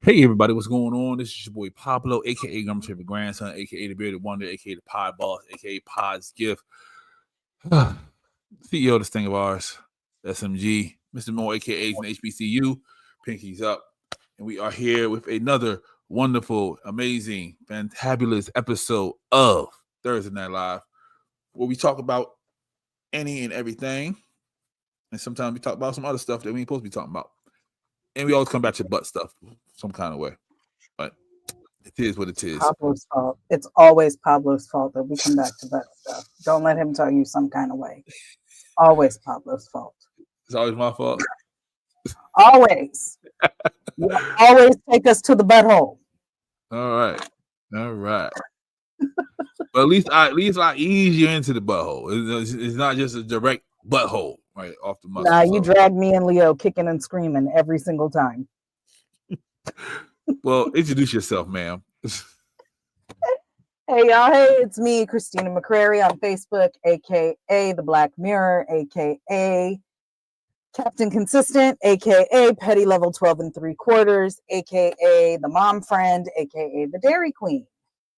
Hey everybody, what's going on? This is your boy Pablo, aka Gummer's favorite grandson, aka the bearded wonder, aka the pod boss, aka Pod's gift. CEO of this thing of ours, SMG, Mr. Moore, aka from HBCU, Pinkies up. And we are here with another wonderful, amazing, fantabulous episode of Thursday Night Live, where we talk about any and everything. And sometimes we talk about some other stuff that we ain't supposed to be talking about. And we always come back to butt stuff some kind of way. But it is what it is. Pablo's fault. It's always Pablo's fault that we come back to that stuff. Don't let him tell you some kind of way. Always Pablo's fault. It's always my fault. Always. You always take us to the butthole. All right. But at least I ease you into the butthole. It's not just a direct butthole right off the muscle. Nah, you drag me and Leo kicking and screaming every single time. Well, introduce yourself, ma'am. Hey y'all, hey, it's me, Christina McCrary on Facebook, aka The Black Mirror, aka Captain Consistent, aka Petty Level 12 3/4, aka The Mom Friend, aka The Dairy Queen,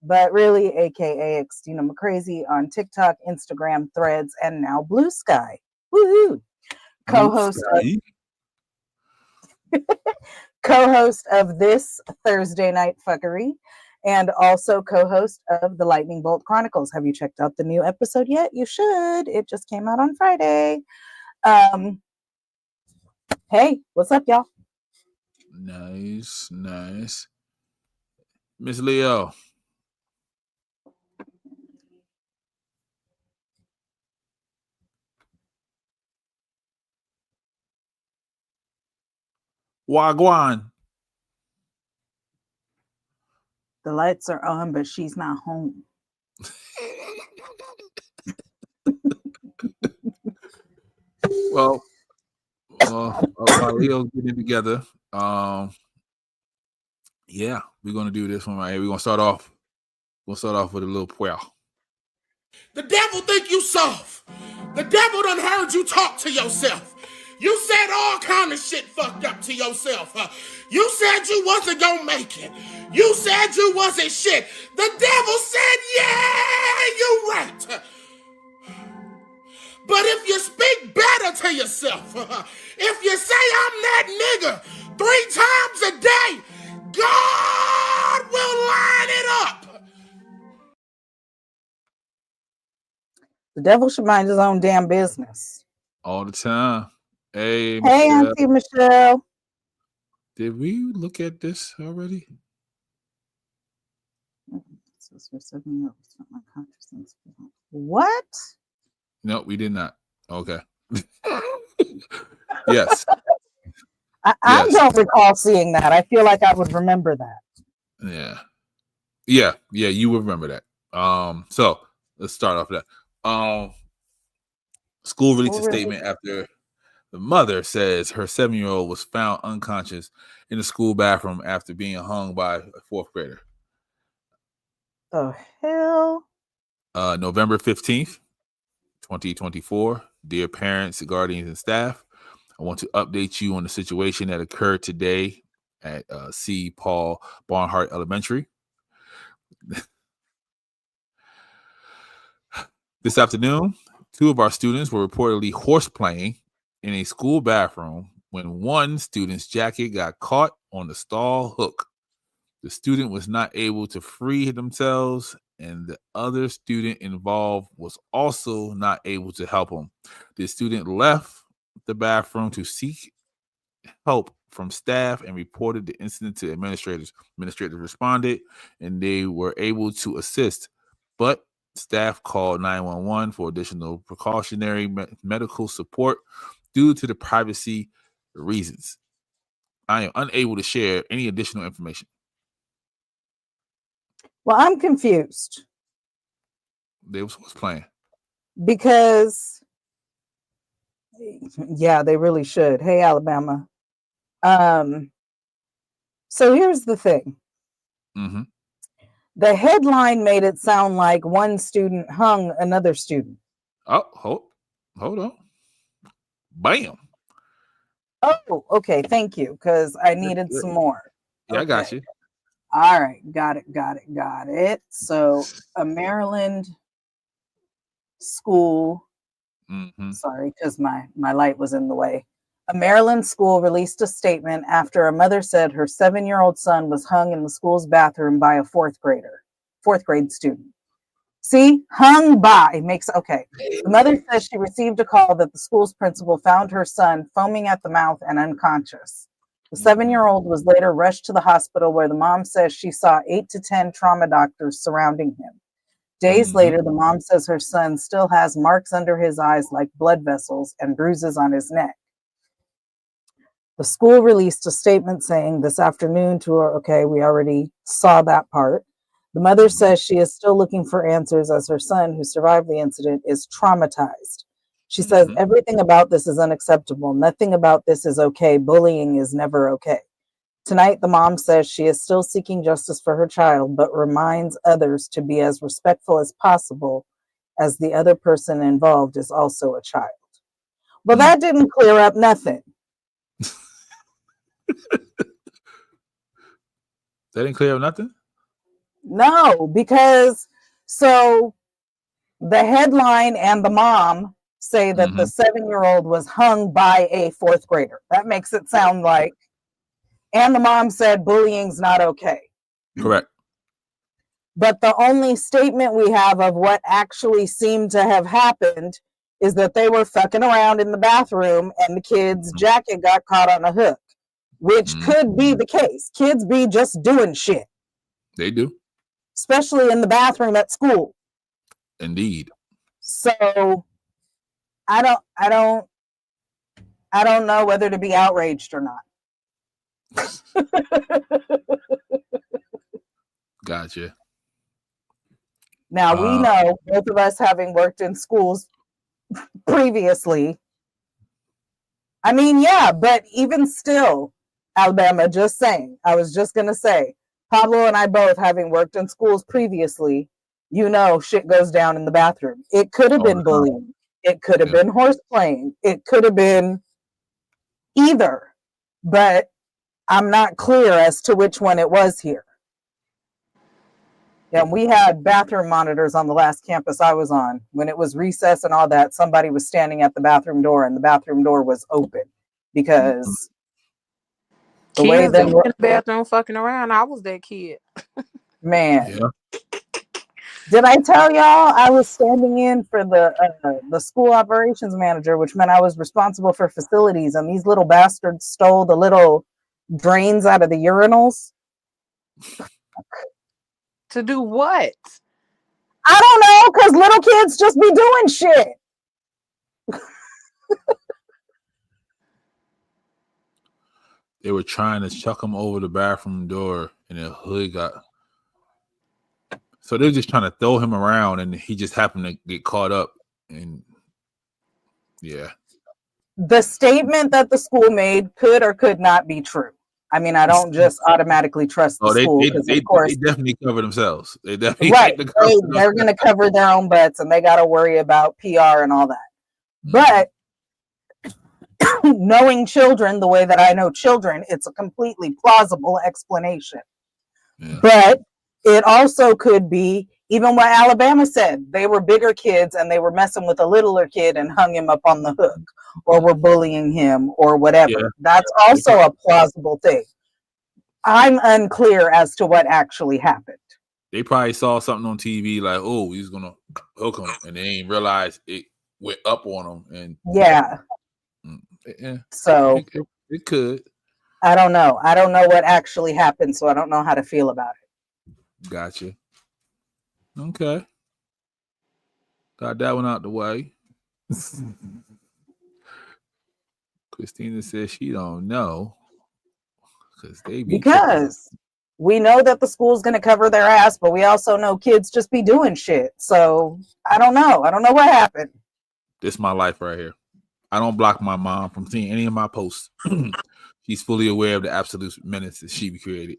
but really aka Christina McCrazy on TikTok, Instagram, Threads, and now Blue Sky. Woohoo! Co-host of this Thursday Night Fuckery, and also co-host of the Lightning Bolt Chronicles. Have you checked out the new episode yet? You should. It just came out on Friday. Hey, what's up, y'all? Nice. Miss Leo. Wagwan. The lights are on, but she's not home. Well, while Leo's getting together, yeah, we're gonna do this one right here. We're gonna start off. We'll start off with a little prayer. The devil think you soft. The devil done heard you talk to yourself. You said all kind of shit fucked up to yourself. You said you wasn't gonna make it. You said you wasn't shit. The devil said, yeah, you right. But if you speak better to yourself, if you say I'm that nigga 3 times a day, God will line it up. The devil should mind his own damn business. All the time. Hey, Auntie Michelle. Did we look at this already? What? No, we did not. Okay. Yes. I don't recall seeing that. I feel like I would remember that. Yeah, you would remember that. So let's start off with that. School released a statement after the mother says her 7-year-old was found unconscious in the school bathroom after being hung by a 4th grader. The hell? November 15th, 2024. Dear parents, guardians, and staff, I want to update you on the situation that occurred today at C. Paul Barnhart Elementary. This afternoon, 2 of our students were reportedly horseplaying in a school bathroom when one student's jacket got caught on the stall hook. The student was not able to free themselves, and the other student involved was also not able to help him. The student left the bathroom to seek help from staff and reported the incident to administrators. Administrators responded, and they were able to assist, but staff called 911 for additional precautionary medical support due to the privacy reasons. I am unable to share any additional information. Well, I'm confused. They was playing. Because, yeah, they really should. Hey, Alabama. So here's the thing. Mm-hmm. The headline made it sound like one student hung another student. Oh, hold on. Bam. Oh, okay. Thank you. Because I needed some more. Yeah, I got you. All right, got it. So a Maryland school, sorry, because my light was in the way. A Maryland school released a statement after a mother said her 7-year-old son was hung in the school's bathroom by a fourth grade student. See, hung by makes okay. The mother says she received a call that the school's principal found her son foaming at the mouth and unconscious. The 7-year-old was later rushed to the hospital where the mom says she saw 8 to 10 trauma doctors surrounding him. Days later, the mom says her son still has marks under his eyes like blood vessels and bruises on his neck. The school released a statement saying this afternoon to her, okay, we already saw that part. The mother says she is still looking for answers as her son, who survived the incident, is traumatized. She says everything about this is unacceptable. Nothing about this is okay. Bullying is never okay. Tonight, the mom says she is still seeking justice for her child, but reminds others to be as respectful as possible as the other person involved is also a child. Well, that didn't clear up nothing. That didn't clear up nothing? No, because so the headline and the mom say that the 7-year-old was hung by a fourth grader. That makes it sound like, and the mom said bullying's not okay. Correct. But the only statement we have of what actually seemed to have happened is that they were fucking around in the bathroom and the kid's jacket got caught on a hook, which could be the case. Kids be just doing shit. They do. Especially in the bathroom at school. Indeed. So I don't know whether to be outraged or not. Gotcha. Now we know, both of us having worked in schools previously. I mean, yeah, but even still, Alabama, just saying, I was just going to say, Pablo and I both having worked in schools previously, you know, shit goes down in the bathroom. It could have been bullying. It could have been horse playing. It could have been either, but I'm not clear as to which one it was here. Yeah, we had bathroom monitors on the last campus I was on. When it was recess and all that, somebody was standing at the bathroom door and the bathroom door was open because the way they were in the bathroom fucking around, I was that kid. Man. Yeah. Did I tell y'all I was standing in for the school operations manager, which meant I was responsible for facilities, and these little bastards stole the little drains out of the urinals? To do what? I don't know, because little kids just be doing shit. They were trying to chuck him over the bathroom door, and the hood got... So they're just trying to throw him around, and he just happened to get caught up. And yeah. The statement that the school made could or could not be true. I mean, I don't just automatically trust the school because, of course, they definitely cover themselves. They definitely they're going to cover their own butts, and they got to worry about PR and all that. But knowing children the way that I know children, it's a completely plausible explanation. Yeah. But it also could be even what Alabama said. They were bigger kids and they were messing with a littler kid and hung him up on the hook, or were bullying him or whatever. Yeah. That's also a plausible thing. I'm unclear as to what actually happened. They probably saw something on TV like, oh, he's going to hook him, and they ain't realize it went up on him. And yeah. So it could. I don't know. I don't know what actually happened, so I don't know how to feel about it. Gotcha. Okay. Got that one out the way. Christina says she don't know because we know that the school's going to cover their ass, but we also know kids just be doing shit. So I don't know. I don't know what happened. This is my life right here. I don't block my mom from seeing any of my posts. She's fully aware of the absolute menace that she created.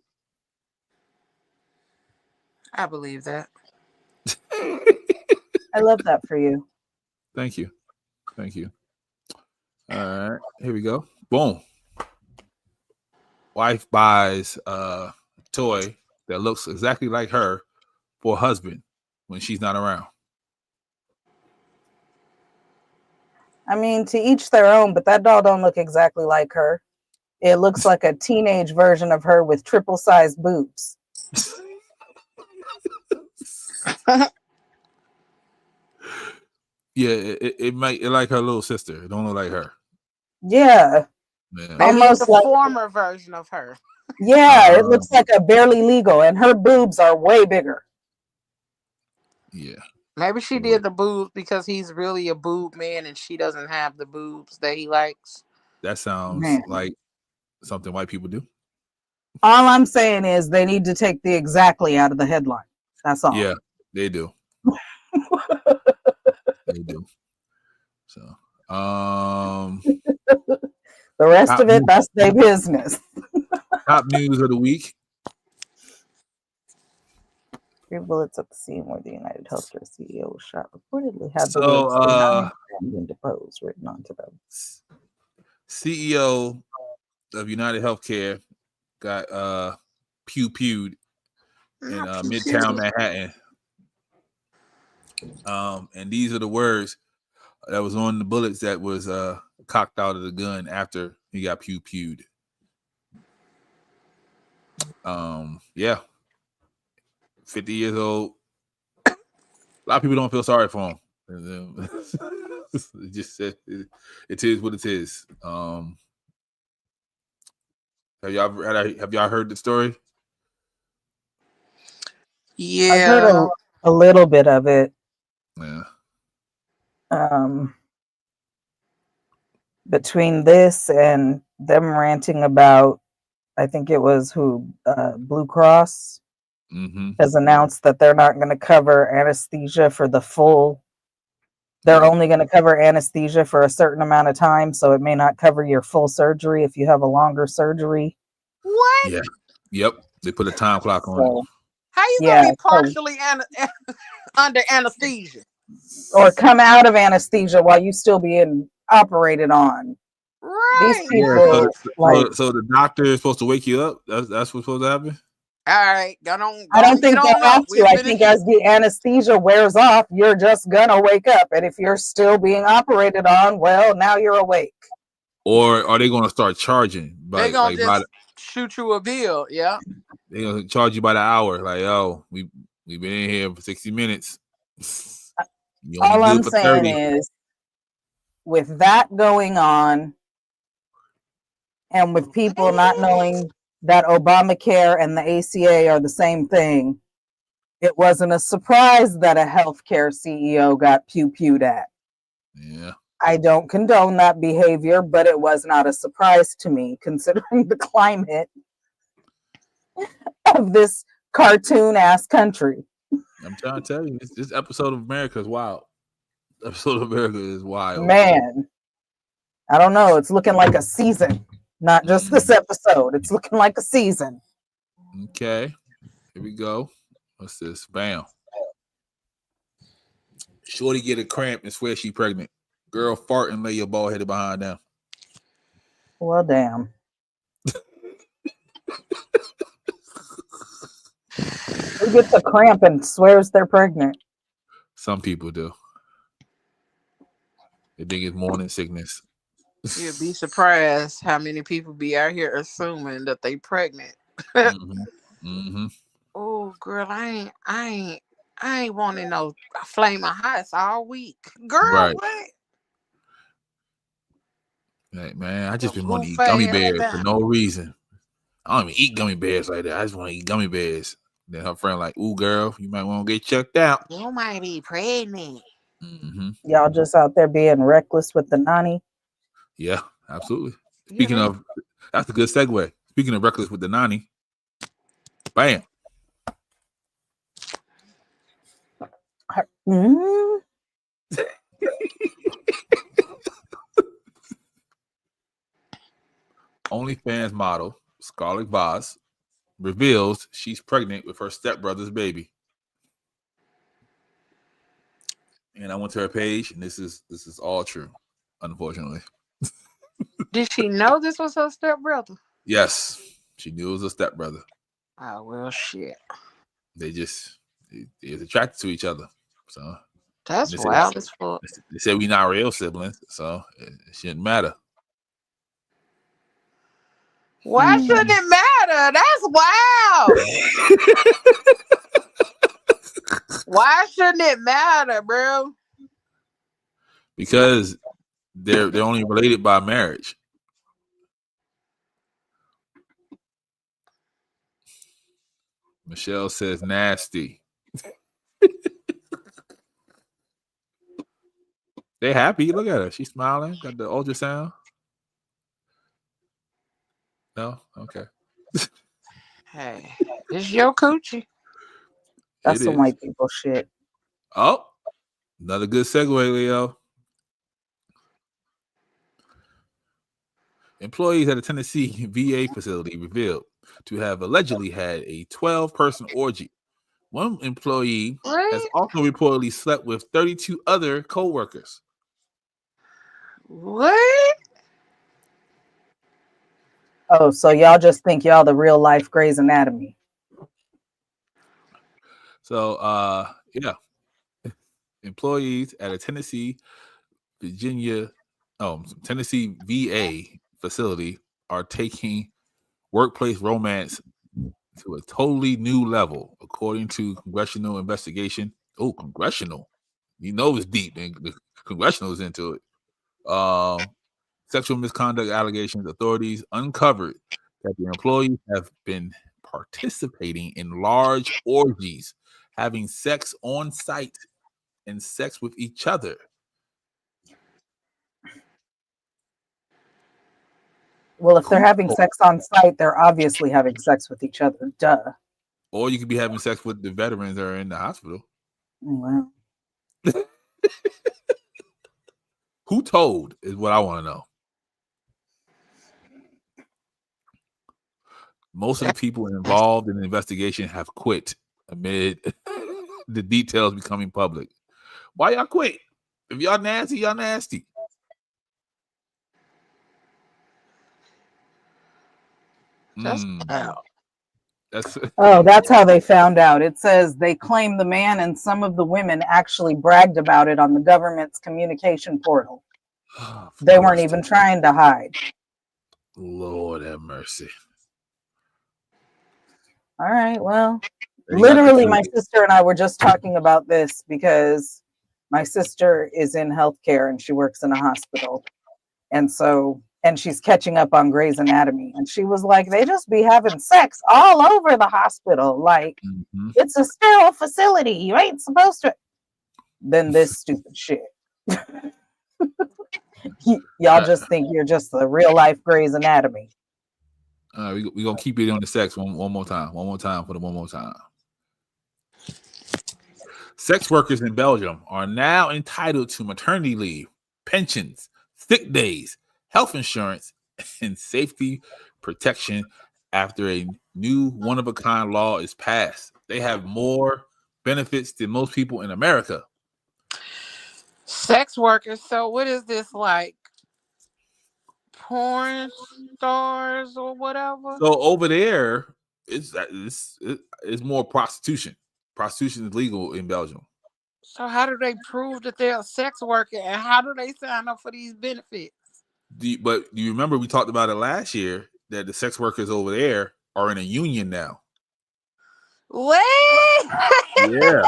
I believe that. I love that for you. Thank you. Thank you. All right. Here we go. Boom. wife buys a toy that looks exactly like her for a husband when she's not around. I mean, to each their own, but that doll don't look exactly like her. It looks like a teenage version of her with triple-sized boobs. Yeah, it might like her little sister. It don't look like her. Yeah. Yeah. Maybe Almost it's the like- former version of her. Yeah, it looks like a barely legal, and her boobs are way bigger. Yeah. Maybe she did the boobs because he's really a boob man and she doesn't have the boobs that he likes. That sounds Man. like something white people do. All I'm saying is they need to take the exactly out of the headline. That's all. Yeah, they do. They do. So, The rest Top of it, news. that's their business. top news of the week. 3 bullets at the scene where the United Healthcare CEO was shot reportedly had the So, words "denied and been deposed" written onto them. CEO of United Healthcare got pew-pewed in Midtown Manhattan. And these are the words that was on the bullets that was cocked out of the gun after he got pew-pewed. Yeah. 50 years old. A lot of people don't feel sorry for him. It just said it is what it is. Have y'all heard the story? Yeah. I've heard a little bit of it. Yeah. Between this and them ranting about, I think it was Blue Cross has announced that they're not going to cover anesthesia for the full. They're only going to cover anesthesia for a certain amount of time, so it may not cover your full surgery if you have a longer surgery. What? Yeah. Yep. They put a time clock on it. How you gonna be partially under anesthesia? Or come out of anesthesia while you still being operated on. Right. These people, So the doctor is supposed to wake you up? That's what's supposed to happen? All right. I don't think they have to. I think as the anesthesia wears off, you're just gonna wake up. And if you're still being operated on, well, now you're awake. Or are they gonna start charging? They're gonna just shoot you a bill, yeah. They're gonna charge you by the hour. Like, oh, we've been in here for 60 minutes. All I'm saying is, with that going on, and with people not knowing that Obamacare and the ACA are the same thing, it wasn't a surprise that a healthcare CEO got pew-pewed at. Yeah. I don't condone that behavior, but it was not a surprise to me, considering the climate of this cartoon-ass country. I'm trying to tell you, this episode of America is wild. Episode of America is wild. Man, I don't know. It's looking like a season. Not just this episode. It's looking like a season. Okay. Here we go. What's this? Bam. Shorty get a cramp and swear she pregnant. Girl fart and lay your bald headed behind them. Well, damn. Who gets a cramp and swears they're pregnant? Some people do. They think it's morning sickness. You'd be surprised how many people be out here assuming that they pregnant. Oh, girl, I ain't wanting no flaming hots all week, girl. Right. What? Like, man, I just been wanting to eat gummy bears for no reason. I don't even eat gummy bears like that. I just want to eat gummy bears. Then her friend like, ooh, girl, you might want to get checked out. You might be pregnant. Y'all just out there being reckless with the nanny. Yeah, absolutely. Speaking of, that's a good segue. Speaking of reckless with the nanny, bam. OnlyFans model Scarlett Voss reveals she's pregnant with her stepbrother's baby. And I went to her page, and this is all true, unfortunately. Did she know this was her stepbrother? Yes. She knew it was a stepbrother. Oh well, shit. They was attracted to each other. So That's they wild as fuck. said we not real siblings, so it shouldn't matter. Why shouldn't it matter? That's wild. Why shouldn't it matter, bro? Because they're only related by marriage. Michelle says nasty. They happy. Look at her. She's smiling. Got the ultrasound. No? Okay. Hey, it's your coochie. That's It some is. white people shit. Oh, another good segue, Leo. Employees at a Tennessee VA facility revealed to have allegedly had a 12-person orgy. One employee has What? also reportedly slept with 32 other co-workers. What? Oh, so y'all just think y'all the real life Grey's Anatomy. So, yeah. Employees at a Tennessee VA facility are taking workplace romance to a totally new level, according to congressional investigation. Oh, congressional. You know it's deep, and the congressional is into it. Sexual misconduct allegations. Authorities uncovered that the employees have been participating in large orgies, having sex on site, and sex with each other. Well, if they're having sex on site, they're obviously having sex with each other. Duh. Or you could be having sex with the veterans that are in the hospital. Well, Who told is what I want to know. Most of the people involved in the investigation have quit amid the details becoming public. Why y'all quit? If y'all nasty, y'all nasty. That's wild. that's how they found out. It says they claim the man and some of the women actually bragged about it on the government's communication portal. They weren't even trying to hide. Lord have mercy. All right, well, literally my sister and I were just talking about this because my sister is in healthcare and she works in a hospital. And she's catching up on Grey's Anatomy. And she was like, they just be having sex all over the hospital. Like, it's a sterile facility. You ain't supposed to. Then this stupid shit. Y'all just think you're just the real life Grey's Anatomy. We're going to keep it on the sex one more time. One more time for the one more time. Sex workers in Belgium are now entitled to maternity leave, pensions, sick days, health insurance, and safety protection after a new one-of-a-kind law is passed. They have more benefits than most people in America. Sex workers. So what is this like? Porn stars or whatever? So over there, it's more prostitution. Prostitution is legal in Belgium. So how do they prove that they're a sex worker, and how do they sign up for these benefits? But do you remember we talked about it last year that the sex workers over there are in a union now? What? Yeah.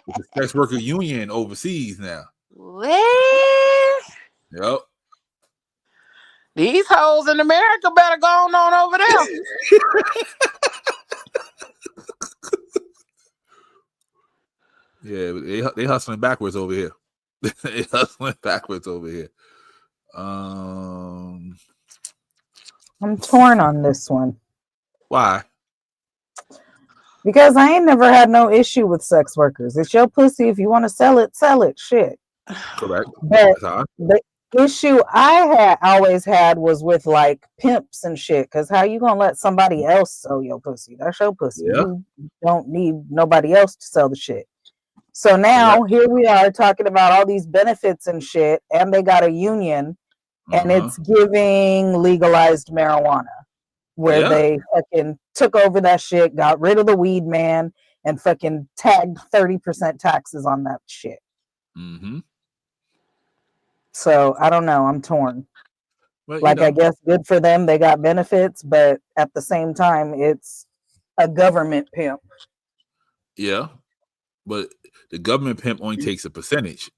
It's a sex worker union overseas now. What? Yep. These hoes in America better go on over there. Yeah, they hustling backwards over here. They hustling backwards over here. I'm torn on this one. Why? Because I ain't never had no issue with sex workers. It's your pussy. If you want to sell it, sell it. Shit. Correct. But the issue I always had was with like pimps and shit. Because how you gonna let somebody else sell your pussy? That's your pussy. Yeah. You don't need nobody else to sell the shit. So now here we are talking about all these benefits and shit, and they got a union, and it's giving legalized marijuana. where Yeah. they fucking took over that shit, got rid of the weed man, and fucking tagged 30% taxes on that shit. Mm-hmm. So I don't know. I'm torn. But Like, I guess good for them. They got benefits, but at the same time, it's a government pimp. yeah. But the government pimp only takes a percentage.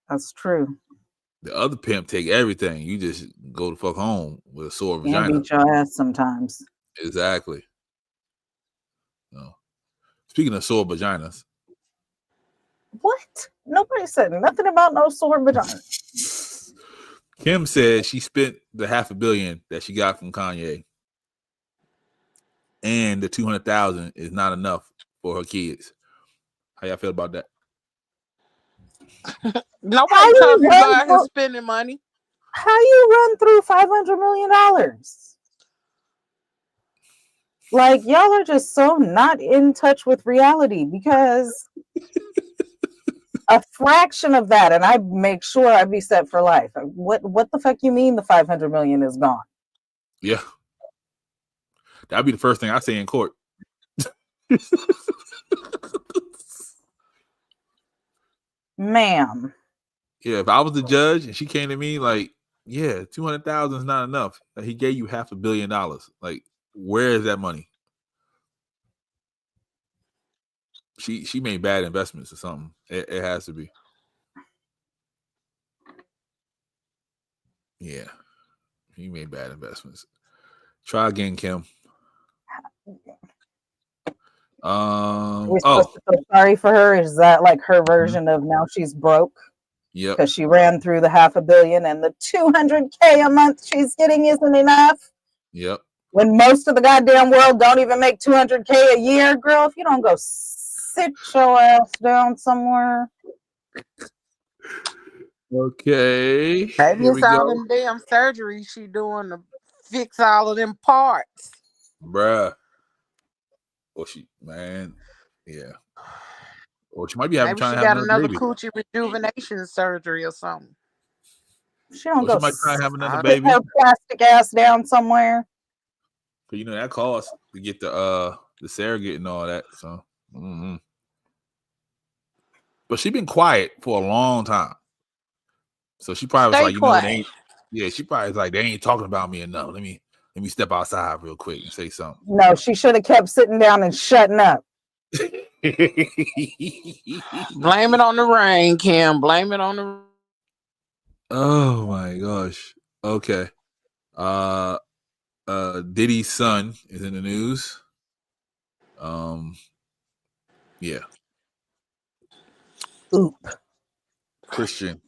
That's true. The other pimp take everything. You just go the fuck home with a sore Can't vagina. beat your ass sometimes. Exactly. No. Speaking of sore vaginas. What? Nobody said nothing about no sore vagina. Kim said she spent the $500 million that she got from Kanye, and the $200,000 is not enough for her kids. How y'all feel about that? Nobody talking about his spending money. How you run through $500 million? Like, y'all are just so not in touch with reality, because a fraction of that, and I make sure I be set for life. What the fuck you mean the $500 million is gone? Yeah. That'd be the first thing I say in court. Ma'am. Yeah, if I was the judge and she came to me like, yeah, 200,000 is not enough. He gave you $500 million. Like, where is that money? She made bad investments or something. It has to be. Yeah, he made bad investments. Try again, Kim. We're supposed to feel sorry for her. Is that like her version of now she's broke? Yep. Because she ran through the $500 million, and the $200K a month she's getting isn't enough. Yep. When most of the goddamn world don't even make $200K a year, girl, if you don't go sit your ass down somewhere. Okay. Maybe it's all them damn surgeries she doing to fix all of them parts. Bruh. Or she, man, yeah. Or she might be having trying to have another baby. Coochie rejuvenation surgery or something. She don't go. She might try to have another sit baby. her plastic ass down somewhere. Cause you know that costs to get the surrogate and all that. So, but she been quiet for a long time. So she probably was like, you know, they ain't, yeah, she probably was like, they ain't talking about me enough. Let me step outside real quick and say something. No, she should have kept sitting down and shutting up. Blame it on the rain, Kim. Blame it on the. Oh my gosh. Okay. Diddy's son is in the news. Yeah. Oop. Christian.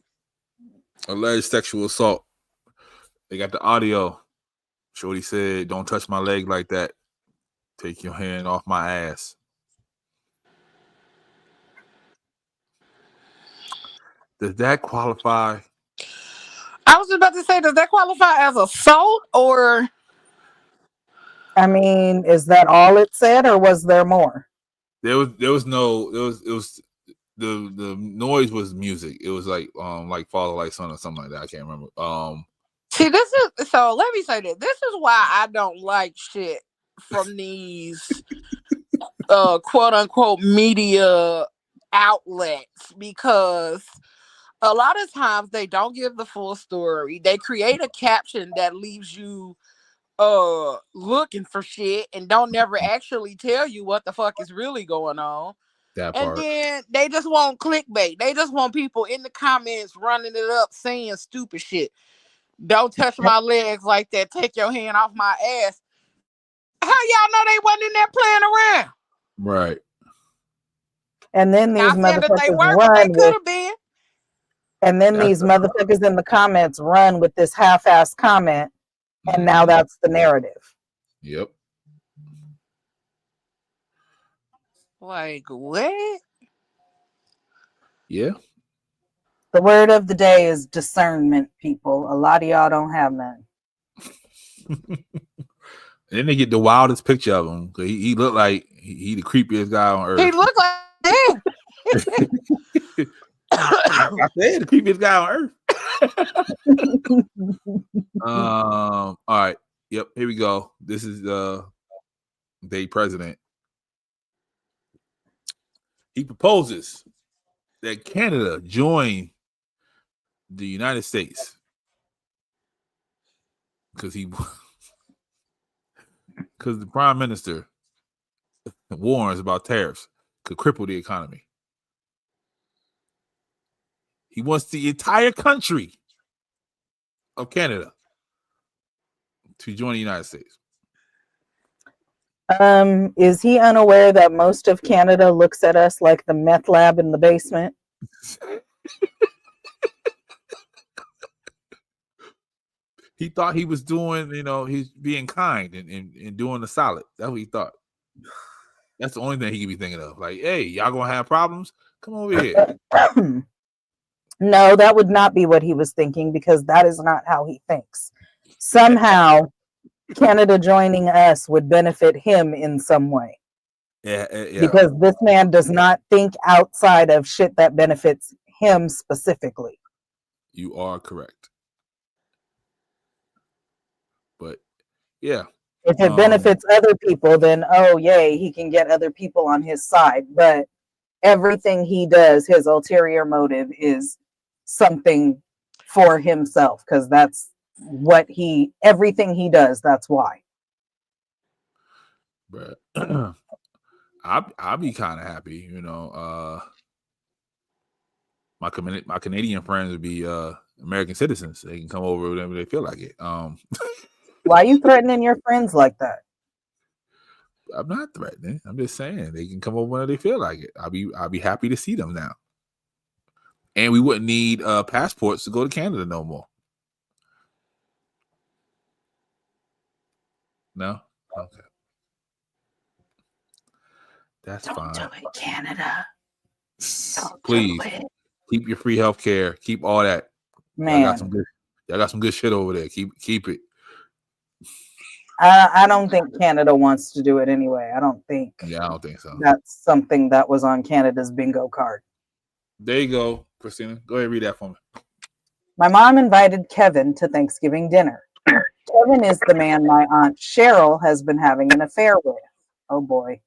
Alleged sexual assault. They got the audio. Shorty said, "Don't touch my leg like that. Take your hand off my ass." Does that qualify? I was about to say, does that qualify as assault or? I mean, is that all it said, or was there more? There was the noise was music. It was like Father Like Son or something like that. I can't remember. See, this is so. Let me say this. This is why I don't like shit from these quote unquote media outlets, because a lot of times they don't give the full story. They create a caption that leaves you looking for shit and don't never actually tell you what the fuck is really going on. And then they just want clickbait. They just want people in the comments running it up saying stupid shit. Don't touch my legs like that. Take your hand off my ass. How y'all know they wasn't in there playing around? Right. And then these motherfuckers run with, and then these motherfuckers in the comments run with this half-assed comment, and now that's the narrative. Yep. Like, what? Yeah. The word of the day is discernment, people. A lot of y'all don't have none. And then they get the wildest picture of him. He looked like he the creepiest guy on earth. He looked like I said the creepiest guy on earth. All right. Yep, here we go. This is the president. He proposes that Canada join the United States because the prime minister warns about tariffs could cripple the economy. He wants the entire country of Canada to join the United States. Is he unaware that most of Canada looks at us like the meth lab in the basement? He thought he was doing, he's being kind and doing the solid. That's what he thought. That's the only thing he could be thinking of. Like, hey, y'all gonna have problems? Come over here. No, that would not be what he was thinking, because that is not how he thinks. Somehow, Canada joining us would benefit him in some way. Yeah. Because this man does not think outside of shit that benefits him specifically. You are correct. But yeah. If it benefits other people, then oh yay, he can get other people on his side. But everything he does, his ulterior motive is something for himself, because that's what everything he does, that's why. But I'll be kind of happy, my Canadian friends would be American citizens. They can come over whenever they feel like it. Why are you threatening your friends like that? I'm not threatening. I'm just saying they can come over whenever they feel like it. I'll be happy to see them now. And we wouldn't need passports to go to Canada no more. No? Okay. That's fine. Don't do it, Canada. Please keep your free health care. Keep all that. Man, y'all got some good shit over there. Keep it. I don't think Canada wants to do it anyway. I don't think. Yeah, I don't think so. That's something that was on Canada's bingo card. There you go, Christina. Go ahead and read that for me. My mom invited Kevin to Thanksgiving dinner. Kevin is the man my Aunt Cheryl has been having an affair with. Oh boy.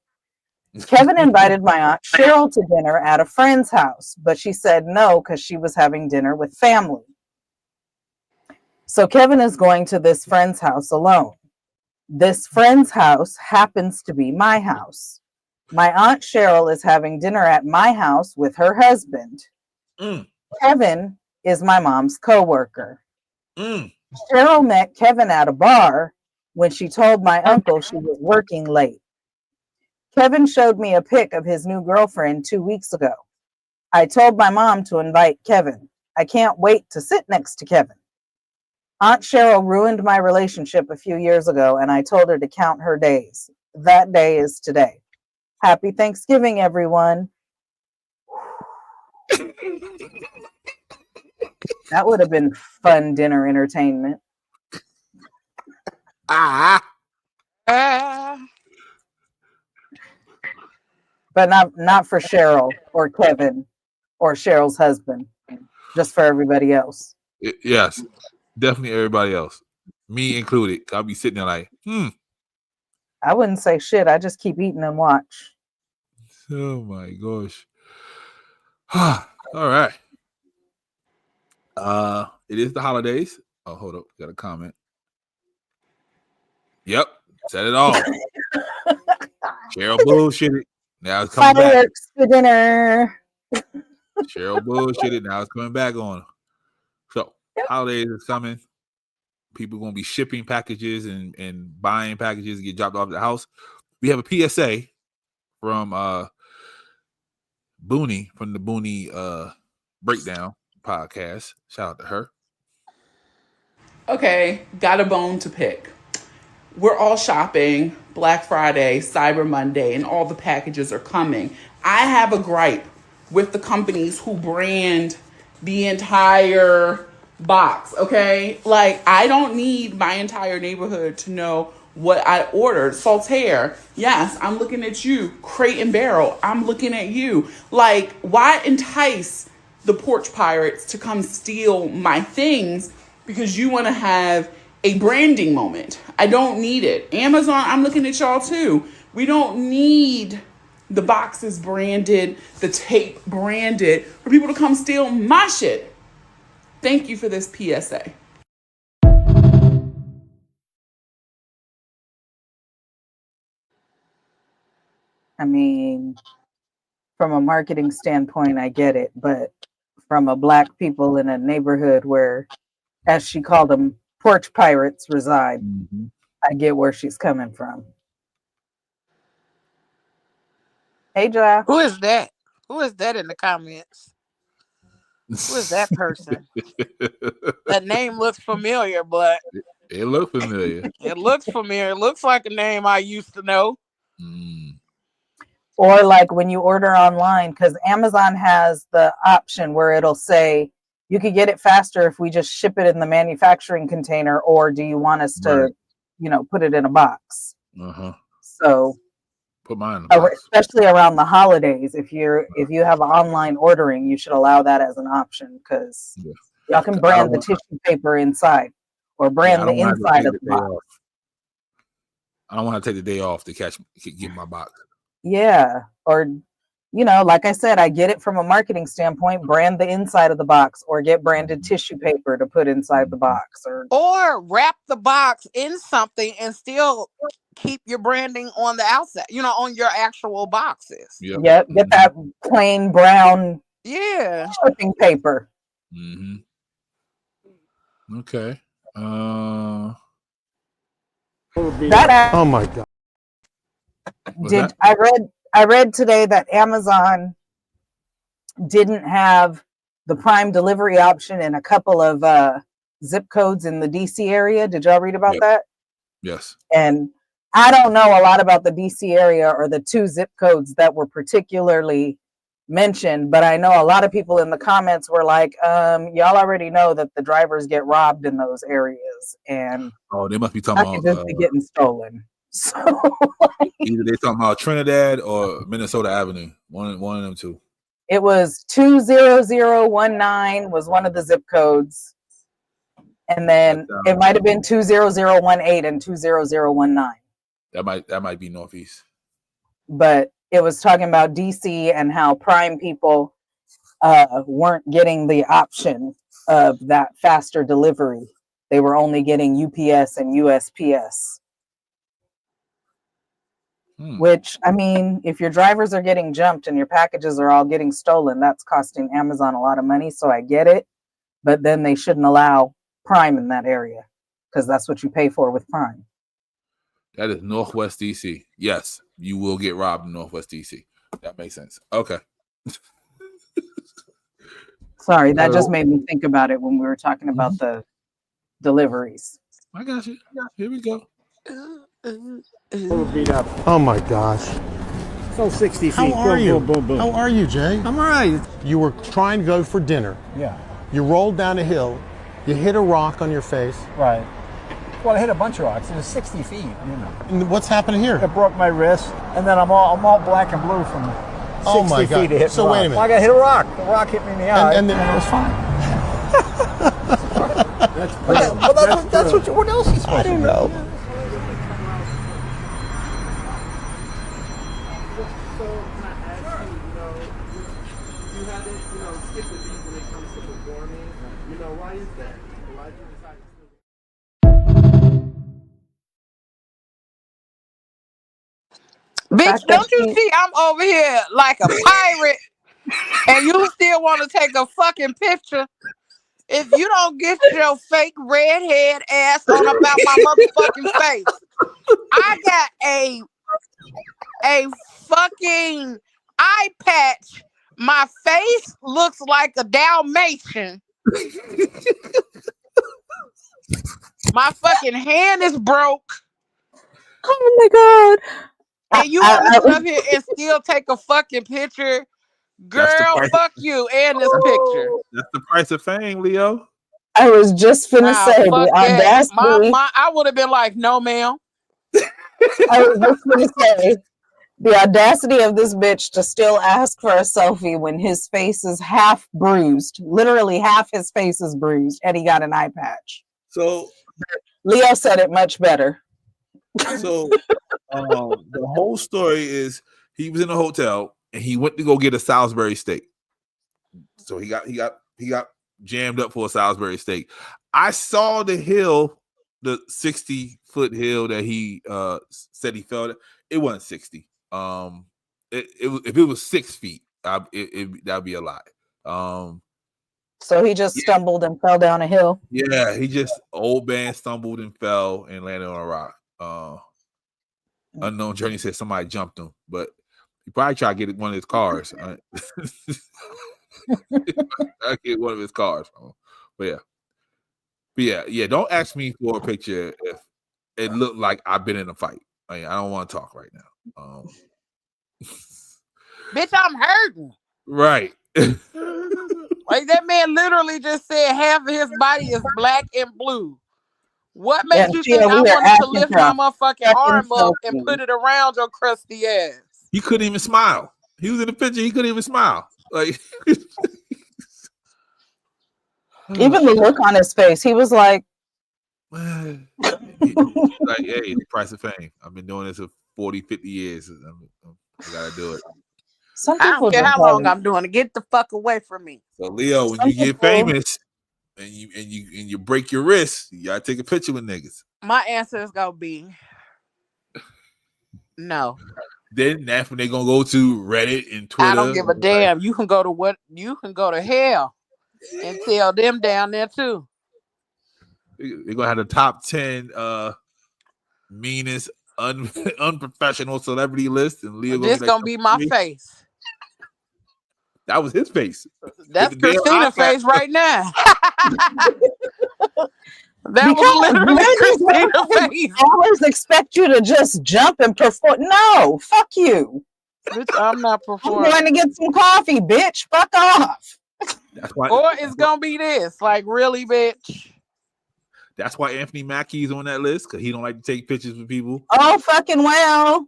Kevin invited my Aunt Cheryl to dinner at a friend's house, but she said no because she was having dinner with family. So Kevin is going to this friend's house alone. This friend's house happens to be my house. My Aunt Cheryl is having dinner at my house with her husband. Kevin is my mom's coworker. Cheryl met Kevin at a bar when she told my uncle she was working late. Kevin showed me a pic of his new girlfriend 2 weeks ago. I told my mom to invite Kevin. I can't wait to sit next to Kevin. Aunt Cheryl ruined my relationship a few years ago, and I told her to count her days. That day is today. Happy Thanksgiving, everyone. That would have been fun dinner entertainment. But not for Cheryl or Kevin or Cheryl's husband. Just for everybody else. Yes, definitely everybody else. Me included. I'll be sitting there like, I wouldn't say shit. I just keep eating and watch. Oh my gosh. All right. It is the holidays. Oh, hold up. Got a comment. Yep. Said it all. Cheryl bullshitted. Now it's coming back. Fireworks for dinner. Cheryl bullshitted. Now it's coming back on. So holidays is coming. People going to be shipping packages and buying packages to get dropped off at the house. We have a PSA from Booney from the Booney Breakdown podcast. Shout out to her. Okay, got a bone to pick. We're all shopping Black Friday, Cyber Monday, and all the packages are coming. I have a gripe with the companies who brand the entire box, okay? Like, I don't need my entire neighborhood to know what I ordered. Saltaire, yes, I'm looking at you. Crate and Barrel, I'm looking at you. Like, why entice the porch pirates to come steal my things because you want to have a branding moment. I don't need it. Amazon, I'm looking at y'all too. We don't need the boxes branded, the tape branded for people to come steal my shit. Thank you for this PSA. I mean, from a marketing standpoint, I get it, but from a black people in a neighborhood where, as she called them, porch pirates reside, I get where she's coming from. Hey, Joe. Who is that? Who is that in the comments? Who is that person? That name looks familiar, but It looks familiar. it looks familiar. It looks like a name I used to know. Or like when you order online, because Amazon has the option where it'll say you could get it faster if we just ship it in the manufacturing container, or do you want us to, put it in a box? So put mine in the box. Especially around the holidays, if you have online ordering, you should allow that as an option, because y'all can brand the tissue paper inside or brand the inside of the box. I don't want to take the day off to get my box. Yeah. Or, like I said, I get it from a marketing standpoint, brand the inside of the box or get branded tissue paper to put inside the box, or wrap the box in something and still keep your branding on the outside, on your actual boxes. Yep. Get that plain brown shipping paper. Okay. Oh my God. I read today that Amazon didn't have the Prime delivery option in a couple of zip codes in the DC area. Did y'all read about that? Yes. And I don't know a lot about the DC area or the 2 zip codes that were particularly mentioned, but I know a lot of people in the comments were like, y'all already know that the drivers get robbed in those areas, and they must be talking about getting stolen. So either they talking about Trinidad or Minnesota Avenue. One of them two. It was 20019 was one of the zip codes, and then it might have been 20018 and 20019. That might be Northeast. But it was talking about DC and how Prime people weren't getting the option of that faster delivery. They were only getting UPS and USPS. Which, I mean, if your drivers are getting jumped and your packages are all getting stolen, that's costing Amazon a lot of money. So I get it. But then they shouldn't allow Prime in that area, because that's what you pay for with Prime. That is Northwest DC. Yes, you will get robbed in Northwest DC. That makes sense. Okay. Sorry, that just made me think about it when we were talking about the deliveries. I got you. Here we go. Beat up. Oh my gosh. So 60 feet. How are you? Boom, boom, boom. How are you, Jay? I'm all right. You were trying to go for dinner. Yeah. You rolled down a hill. You hit a rock on your face. Right. Well, I hit a bunch of rocks. It was 60 feet, And what's happening here? It broke my wrist, and then I'm all black and blue from 60 feet to hit So rock. wait a minute. Well, I got hit a rock. The rock hit me in the eye, and it was fine. That's what else is supposed to do? I don't know. Bitch, don't you see I'm over here like a pirate and you still want to take a fucking picture? If you don't get your fake redhead ass on about my motherfucking face, I got a fucking eye patch. My face looks like a Dalmatian. My fucking hand is broke. Oh my God. And you want to sit up here and still take a fucking picture? Girl, fuck you and this picture. That's the price of fame, Leo. I was just finna say the audacity. I would have been like, no, ma'am. I was just gonna say the audacity of this bitch to still ask for a selfie when his face is half bruised. Literally half his face is bruised, and he got an eye patch. So Leo said it much better. So the whole story is he was in a hotel and he went to go get a Salisbury steak. So he got jammed up for a Salisbury steak. I saw the hill, the 60-foot hill that he said he fell. It wasn't 60. If it was 6 feet, that'd be a lie. So he just stumbled and fell down a hill. Yeah, he just old man stumbled and fell and landed on a rock. Unknown Journey said somebody jumped him, but he probably tried to get one of his cars. I get one of his cars. But yeah. Don't ask me for a picture if it looked like I've been in a fight. I don't want to talk right now. Bitch, I'm hurting. Right. Like that man literally just said half of his body is black and blue. What makes you think I wanted to lift my motherfucking arm up and put it around your crusty ass? He couldn't even smile. He was in the picture. He couldn't even smile. Like even the look on his face, he was like, like, hey, the price of fame. I've been doing this for 40, 50 years. I gotta do it. I don't care how long I'm doing it. Get the fuck away from me. So Leo, when you get famous and you break your wrist, you gotta take a picture with niggas. My answer is gonna be no. Then that's when they're gonna go to Reddit and Twitter. I don't give a damn. You can go to hell and tell them down there too. They're gonna have the top 10 meanest unprofessional celebrity list, and Leo this gonna be my face. That was his face. That's Christina's face right now. That was literally Christina's face. I always expect you to just jump and perform. No, fuck you. Bitch, I'm not performing. I'm going to get some coffee, bitch. Fuck off. That's why, or it's gonna be this, like, really, bitch. That's why Anthony Mackie's on that list, because he don't like to take pictures with people. Oh, fucking well.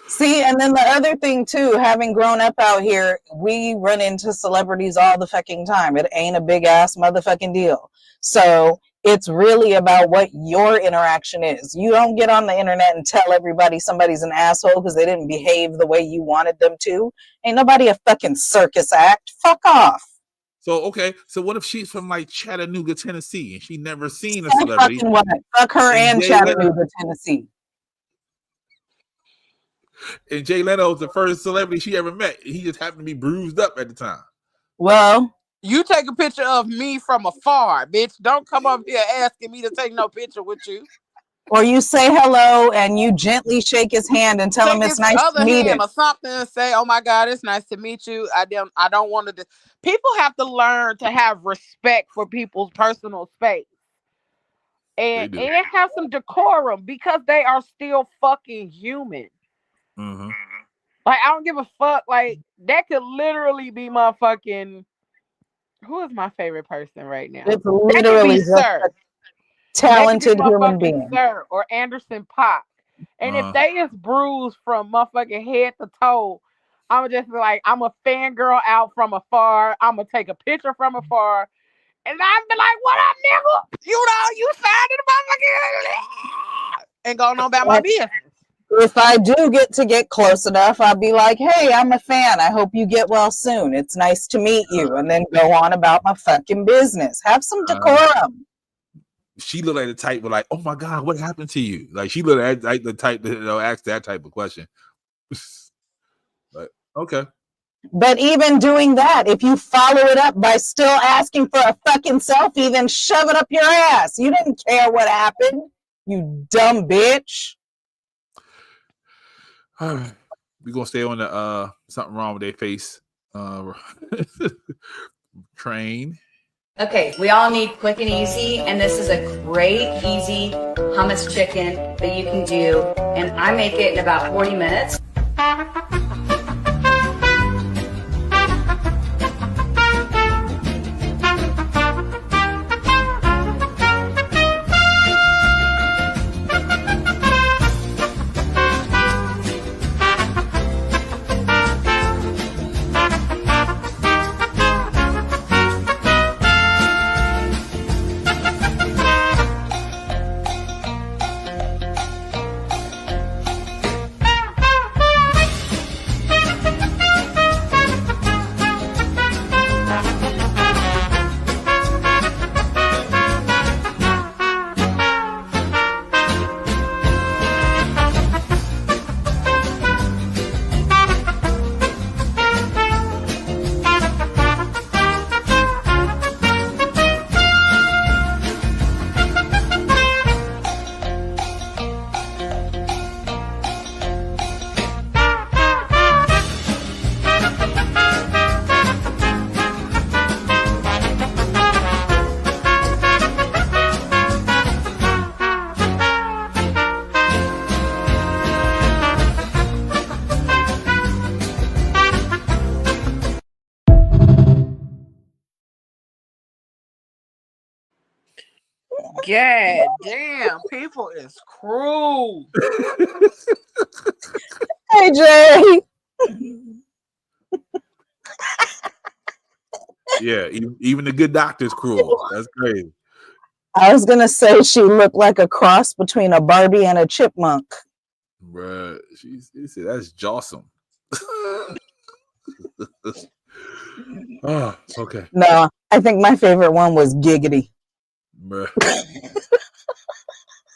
See, and then the other thing too, having grown up out here, we run into celebrities all the fucking time. It ain't a big ass motherfucking deal. So it's really about what your interaction is. You don't get on the internet and tell everybody somebody's an asshole because they didn't behave the way you wanted them to. Ain't nobody a fucking circus act. Fuck off. So, okay. So what if she's from like Chattanooga, Tennessee, and she never seen a celebrity? Fucking what? Fuck her and Chattanooga, Tennessee. And Jay Leno was the first celebrity she ever met. He just happened to be bruised up at the time. Well, you take a picture of me from afar, bitch. Don't come up here asking me to take no picture with you. Or you say hello and you gently shake his hand and tell him it's nice to meet him. Or something and say, oh my God, it's nice to meet you. I don't want to. People have to learn to have respect for people's personal space. And have some decorum because they are still fucking human. Mm-hmm. Like, I don't give a fuck. Like, that could literally be my fucking. Who is my favorite person right now? It's literally Sir. Talented human being. Sir or Anderson .Paak. And if they is bruised from motherfucking head to toe, I'm just be like, I'm a fangirl out from afar. I'm gonna take a picture from afar. And I'd be like, what up, nigga? You know, you signed in the motherfucking and going on about my business. If I do get close enough, I'll be like, hey, I'm a fan. I hope you get well soon. It's nice to meet you. And then go on about my fucking business. Have some decorum. She looked like the type of like, oh my God, what happened to you? Like she looked like the type that ask that type of question. But okay. But even doing that, if you follow it up by still asking for a fucking selfie, then shove it up your ass. You didn't care what happened, you dumb bitch. All right. We're gonna stay on the something wrong with their face train. Okay, we all need quick and easy, and this is a great, easy hummus chicken that you can do, and I make it in about 40 minutes. God damn, people is cruel. Hey, Jay. Yeah, even the good doctor's cruel. That's crazy. I was gonna say she looked like a cross between a Barbie and a chipmunk. Bruh, she said that's jawsome. Oh, okay. No, I think my favorite one was Giggity. Bruh.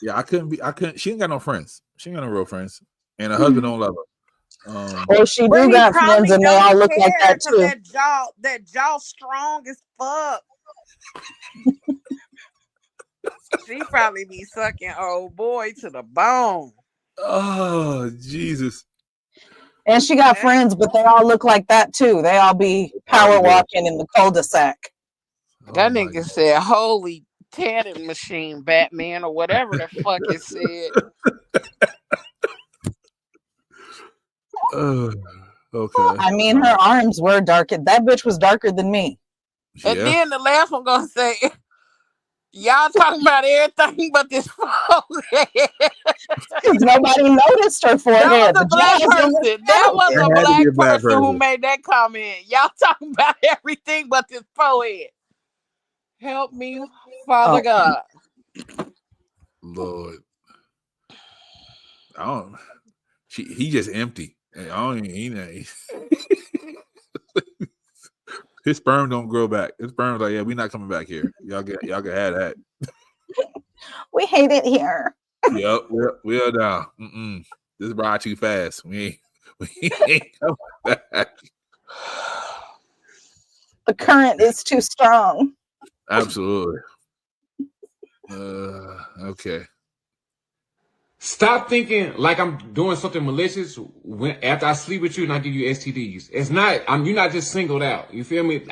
Yeah, I couldn't. She ain't got no friends. She ain't got no real friends, and her husband don't love her. Well, she But do he got probably friends, and they don't all look like care that 'cause too. that jaw strong as fuck. She probably be sucking old boy to the bone. Oh, Jesus. And she got friends, but they all look like that too. They all be power walking in the cul-de-sac. That nigga said, "Holy tanning machine, Batman," or whatever the fuck it said. Okay. I mean, her arms were darker. That bitch was darker than me. And then the last one gonna say, "Y'all talking about everything but this forehead." Because nobody noticed her forehead. That was a The black jazz was person. That was It a had to black be a black person who person. made that comment. Y'all talking about everything but this forehead. Help me, Father God. Lord. I don't. He just empty. I don't even. His sperm don't grow back. His sperm's like, yeah, we're not coming back here. Y'all can have that. We hate it here. Yep, we're down. This ride too fast. We ain't coming back. The current is too strong. Absolutely. Okay. Stop thinking like I'm doing something malicious after I sleep with you and I give you STDs. It's not. You're not just singled out. You feel me?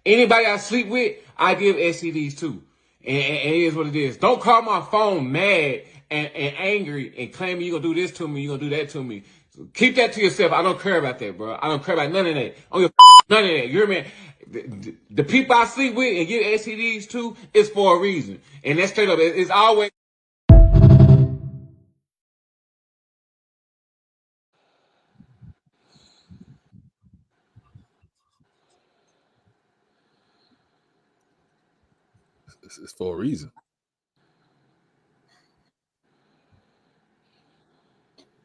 Anybody I sleep with, I give STDs too. And it is what it is. Don't call my phone mad and angry and claiming you're gonna do this to me, you're gonna do that to me. So keep that to yourself. I don't care about that, bro. I don't care about none of that. None of that. You hear me? The people I sleep with and give STDs to is for a reason. And that's straight up. It's always. It's for a reason.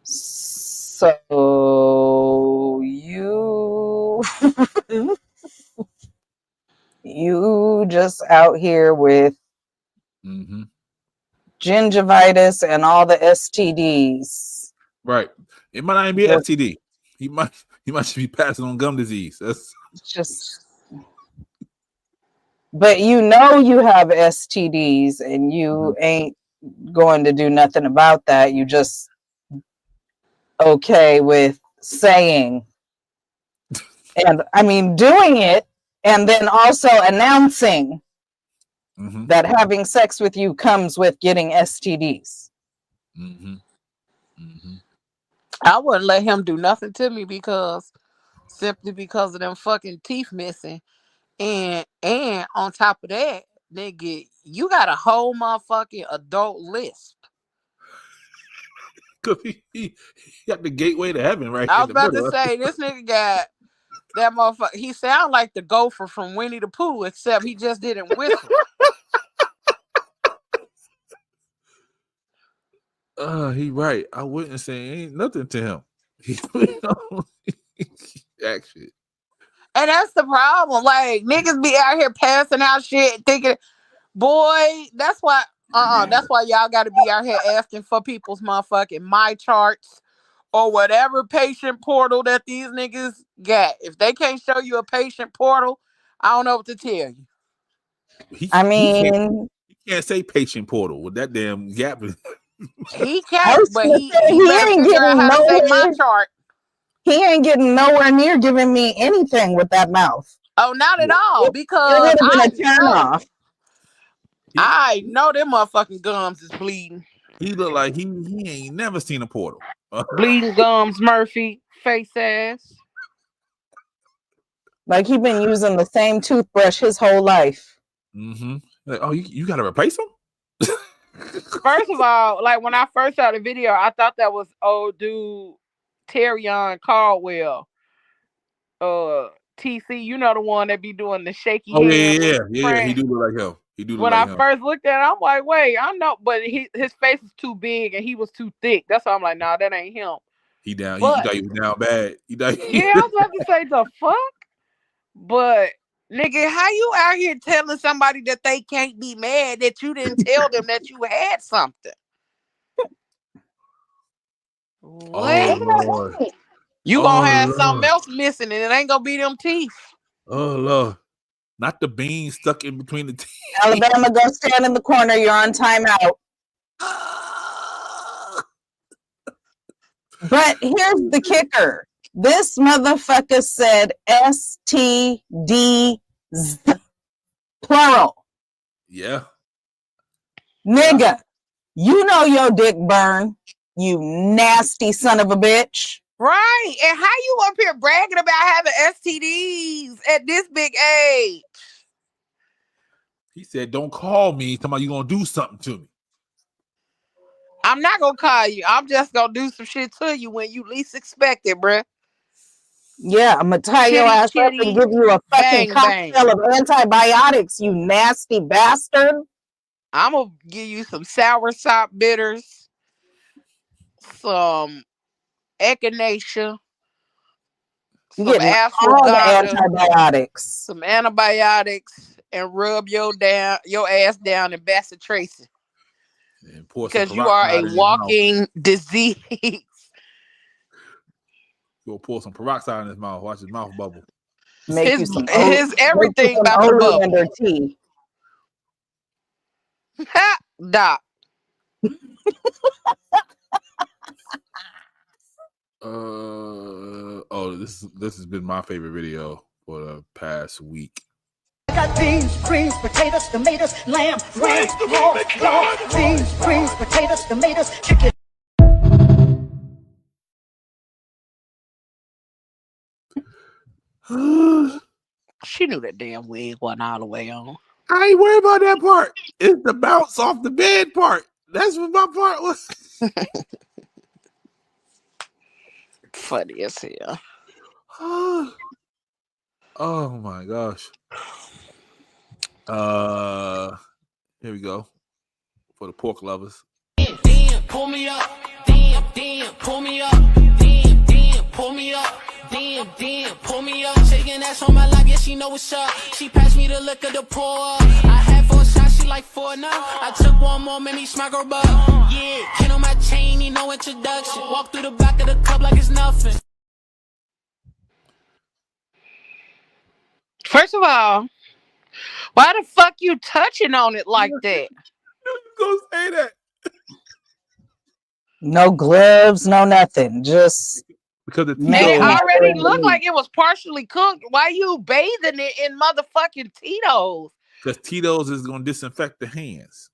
So you just out here with gingivitis and all the STDs. Right. It might not even be an STD. He might be passing on gum disease. That's just. But you know you have STDs and you ain't going to do nothing about that. You just okay with saying, and I mean doing it, and then also announcing that having sex with you comes with getting STDs. I wouldn't let him do nothing to me simply because of them fucking teeth missing. And on top of that, nigga, you got a whole motherfucking adult lisp. Cause he got the gateway to heaven, right? I was about to say, this nigga got that motherfucker. He sound like the gopher from Winnie the Pooh, except he just didn't whistle. He right. I wouldn't say ain't nothing to him. Actually. And that's the problem. Like, niggas be out here passing out shit, thinking, boy, that's why y'all got to be out here asking for people's motherfucking My Charts or whatever patient portal that these niggas got. If they can't show you a patient portal, I don't know what to tell you. He can't say patient portal with that damn gap. He can't, but he ain't getting how to say My Chart. He ain't getting nowhere near giving me anything with that mouth. Oh, not at all, because I know them motherfucking gums is bleeding. He look like he ain't never seen a portal. Bleeding gums, Murphy, face ass. Like he been using the same toothbrush his whole life. Like, oh, you got to replace him? First of all, like when I first saw the video, I thought that was old dude Terrion Caldwell. TC, you know the one that be doing the shaky Oh hand. yeah. He do look like him. When I first looked at it, I'm like, wait, I know, but his face is too big and he was too thick. That's why I'm like, nah, that ain't him. He down. But, he thought he was down bad. Yeah, I was about to say the fuck, but nigga, how you out here telling somebody that they can't be mad that you didn't tell them that you had something? What? Lord. You gonna have something else missing, and it ain't gonna be them teeth. Oh Lord. Not the beans stuck in between the teeth. Alabama, go stand in the corner. You're on timeout. But here's the kicker. This motherfucker said STDs, plural. Yeah. Nigga, you know your dick burn, you nasty son of a bitch. Right. And how you up here bragging about having STDs at this big age? He said, don't call me. Talking about you gonna do something to me. I'm not gonna call you. I'm just gonna do some shit to you when you least expect it, bruh. Yeah, I'm gonna tie your ass up and give you a fucking cocktail of antibiotics, you nasty bastard. I'm gonna give you some sour sop bitters, some echinacea, some antibiotics, some antibiotics, and rub your ass down in bacitracin. Because you are a walking disease. You'll pour some peroxide in his mouth. Watch his mouth bubble. Make you some his everything about to bubble. Under tea. Doc. This has been my favorite video for the past week. I got beans, greens, potatoes, tomatoes, lamb, ram, pork, beans, greens, potatoes, tomatoes, chicken. She knew that damn wig wasn't all the way on. I ain't worried about that part. It's the bounce off the bed part. That's what my part was. Funny as hell. Oh my gosh. Here we go. For the pork lovers. Damn, pull me up. Damn, pull me up. Damn, pull me up. Damn, pull me up. Shaking ass on my lap, yeah, she know what's up. She passed me the liquor to pour up. I had 4 shots, she like 4 now. I took one more, man, he smack her butt. Yeah, kid on my chain, need no introduction. Walk through the back of the club like it's nothing. First of all, why the fuck you touching on it like that? You gonna say that? No gloves, no nothing. Just because it already looked like it was partially cooked. Why you bathing it in motherfucking Tito's? Because Tito's is gonna disinfect the hands.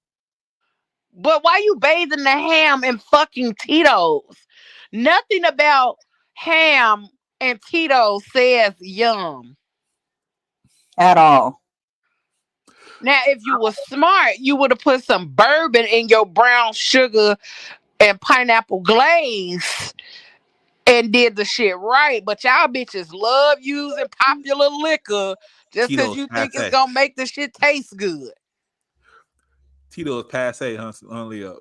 But why you bathing the ham in fucking Tito's? Nothing about ham and Tito's says yum. At all. Now, if you were smart, you would have put some bourbon in your brown sugar and pineapple glaze and did the shit right. But y'all bitches love using popular liquor just because you think it's gonna make the shit taste good. Tito's passe, huh, Leo?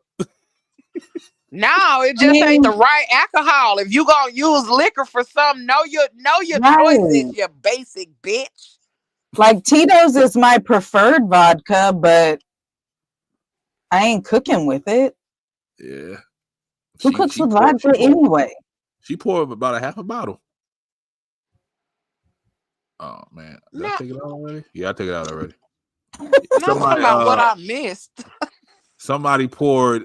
No, it just ain't the right alcohol. If you gonna use liquor for something, know your choices, you basic bitch. Like Tito's is my preferred vodka, but I ain't cooking with it. Yeah. Who cooks with vodka anyway? She poured about a half a bottle. Oh man. Did I take it out already? Yeah, I took it out already. Somebody, about what I missed. Somebody poured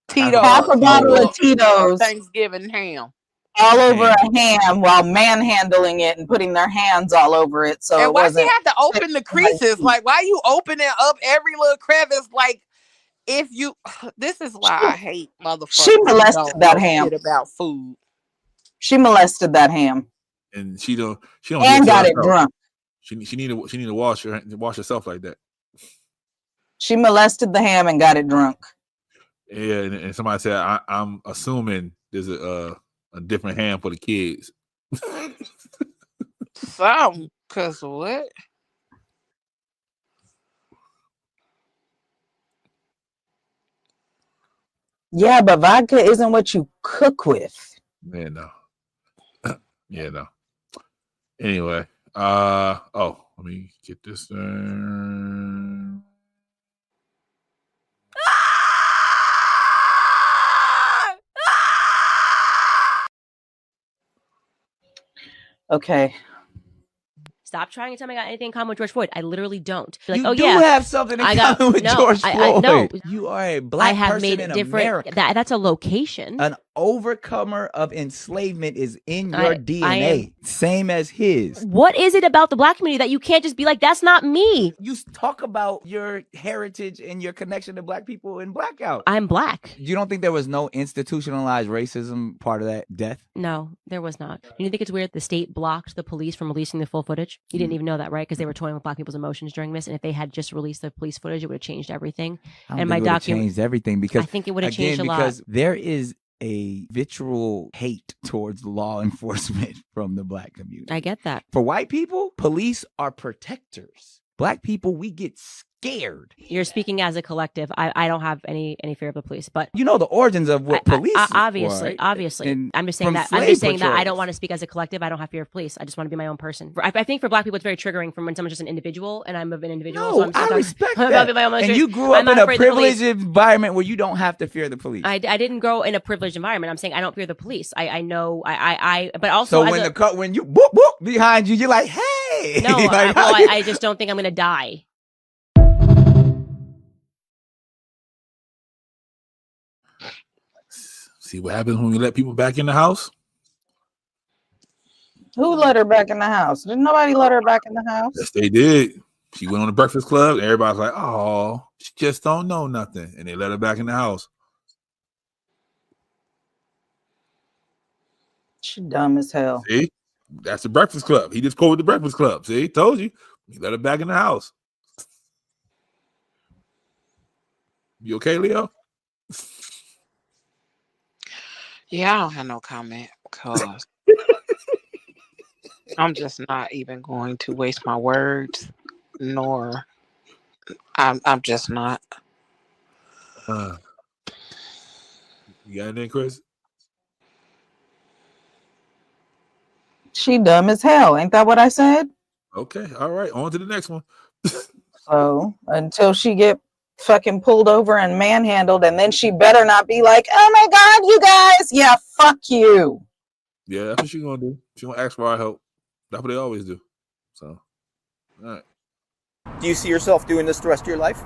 Tito's. Half a bottle of Tito's. Thanksgiving ham. All over a ham while manhandling it and putting their hands all over it. So and why she have to open the creases? Like, why you opening up every little crevice? Like, if you, this is why I hate motherfuckers. She molested that ham. About food. She molested that ham. And she don't and got it drunk. She need to wash herself like that. She molested the ham and got it drunk. Yeah, and somebody said I'm assuming there's a different ham for the kids. Some, cause what? Yeah, but vodka isn't what you cook with. Yeah, no. Yeah, no. Anyway, let me get this. Okay. Stop trying to tell me I got anything in common with George Floyd. I literally don't. Like, you do have something in common with George Floyd. No, you are a black person in America. That's a location. An overcomer of enslavement is in your DNA, same as his. What is it about the black community that you can't just be like, that's not me? You talk about your heritage and your connection to black people in Blackout. I'm black. You don't think there was no institutionalized racism part of that death? No, there was not. You think it's weird the state blocked the police from releasing the full footage? You didn't even know that, right? Because they were toying with black people's emotions during this, and if they had just released the police footage, it would have changed everything. And my document changed everything because I think it would have changed a lot. Because there is a vitriol hate towards law enforcement from the black community. I get that. For white people, police are protectors. Black people, we get scared. You're speaking as a collective. I don't have any fear of the police, but you know the origins of what police obviously. And I'm just saying that I don't want to speak as a collective. I don't have fear of police. I just want to be my own person. I think for black people it's very triggering from when someone's just an individual and I'm an individual. No, I respect that. And you grew up in a privileged environment where you don't have to fear the police. I didn't grow in a privileged environment. I'm saying I don't fear the police. I know but also so when you boop boop behind you, you're like, hey. No, like, I just don't think I'm gonna die. See what happens when we let people back in the house? Who let her back in the house? Did nobody let her back in the house? Yes, they did. She went on the Breakfast Club, and everybody's like, oh, she just don't know nothing. And they let her back in the house. She dumb as hell. See? That's the Breakfast Club. He just quoted the Breakfast Club. See? Told you. He let her back in the house. You okay, Leo? Yeah, I don't have no comment because I'm just not even going to waste my words, nor I'm just not. You got anything, Chris? She dumb as hell. Ain't that what I said? Okay. All right. On to the next one. So until she get fucking pulled over and manhandled, and then she better not be like, oh my God, you guys. Yeah, fuck you. Yeah, that's what she's gonna do. She's gonna ask for our help. That's what they always do. So, all right. Do you see yourself doing this the rest of your life?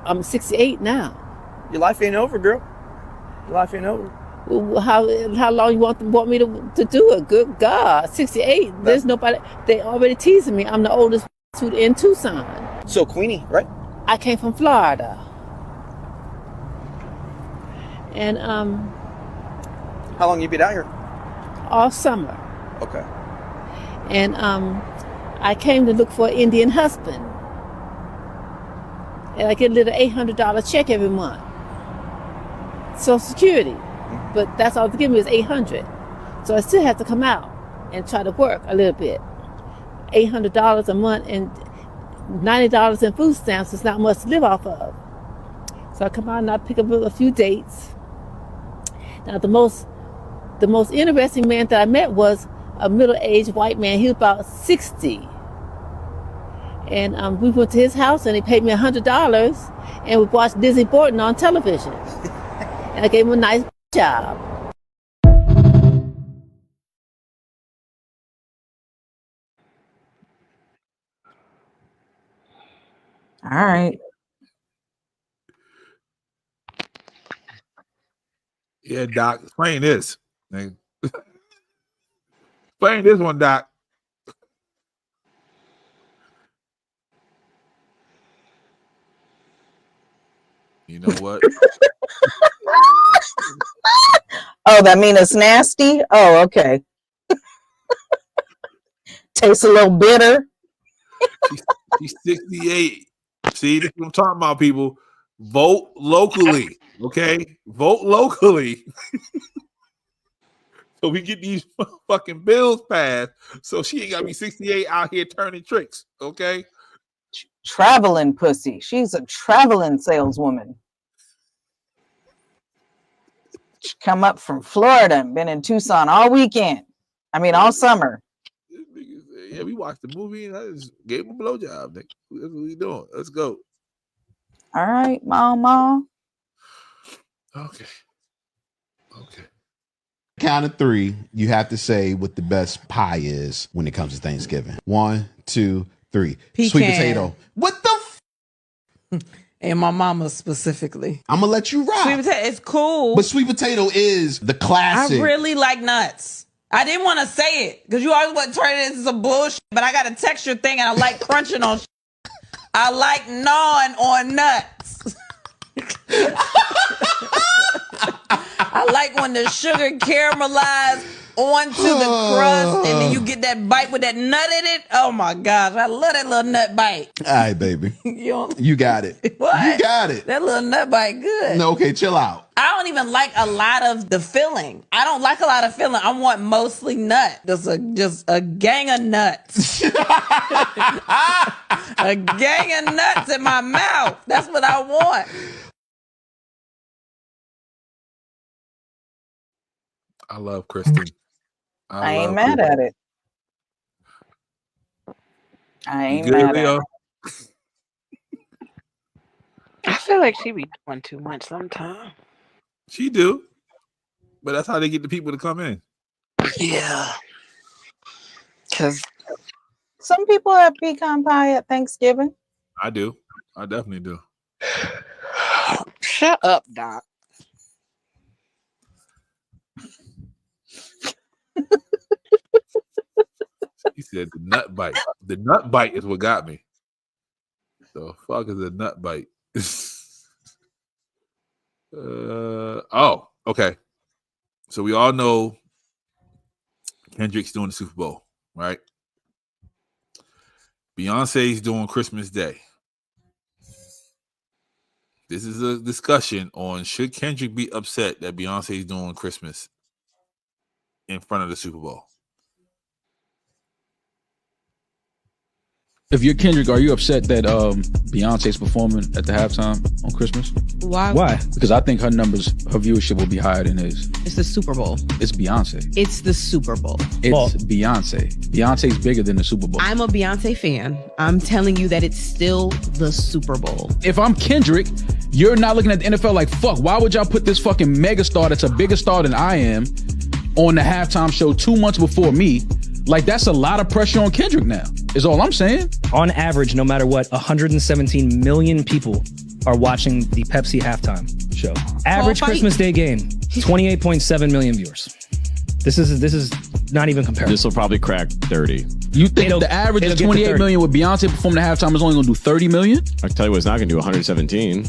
I'm 68 now. Your life ain't over, girl. Your life ain't over. Well, how long you want me to do it? Good God, 68. There's nobody. They already teasing me. I'm the oldest in Tucson. So Queenie, right? I came from Florida. And how long you been out here? All summer. Okay. And I came to look for an Indian husband. And I get a little $800 check every month. Social Security. But that's all they give me is $800. So I still have to come out and try to work a little bit. $800 a month and $90 in food stamps is not much to live off of. So I come out and I pick up a few dates. Now the most interesting man that I met was a middle-aged white man. He was about 60. And we went to his house and he paid me $100 and we watched Lizzie Borden on television. And I gave him a nice job. All right. Yeah, Doc. Explain this. Explain this one, Doc. You know what? Oh, that mean it's nasty? Oh, okay. Tastes a little bitter. She's 68. See, this is what I'm talking about, people. Vote locally, okay? Vote locally. So we get these fucking bills passed so she ain't got to be 68 out here turning tricks, okay? Traveling pussy. She's a traveling saleswoman. She come up from Florida and been in Tucson all weekend. I mean, all summer. Yeah, we watched the movie and I just gave him a blowjob. That's what we doing. Let's go. All right, mama. Okay. Count of three, you have to say what the best pie is when it comes to Thanksgiving. 1, 2, 3. Sweet Pecan. potato. What the And my mama specifically. I'm gonna let you rock. Sweet potato, it's cool. But sweet potato is the classic. I really like nuts. I didn't want to say it because you always want to turn it into some bullshit, but I got a texture thing and I like crunching on shit. I like gnawing on nuts. I like when the sugar caramelized onto the crust and then you get that bite with that nut in it. Oh my gosh, I love that little nut bite. All right, baby. You got it. What? You got it. That little nut bite good. No, okay, chill out. I don't even like a lot of the filling. I don't like a lot of filling. I want mostly nut. Just a gang of nuts. A gang of nuts in my mouth. That's what I want. I love Kristen. I ain't mad at it. I ain't good, mad Leo? at it. I feel like she be doing too much sometimes. She do. But that's how they get the people to come in. Yeah. Because some people have pecan pie at Thanksgiving. I do. I definitely do. Shut up, Doc. He said the nut bite. The nut bite is what got me. The fuck is a nut bite? Okay. So we all know Kendrick's doing the Super Bowl, right? Beyonce's doing Christmas Day. This is a discussion on should Kendrick be upset that Beyonce's doing Christmas in front of the Super Bowl. If you're Kendrick, are you upset that Beyonce's performing at the halftime on Christmas? Why? Because I think her viewership will be higher than his. It's the Super Bowl. It's Beyonce. It's the Super Bowl. It's Beyonce. Beyonce's bigger than the Super Bowl. I'm a Beyonce fan. I'm telling you that it's still the Super Bowl. If I'm Kendrick, you're not looking at the NFL like, fuck, why would y'all put this fucking megastar that's a bigger star than I am on the halftime show 2 months before me? Like, that's a lot of pressure on Kendrick now, is all I'm saying. On average, no matter what, 117 million people are watching the Pepsi halftime show. Average Christmas Day game, 28.7 million viewers. This is not even comparable. This will probably crack 30. You think the average is 28 million with Beyonce performing the halftime is only going to do 30 million? I can tell you what, it's not going to do 117.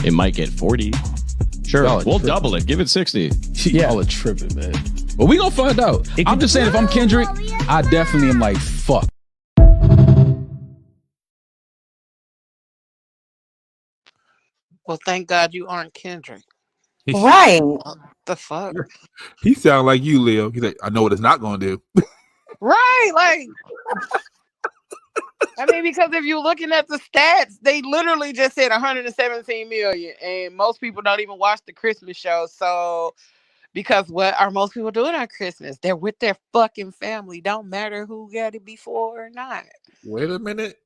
It might get 40. Sure. We'll double it. Give it 60. Y'all are tripping, man. But we gonna find out. I'm just saying, if I'm Kendrick, I definitely am like, fuck. Well, thank God you aren't Kendrick. Right. What the fuck? He sound like you, Leo. He's like, I know what it's not gonna do. Right, like I mean, because if you're looking at the stats, they literally just said 117 million, and most people don't even watch the Christmas show. So, because what are most people doing on Christmas? They're with their fucking family. Don't matter who got it before or not. Wait a minute.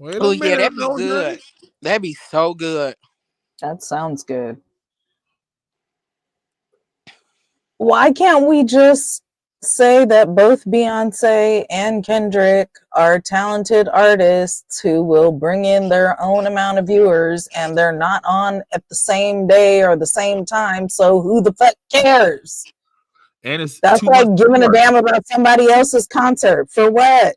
Oh yeah, that'd be good. That'd be so good. That sounds good. Why can't we just say that both Beyonce and Kendrick are talented artists who will bring in their own amount of viewers and they're not on at the same day or the same time, so who the fuck cares? And it's that's like giving a damn about somebody else's concert for what?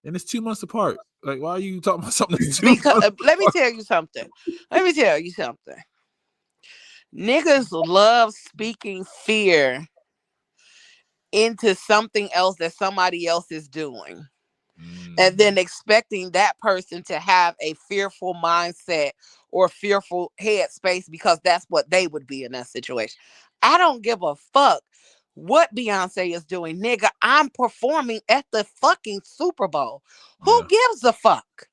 And it's 2 months apart. Like, why are you talking about something that's Let me tell you something. Niggas love speaking fear into something else that somebody else is doing. and then expecting that person to have a fearful mindset or fearful headspace because that's what they would be in that situation. I don't give a fuck what Beyonce is doing, nigga. I'm performing at the fucking Super Bowl. Who gives a fuck?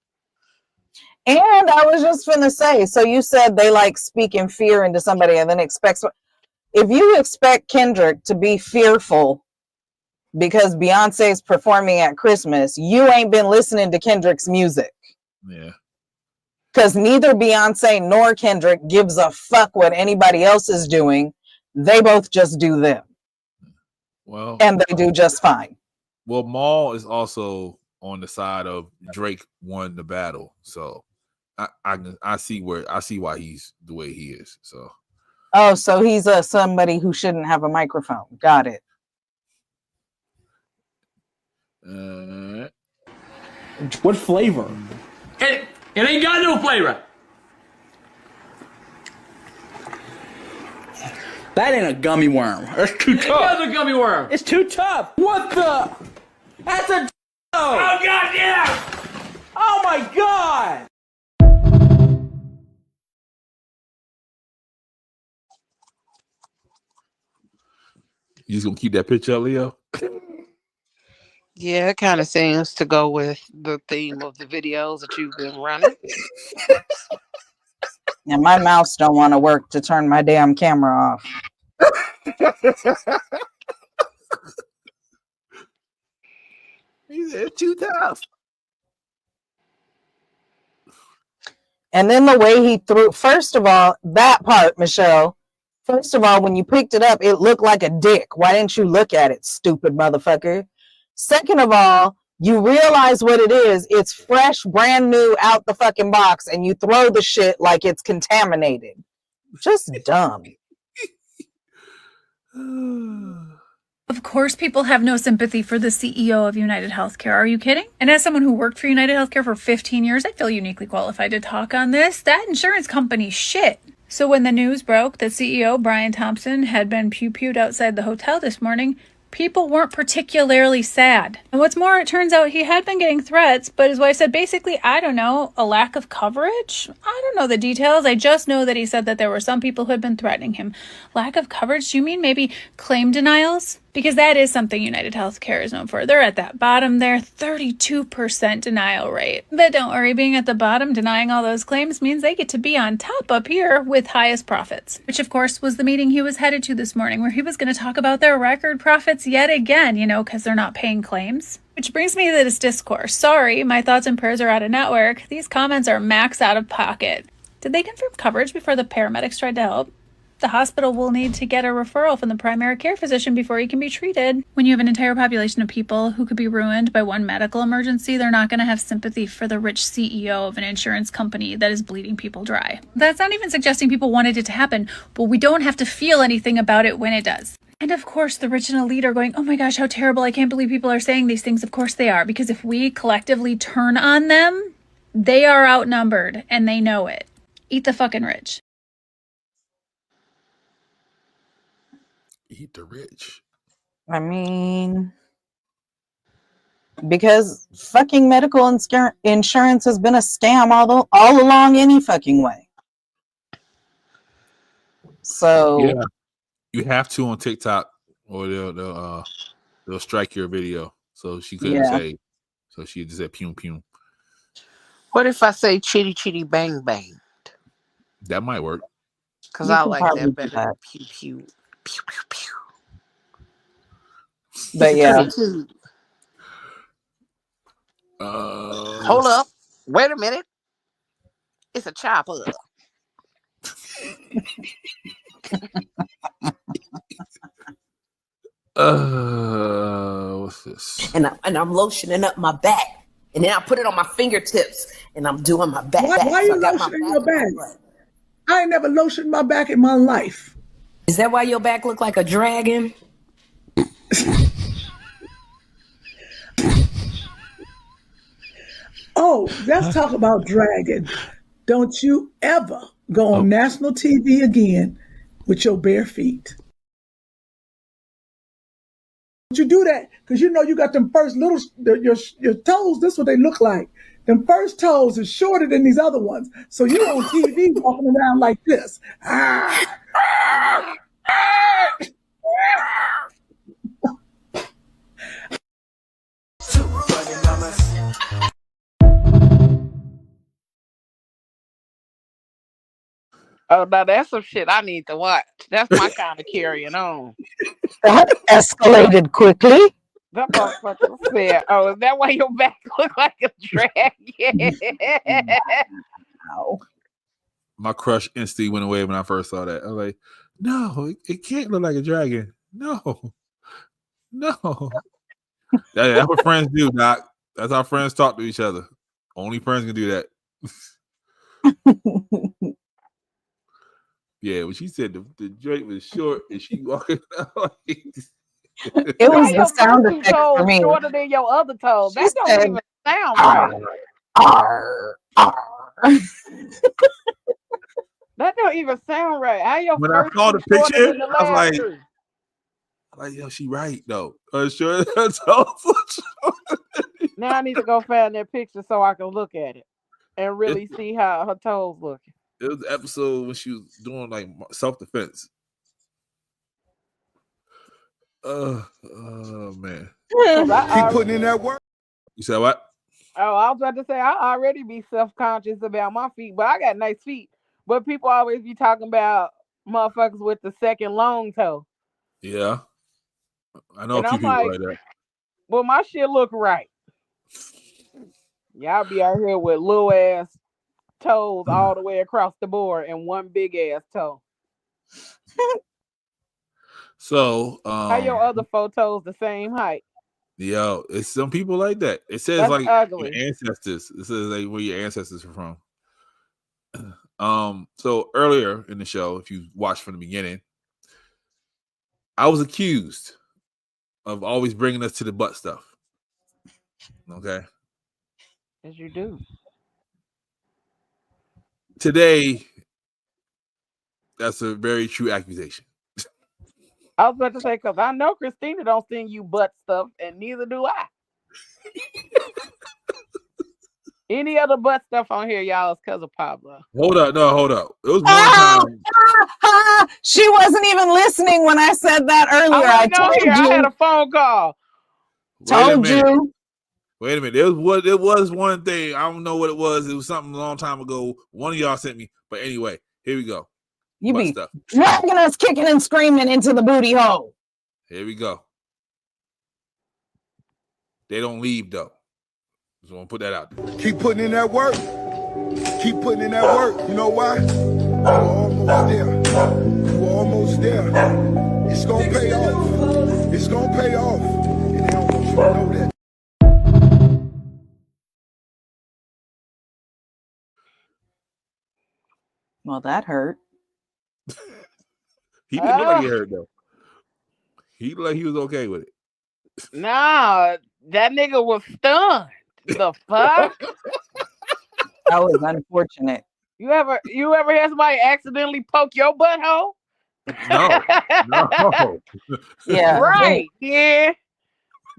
And I was just gonna say, so you said they like speaking fear into somebody and then expects. If you expect Kendrick to be fearful because Beyonce is performing at Christmas, you ain't been listening to Kendrick's music. Yeah. Because neither Beyonce nor Kendrick gives a fuck what anybody else is doing. They both just do them. Well, and they do just fine. Well, Maul is also on the side of Drake won the battle. So I see why he's the way he is. So oh, so he's somebody who shouldn't have a microphone. Got it. What flavor? It ain't got no flavor. That ain't a gummy worm. That's too tough. It's a gummy worm. It's too tough. What the? That's a. Oh god, yeah! Oh my god! You just gonna keep that picture up, Leo? Yeah, it kind of seems to go with the theme of the videos that you've been running. And my mouse don't want to work to turn my damn camera off. It's too tough. And then the way he threw, first of all, that part, Michelle, first of all, when you picked it up, it looked like a dick. Why didn't you look at it, stupid motherfucker? Second of all, you realize what it is. It's fresh, brand new out the fucking box, and you throw the shit like it's contaminated. Just dumb. Of course, people have no sympathy for the CEO of United Healthcare. Are you kidding? And as someone who worked for United Healthcare for 15 years, I feel uniquely qualified to talk on this. That insurance company shit. So when the news broke that CEO Brian Thompson had been pew-pewed outside the hotel this morning, people weren't particularly sad. And what's more, it turns out he had been getting threats, but his wife said basically, I don't know, a lack of coverage? I don't know the details. I just know that he said that there were some people who had been threatening him. Lack of coverage? Do you mean maybe claim denials? Because that is something United Healthcare is known for. They're at that bottom there, 32% denial rate. But don't worry, being at the bottom, denying all those claims means they get to be on top up here with highest profits. Which, of course, was the meeting he was headed to this morning, where he was going to talk about their record profits yet again, because they're not paying claims. Which brings me to this discourse. Sorry, my thoughts and prayers are out of network. These comments are max out of pocket. Did they confirm coverage before the paramedics tried to help? The hospital will need to get a referral from the primary care physician before he can be treated. When you have an entire population of people who could be ruined by one medical emergency, they're not going to have sympathy for the rich CEO of an insurance company that is bleeding people dry. That's not even suggesting people wanted it to happen, but we don't have to feel anything about it when it does. And of course, the rich and elite are going, oh my gosh, how terrible. I can't believe people are saying these things. Of course they are, because if we collectively turn on them, they are outnumbered and they know it. Eat the fucking rich. Eat the rich. I mean, because fucking medical insurance has been a scam all along any fucking way. So yeah, you have to on TikTok, or they'll strike your video. So she couldn't say. So she just said "pum pum." What if I say "chitty chitty bang bang"? That might work. Because I like that better than "pew pew." Pew, pew, pew. But yeah. Hold up. Wait a minute. It's a chopper. What's this? And I'm lotioning up my back. And then I put it on my fingertips and I'm doing my back. Why you lotioning your back? I ain't never lotioned my back in my life. Is that why your back look like a dragon? Oh, let's talk about dragon. Don't you ever go on national TV again with your bare feet. You do that because you know you got them first little your toes. This is what they look like. Them first toes is shorter than these other ones. So you're on TV walking around like this. Oh, now that's some shit I need to watch. That's my kind of carrying on. That escalated quickly. That motherfucker said, "Oh, is that why your back look like a dragon?" Wow. My crush instantly went away when I first saw that. I was like, no, it can't look like a dragon. No. That's what friends do, Doc. That's how friends talk to each other. Only friends can do that. Yeah, when she said the joint was short and she walking out like it was the sound effect for me. Shorter than your other toes. That don't said, even sound right. That don't even sound right. How your when I first saw the two shorter picture, than the I was last like, two? yo, she right though. Sure, that's all. Now I need to go find that picture so I can look at it and really see how her toes looking. It was the episode when she was doing like self-defense. Oh man. Keep putting in that work. You said what? Oh, I was about to say I already be self-conscious about my feet, but I got nice feet. But people always be talking about motherfuckers with the second long toe. Yeah. I know And a few I'm people like, like that. Well, my shit look right. Y'all be out here with little ass toes all the way across the board and one big ass toe. So How your other photos the same height? yo, it's some people like that. It says That's like ugly. your ancestors. It says like where your ancestors are from. So earlier in the show, if you watched from the beginning, I was accused of always bringing us to the butt stuff. Okay. As you do. Today, that's a very true accusation. I was about to say, because I know Christina don't send you butt stuff, and neither do I. Any other butt stuff on here, y'all, is because of Pablo. Hold up. It was one time. She wasn't even listening when I said that earlier. I told you. I had a phone call. Told you. Wait a minute. There was one thing. I don't know what it was. It was something a long time ago. One of y'all sent me. But anyway, here we go. You Butt be stuff. dragging us kicking and screaming into the booty hole. Here we go. They don't leave though. Just want to put that out there. Keep putting in that work. Keep putting in that work. You know why? You're almost there. You're almost there. It's gonna pay off. It's gonna pay off. And they don't want you to know that. Well, that hurt. He didn't look like he hurt though. He looked like he was okay with it. Nah, that nigga was stunned. The fuck? That was unfortunate. You ever had somebody accidentally poke your butthole? No. Yeah. Right. Yeah.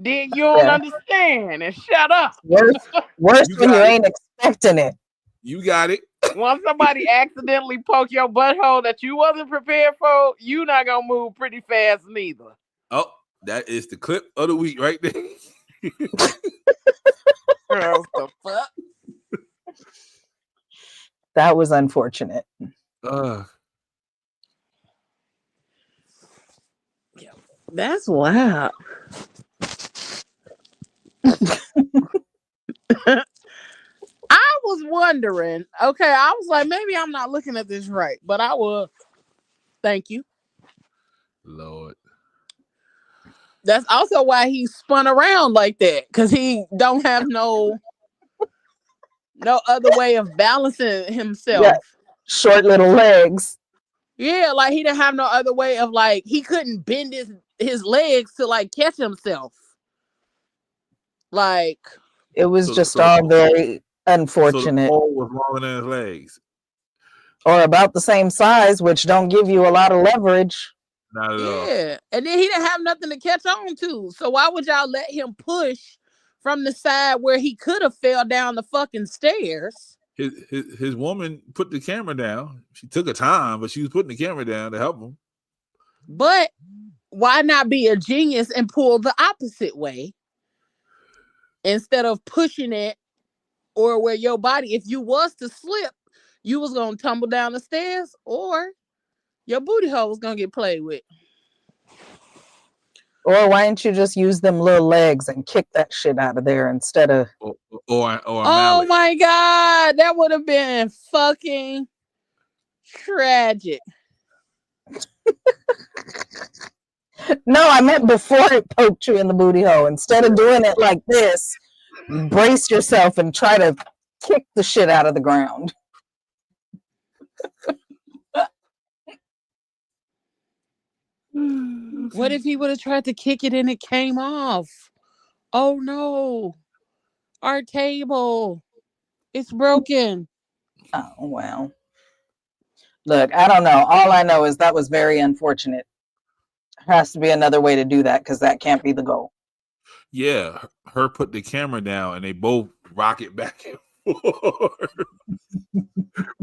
Then you don't understand and shut up. Worse when you ain't expecting it. You got it. Once somebody accidentally poke your butthole that you wasn't prepared for, you not gonna move pretty fast neither. Oh, that is the clip of the week right there. What the fuck? That was unfortunate. That's wild. I was wondering, okay, I was like, maybe I'm not looking at this right, but I will. Thank you. Lord. That's also why he spun around like that, because he don't have no other way of balancing himself. Yeah. Short little legs. Yeah, like he didn't have no other way of, like, he couldn't bend his legs to like catch himself. Like it was all very unfortunate. So the pole was longer than his legs. Or about the same size, which don't give you a lot of leverage. Not at all. Yeah, and then he didn't have nothing to catch on to. So why would y'all let him push from the side where he could have fell down the fucking stairs? His woman put the camera down. She took her time, but she was putting the camera down to help him. But why not be a genius and pull the opposite way instead of pushing it, or where your body, if you was to slip, you was gonna tumble down the stairs, or your booty hole was gonna get played with. Or why didn't you just use them little legs and kick that shit out of there instead of or oh my God, that would have been fucking tragic. No, I meant before it poked you in the booty hole. Instead of doing it like this, brace yourself and try to kick the shit out of the ground. What if he would have tried to kick it and it came off? Oh no, our table, it's broken. Oh, well. Look, I don't know. All I know is that was very unfortunate. There has to be another way to do that because that can't be the goal. Yeah, her put the camera down and they both rock it back and forth.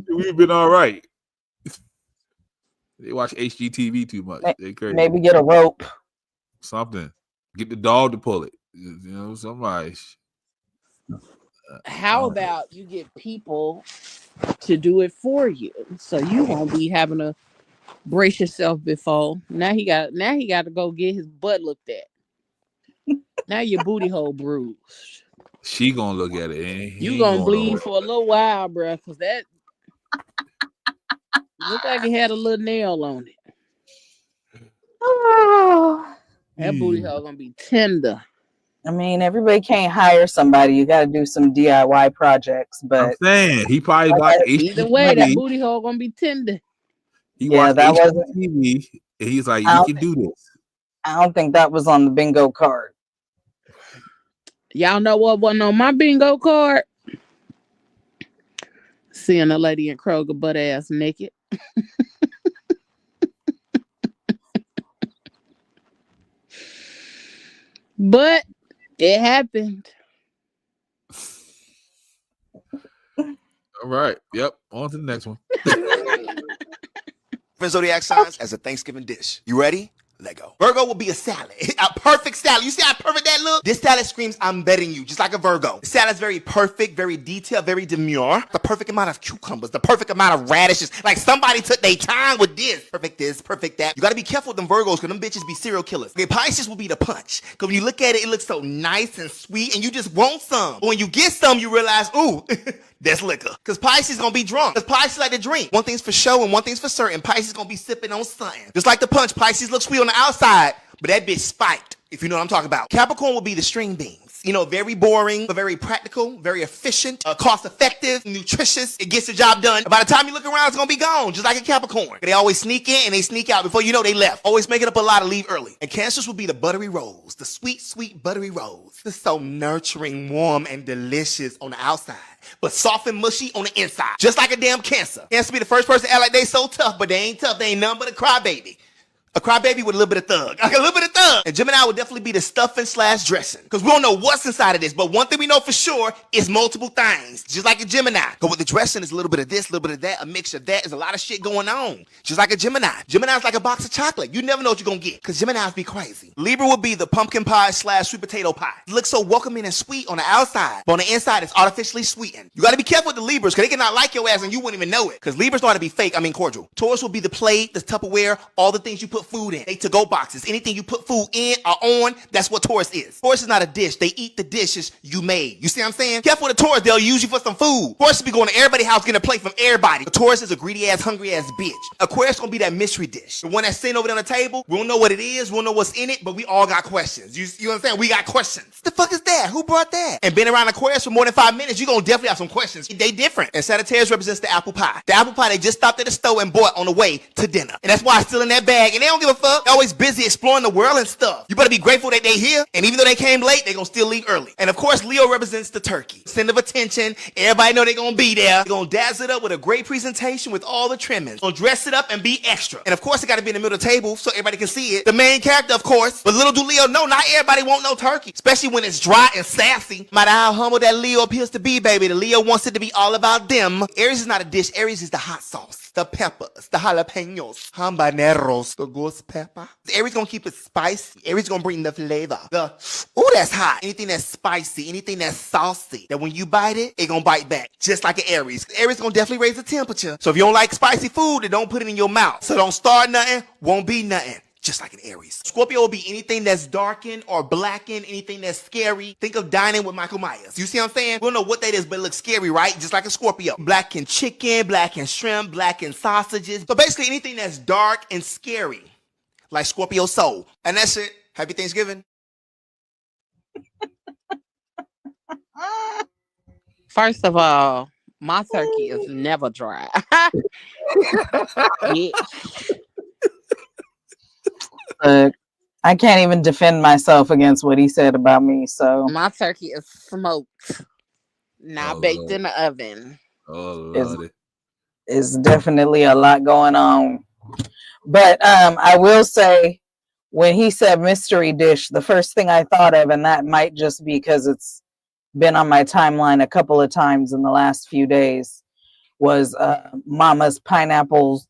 We've been all right. They watch HGTV too much. They crazy. Maybe get a rope. Something. Get the dog to pull it. You know, somebody. How about you get people to do it for you, so you won't be having to brace yourself before. Now he got to go get his butt looked at. Now your booty hole bruised. She gonna look at it. You gonna bleed for a little while, bro, because that looked like it had a little nail on it. Oh. That booty hole gonna be tender. I mean, everybody can't hire somebody. You got to do some DIY projects. But I'm saying he probably watched HGTV. Either way, that booty hole gonna be tender. He watched HGTV and he's like, "You can do this." I don't think that was on the bingo card. Y'all know what wasn't on my bingo card? Seeing a lady in Kroger butt ass naked. But it happened. All right. Yep. On to the next one. Zodiac signs as a Thanksgiving dish. You ready? Lego. Virgo will be a salad. A perfect salad. You see how perfect that look? This salad screams, I'm betting you, just like a Virgo. The salad's very perfect, very detailed, very demure. The perfect amount of cucumbers, the perfect amount of radishes. Like somebody took their time with this. Perfect this, perfect that. You gotta be careful with them Virgos, because them bitches be serial killers. Okay, Pisces will be the punch. Because when you look at it, it looks so nice and sweet, and you just want some. But when you get some, you realize, ooh, that's liquor. Because Pisces gonna be drunk. Because Pisces like to drink. One thing's for show and one thing's for certain. Pisces gonna be sipping on something. Just like the punch, Pisces looks sweet on the outside, but that bitch spiked, if you know what I'm talking about. Capricorn will be the string beans. You know, very boring, but very practical, very efficient, cost-effective, nutritious. It gets the job done. By the time you look around, it's gonna be gone, just like a Capricorn. They always sneak in and they sneak out. Before you know, they left. Always making up a lie to leave early. And Cancers will be the buttery rose, the sweet, sweet buttery rose. It's so nurturing, warm, and delicious on the outside, but soft and mushy on the inside, just like a damn Cancer. Cancer be the first person to act like they so tough, but they ain't tough. They ain't nothing but a crybaby. A crybaby with a little bit of thug. Like a little bit of thug. And Gemini would definitely be the stuffing / dressing. Because we don't know what's inside of this. But one thing we know for sure is multiple things. Just like a Gemini. But with the dressing is a little bit of this, a little bit of that, a mixture of that. There's a lot of shit going on. Just like a Gemini. Gemini's like a box of chocolate. You never know what you're going to get. Because Geminis be crazy. Libra would be the pumpkin pie / sweet potato pie. It looks so welcoming and sweet on the outside. But on the inside, it's artificially sweetened. You got to be careful with the Libras. Because they can not like your ass and you wouldn't even know it. Because Libras know how to be fake. I mean cordial. Taurus will be the plate, the Tupperware, all the things you put food in. They to-go boxes. Anything you put food in or on, that's what Taurus is. Taurus is not a dish. They eat the dishes you made. You see what I'm saying? Careful with the Taurus, they'll use you for some food. Taurus be going to everybody's house getting a plate from everybody. The Taurus is a greedy ass, hungry ass bitch. Aquarius gonna be that mystery dish. The one that's sitting over there on the table. We don't know what it is. We don't know what's in it, but we all got questions. You understand? We got questions. The fuck is that? Who brought that? And being around Aquarius for more than 5 minutes, you're gonna definitely have some questions. They different. And Sagittarius represents the apple pie. The apple pie they just stopped at the store and bought on the way to dinner. And that's why it's still in that bag. And they don't don't give a fuck. They're always busy exploring the world and stuff. You better be grateful that they here. And even though they came late, they gonna still leave early. And of course, Leo represents the turkey. Center of attention. Everybody know they gonna be there. They're gonna dazzle it up with a great presentation with all the trimmings. Gonna dress it up and be extra. And of course, it gotta be in the middle of the table so everybody can see it. The main character, of course. But little do Leo know, not everybody want no turkey. Especially when it's dry and sassy. No matter how humble that Leo appears to be, baby, the Leo wants it to be all about them. Aries is not a dish. Aries is the hot sauce, the peppers, the jalapenos, habaneros, the ghost pepper. Aries gonna keep it spicy. Aries gonna bring the flavor. Ooh, that's hot. Anything that's spicy, anything that's saucy, that when you bite it, it gonna bite back. Just like an Aries. Aries gonna definitely raise the temperature. So if you don't like spicy food, then don't put it in your mouth. So don't start nothing, won't be nothing. Just like an Aries. Scorpio will be anything that's darkened or blackened, anything that's scary. Think of Dining with Michael Myers. You see what I'm saying? We don't know what that is, but it looks scary, right? Just like a Scorpio. Blackened chicken, blackened shrimp, blackened sausages. So basically anything that's dark and scary, like Scorpio soul. And that's it. Happy Thanksgiving. First of all, my turkey is never dry. Yeah. Look, I can't even defend myself against what he said about me. So my turkey is smoked, not baked in the oven. Oh, Lordy. It's definitely a lot going on. But I will say, when he said mystery dish, the first thing I thought of, and that might just be because it's been on my timeline a couple of times in the last few days, was Mama's pineapple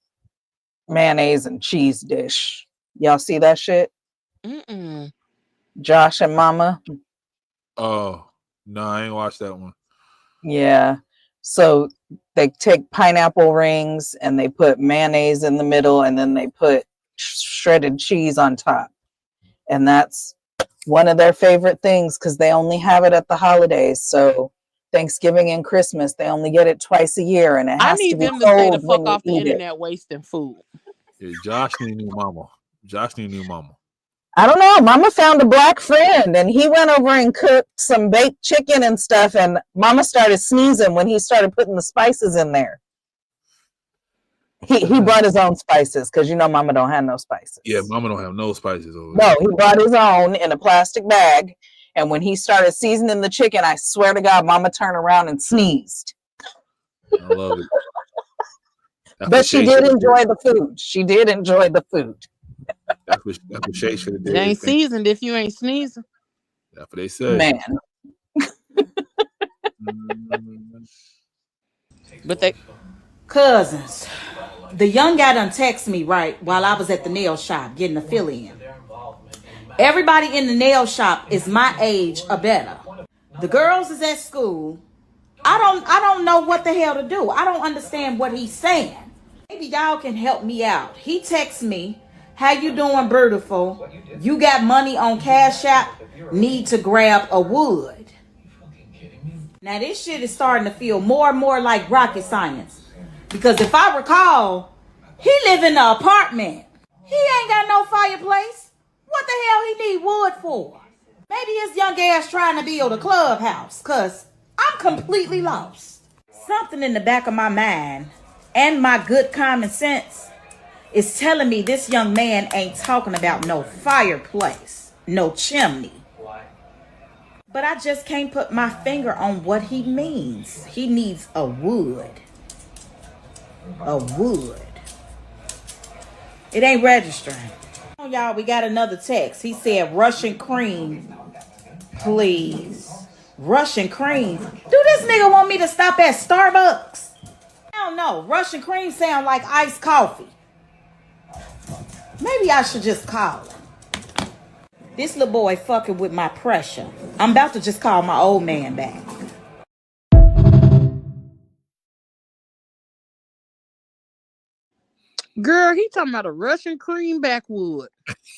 mayonnaise and cheese dish. Y'all see that shit? Mm-mm. Josh and Mama. Oh, no, I ain't watched that one. Yeah. So they take pineapple rings and they put mayonnaise in the middle and then they put shredded cheese on top. And that's one of their favorite things because they only have it at the holidays. So Thanksgiving and Christmas, they only get it twice a year, and it has to be them to stay the cold fuck off when the you eat it. internet wasting food. Yeah, Josh need a new mama. Josh need a new mama. I don't know. Mama found a black friend and he went over and cooked some baked chicken and stuff. And Mama started sneezing when he started putting the spices in there. He brought his own spices because, you know, Mama don't have no spices. Yeah, Mama don't have no spices over No, he brought his own in a plastic bag. And when he started seasoning the chicken, I swear to God, Mama turned around and sneezed. I love it. But she did enjoy the food. She did enjoy the food. That's what Shay should have did. It ain't seasoned if you ain't sneezing. That's what they say. Man. But they cousins. The young guy done text me right while I was at the nail shop getting a fill in. Everybody in the nail shop is my age or better. The girls is at school. I don't know what the hell to do. I don't understand what he's saying. Maybe y'all can help me out. He texts me, "How you doing, beautiful? You got money on Cash App? Need to grab a wood." Now this shit is starting to feel more and more like rocket science. Because if I recall, he live in an apartment. He ain't got no fireplace. What the hell he need wood for? Maybe his young ass trying to build a clubhouse, cause I'm completely lost. Something in the back of my mind and my good common sense is telling me this young man ain't talking about no fireplace, no chimney. But I just can't put my finger on what he means. He needs a wood. A wood. It ain't registering. Oh, y'all, we got another text. He said Russian cream, please. Russian cream. Do this nigga want me to stop at Starbucks? I don't know. Russian cream sound like iced coffee. Maybe I should just call him. This little boy fucking with my pressure. I'm about to just call my old man back. Girl, he talking about a Russian cream backwood.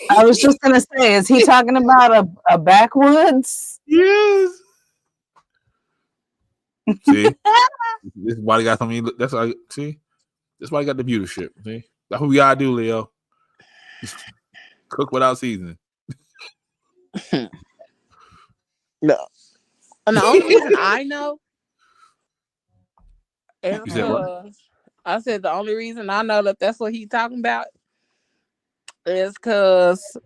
I was just gonna say, is he talking about a backwoods? Yes. See, this is why they got something. That's why. See, that's why I got the beauty. See, that's what we gotta do, Leo. Just cook without seasoning. No, and the only reason I know, You said what? I said the only reason I know that that's what he's talking about It's because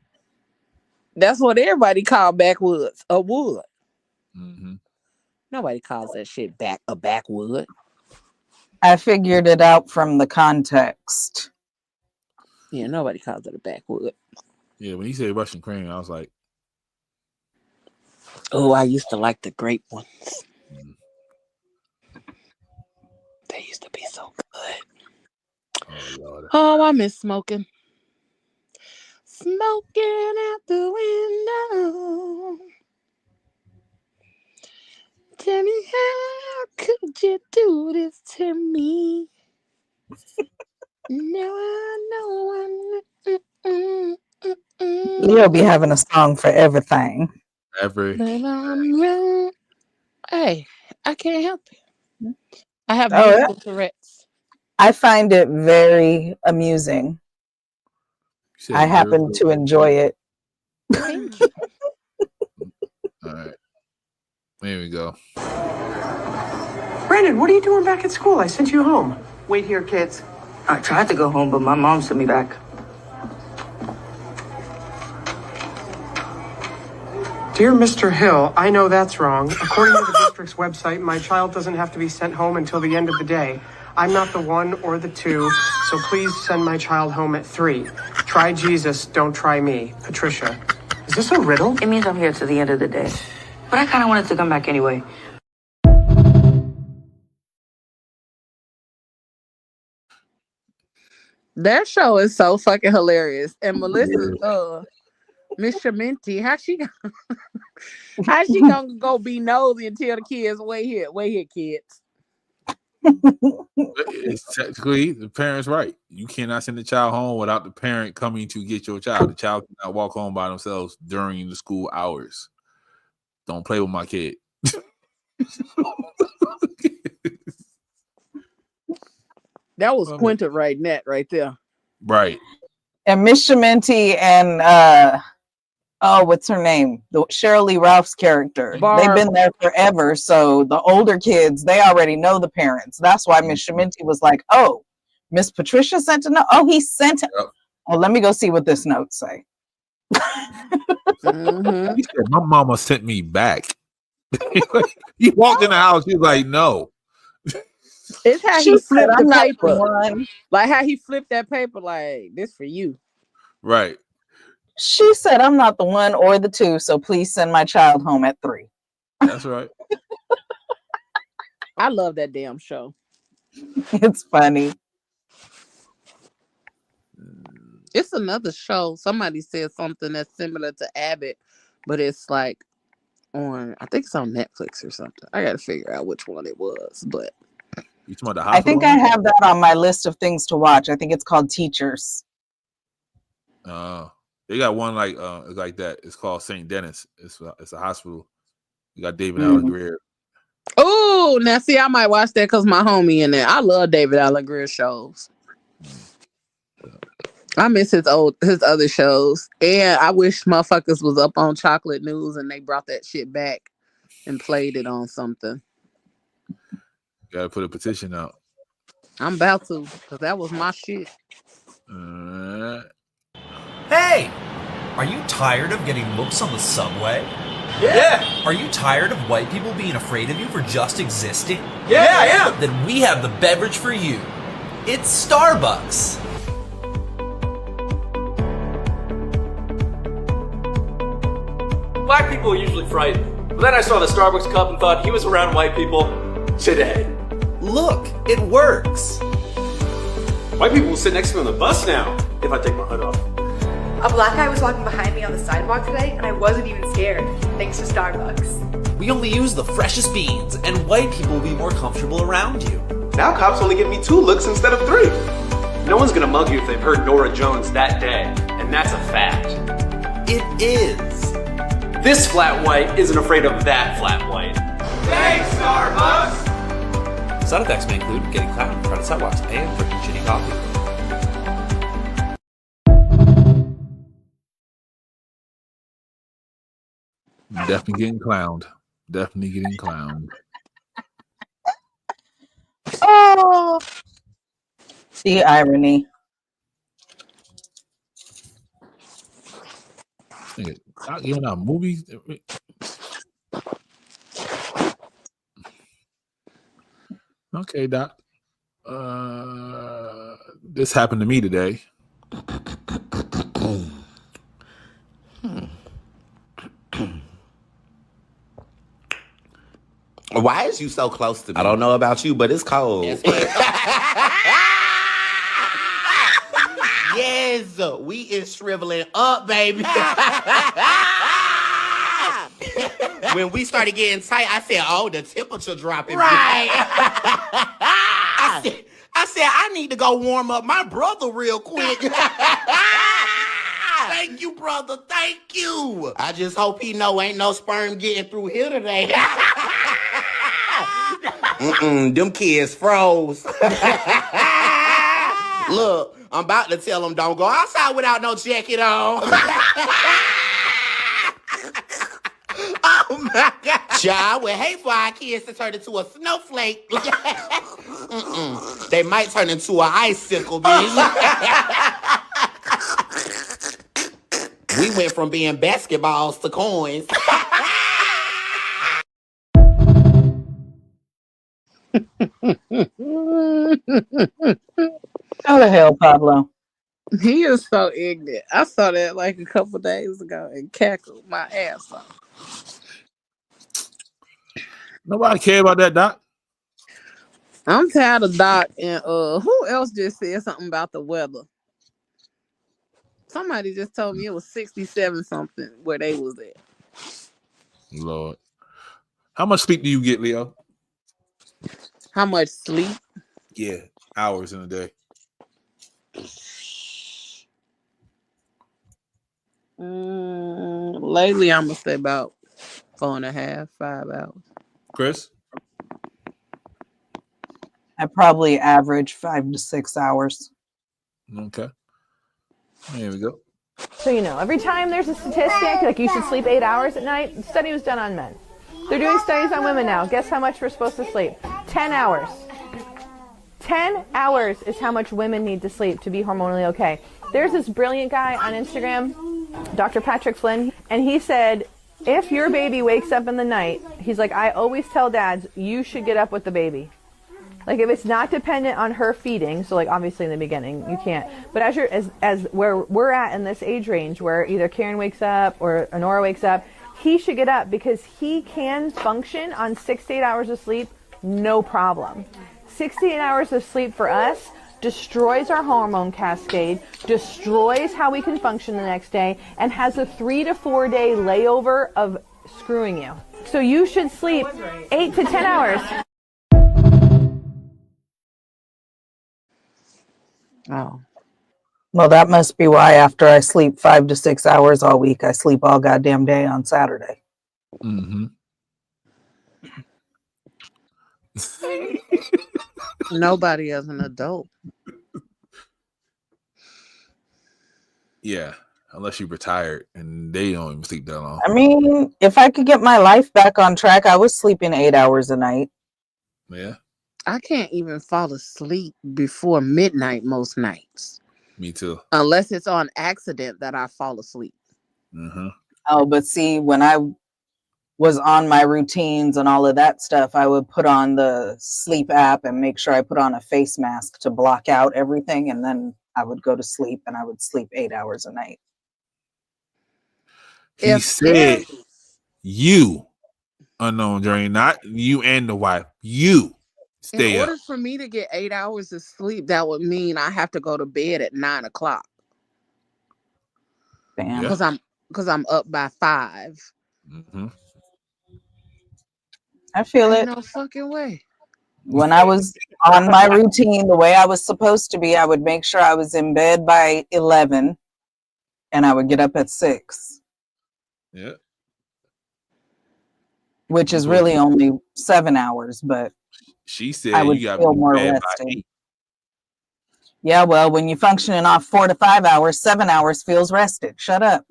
that's what everybody call backwoods, a wood. Mm-hmm. Nobody calls that shit a backwood. I figured it out from the context. Yeah, nobody calls it a backwood. Yeah, when he said Russian cream, I was like, oh, I used to like the grape ones. They used to be so good. oh Lord. Oh, I miss smoking. Smoking out the window. Tell me, how could you do this to me? Now I know I'm Leo be having a song for everything. Every. but I'm wrong. Hey, I can't help it. I have Oh, musical Tourette's. I find it very amusing. I happen to enjoy it. Thank you. All right. There we go. Brandon, what are you doing back at school? I sent you home. Wait here, kids. I tried to go home, but my mom sent me back. Dear Mr. Hill, I know that's wrong. According to the district's website, my child doesn't have to be sent home until the end of the day. I'm not the 1 or the 2, so please send my child home at 3. Try Jesus, don't try me. Patricia. Is this a riddle? It means I'm here to the end of the day. But I kind of wanted to come back anyway. That show is so fucking hilarious. And Melissa, Miss Shamenti, how she gonna go be nosy and tell the kids, wait here, kids. It's technically the parent's right. You cannot send the child home without the parent coming to get your child. The child cannot walk home by themselves during the school hours. Don't play with my kid. That was Quinta writing that right there. Right. And Miss Shamenti and what's her name? The Cheryl Lee Ralph's character. Barb. They've been there forever. So the older kids, they already know the parents. That's why Miss Shamenti was like, oh, Miss Patricia sent a note. Oh, he sent it. Yep. Oh, let me go see what this note say. Mm-hmm. He said, my mama sent me back. He walked in the house. He was like, no. It's how She he said, flipped I'm the not the paper. one. Like how he flipped that paper, like, this for you. Right. She said, I'm not the 1 or the 2, so please send my child home at 3. That's right. I love that damn show. It's funny. It's another show. Somebody said something that's similar to Abbott, but it's like on, I think it's on Netflix or something. I gotta figure out which one it was, but you talking about the I think I have that on my list of things to watch. I think it's called Teachers. They got one like that. It's called St. Dennis. It's a hospital. You got David Mm-hmm. Allen Greer. oh, now see, I might watch that because my homie in there. I love David Allen Greer shows. I miss his other shows, and I wish motherfuckers was up on Chocolate News and they brought that shit back and played it on something. Gotta put a petition out. I'm about to, because that was my shit. Hey! Are you tired of getting looks on the subway? Yeah! Are you tired of white people being afraid of you for just existing? Yeah, I am! Then we have the beverage for you. It's Starbucks. Black people are usually frightened, but then I saw the Starbucks cup and thought he was around white people today. Look, it works. White people will sit next to me on the bus now if I take my hood off. A black guy was walking behind me on the sidewalk today, and I wasn't even scared, thanks to Starbucks. We only use the freshest beans, and white people will be more comfortable around you. Now cops only give me 2 looks instead of 3. No one's gonna mug you if they've heard Nora Jones that day, and that's a fact. It is. This flat white isn't afraid of that flat white. Thanks, Starbucks! Side effects may include getting clowned in front of sidewalks and drinking shitty coffee. Definitely getting clowned. Definitely getting clowned. Oh, the irony. Nigga, not giving out movies. Okay, Doc. This happened to me today. Why is you so close to me? I don't know about you, but it's cold. Yes, we is shriveling up, baby. When we started getting tight, I said, "Oh, the temperature dropping." Right. I said, I need to go warm up my brother real quick. Thank you, brother. Thank you. I just hope he know ain't no sperm getting through here today. Them kids froze. Look, I'm about to tell them don't go outside without no jacket on. Oh my God. Child, I would hate for our kids to turn into a snowflake. They might turn into an icicle, bitch. We went from being basketballs to coins. How the hell, Pablo? He is so ignorant. I saw that like a couple days ago and cackled my ass off. Nobody care about that, Doc. I'm tired of Doc and who else just said something about the weather? Somebody just told me it was 67 something where they was at. Lord. How much sleep do you get, Leo? How much sleep? Yeah, hours in a day. Lately, I'm gonna say about 4.5, 5 hours. Chris? I probably average 5 to 6 hours. Okay. There we go. So every time there's a statistic, like you should sleep 8 hours at night, the study was done on men. They're doing studies on women now. Guess how much we're supposed to sleep? 10 hours. 10 hours is how much women need to sleep to be hormonally okay. There's this brilliant guy on Instagram, Dr. Patrick Flynn, and he said, if your baby wakes up in the night, he's like, I always tell dads, you should get up with the baby. Like if it's not dependent on her feeding, so like obviously in the beginning you can't, but as where we're at in this age range where either Karen wakes up or Honora wakes up, he should get up because he can function on 6 to 8 hours of sleep, no problem. 6 to 8 hours of sleep for us destroys our hormone cascade, destroys how we can function the next day, and has a 3 to 4 day layover of screwing you. So you should sleep 8 to 10 hours. Oh. Well, that must be why after I sleep 5 to 6 hours all week, I sleep all goddamn day on Saturday. Mm-hmm. Nobody as an adult. Yeah, unless you're retired and they don't even sleep that long. I mean, if I could get my life back on track, I was sleeping 8 hours a night. Yeah. I can't even fall asleep before midnight most nights. Me too. Unless it's on accident that I fall asleep. Mm-hmm. Oh, but see, when I was on my routines and all of that stuff, I would put on the sleep app and make sure I put on a face mask to block out everything. And then I would go to sleep and I would sleep 8 hours a night. He said, you, unknown journey, not you and the wife, you stay in up. order for me to get 8 hours of sleep, that would mean I have to go to bed at 9 o'clock. Damn. Because I'm up by 5. Mm-hmm. I feel it. No fucking way. When I was on my routine, the way I was supposed to be, I would make sure I was in bed by 11 and I would get up at 6. Yeah. Which is really only 7 hours, but she said I would you got feel more bed by rested. 8. Yeah, well, when you're functioning off 4 to 5 hours, 7 hours feels rested. Shut up.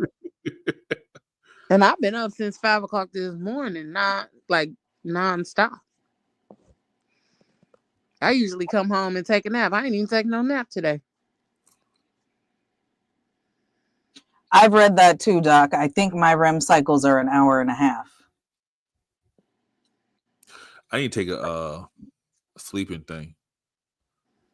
And I've been up since 5 o'clock this morning, not like nonstop. I usually come home and take a nap. I ain't even taking no nap today. I've read that too, Doc. I think my REM cycles are an hour and a half. I need to take a sleeping thing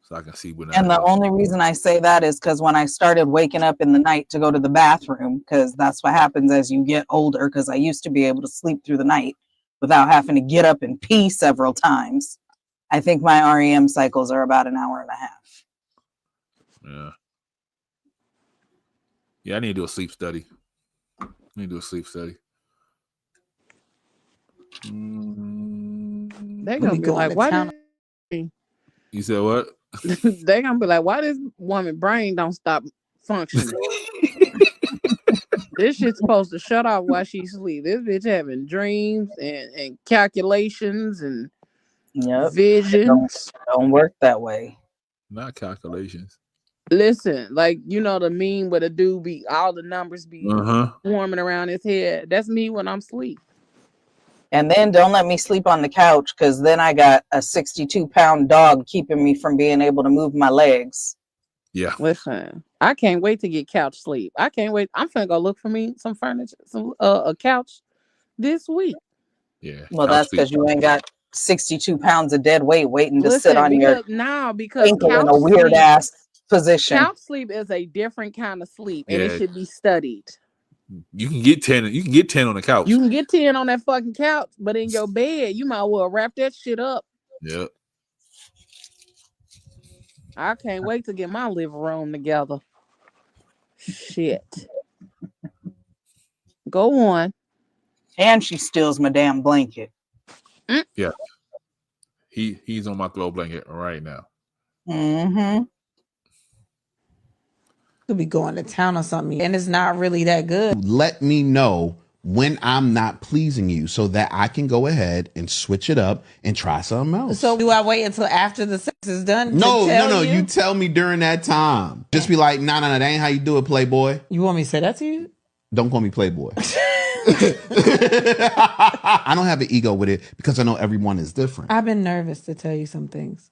so I can see when. And the only reason I say that is because when I started waking up in the night to go to the bathroom, because that's what happens as you get older, because I used to be able to sleep through the night without having to get up and pee several times. I think my REM cycles are about an hour and a half. Yeah. Yeah, I need to do a sleep study. They're gonna be like, why? You said what? They're gonna be like, why this woman brain don't stop functioning? This shit's supposed to shut off while she sleep. This bitch having dreams and calculations and visions. Don't work that way. Not calculations. Listen, like, you know the meme where the dude be all the numbers be swarming around his head. That's me when I'm asleep. And then don't let me sleep on the couch, because then I got a 62-pound dog keeping me from being able to move my legs. Yeah. Listen, I can't wait to get couch sleep. I can't wait. I'm finna go look for me some furniture, a couch this week. Yeah. Well, that's because you ain't got 62 pounds of dead weight waiting to sit on your ankle in a weird ass position. Couch sleep is a different kind of sleep, and it should be studied. You can get 10. You can get 10 on the couch. You can get 10 on that fucking couch, but in your bed, you might well wrap that shit up. Yep. I can't wait to get my living room together. Shit. Go on. And she steals my damn blanket. Yeah. He's on my throw blanket right now. Mm-hmm. Could be going to town or something, and it's not really that good. Let me know when I'm not pleasing you so that I can go ahead and switch it up and try something else. So do I wait until after the sex is done? No. You tell me during that time. Just be like, nah, that ain't how you do it, Playboy. You want me to say that to you? Don't call me Playboy. I don't have an ego with it because I know everyone is different. I've been nervous to tell you some things.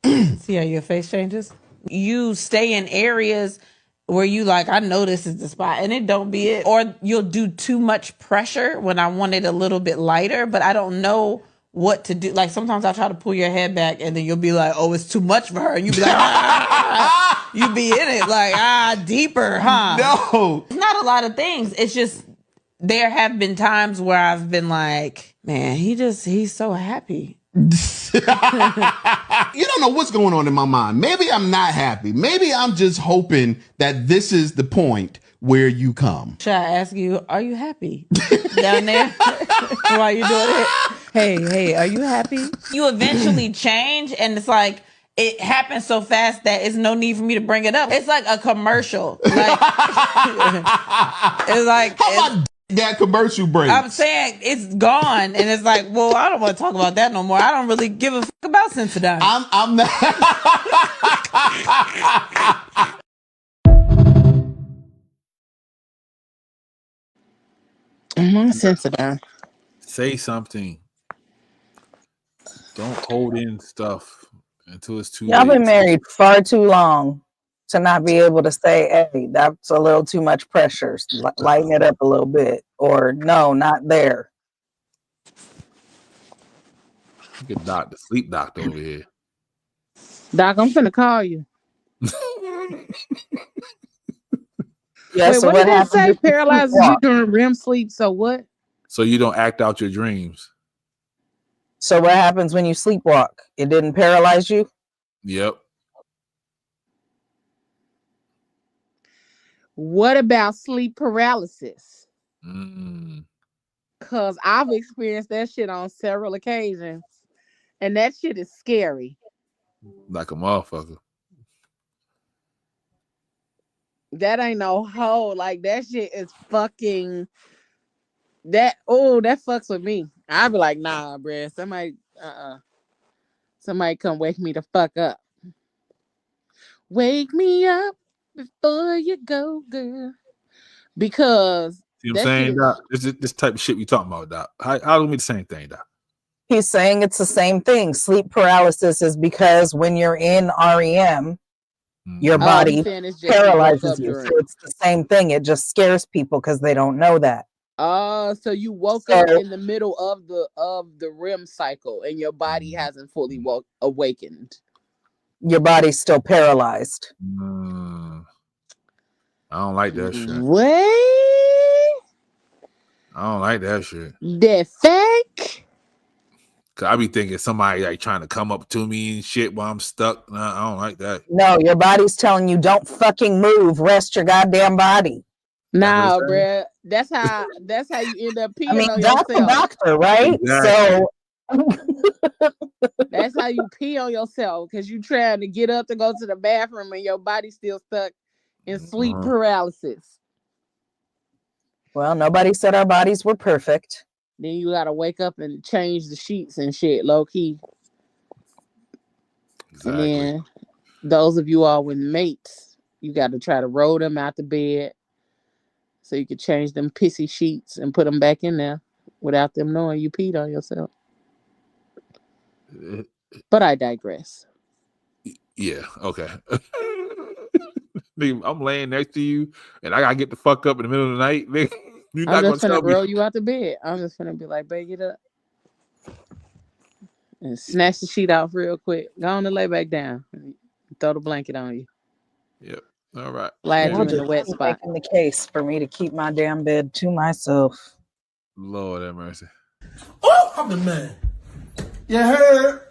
See how your face changes? You stay in areas where you like, I know this is the spot, and it don't be it. Or you'll do too much pressure when I want it a little bit lighter, but I don't know what to do. Like sometimes I try to pull your head back, and then you'll be like, oh, it's too much for her. And you be like, you be in it like, deeper, huh? No. It's not a lot of things. It's just there have been times where I've been like, man, he's so happy. You don't know what's going on in my mind. Maybe I'm not happy. Maybe I'm just hoping that this is the point where you come. Should I ask you, are you happy down there while you're doing it? Hey, are you happy? You eventually change, and it's like it happens so fast that it's no need for me to bring it up. It's like a commercial. Like, it's like that commercial break. I'm saying it's gone, and it's like, well, I don't want to talk about that no more. I don't really give a fuck about Sensodyne. I'm not. Sensodyne. Say something. Don't hold in stuff until it's too late. Y'all been married far too long to not be able to say, hey, that's a little too much pressure. Lighten it up a little bit. Or no, not there. Look at Doc, the sleep doctor over here. Doc, I'm finna call you. Yeah, wait, so what did it say? Paralyzes you walk? during REM sleep. So what? So you don't act out your dreams. So what happens when you sleepwalk? It didn't paralyze you? Yep. What about sleep paralysis? Because I've experienced that shit on several occasions, and that shit is scary. Like a motherfucker. That ain't no hoe. Like, that shit is fucking... that fucks with me. I'd be like, nah, bruh. Somebody come wake me the fuck up. Wake me up before you go, girl. Because you know what I'm saying, Doc? This type of shit we talking about, Doc. How do we the same thing, Doc? He's saying it's the same thing. Sleep paralysis is because when you're in REM, Your Oh, body he's saying it's just you woke paralyzes up you. So during. it's the same thing. It just scares people because they don't know that. So you woke up So in the middle of the REM cycle, and your body hasn't fully awakened. your body's still paralyzed. I don't like that shit. What? I don't like that shit. The fuck? Cause I be thinking somebody like trying to come up to me and shit while I'm stuck. Nah, I don't like that. No, your body's telling you don't fucking move. Rest your goddamn body. Nah, bruh. That's how you end up peeing I mean, on that's the yourself. doctor, right? Exactly. So That's how you pee on yourself, because you trying to get up to go to the bathroom and your body's still stuck in sleep paralysis. well, nobody said our bodies were perfect. Then you gotta wake up and change the sheets and shit, low key. Exactly. And then those of you all with mates, you got to try to roll them out the bed so you can change them pissy sheets and put them back in there without them knowing you peed on yourself. But I digress. Yeah. Okay. Nigga, I'm laying next to you, and I gotta get the fuck up in the middle of the night. Nigga, you're I'm not just gonna gonna tell roll me. you out the bed. I'm just gonna be like, babe, get up. And snatch the sheet off real quick. Go on and lay back down. And throw the blanket on you. Yep. All right. Slide you Y'all in the just wet keep spot. making the case for me to keep my damn bed to myself. Lord have mercy. Oh, I'm the man. Yeah, heard.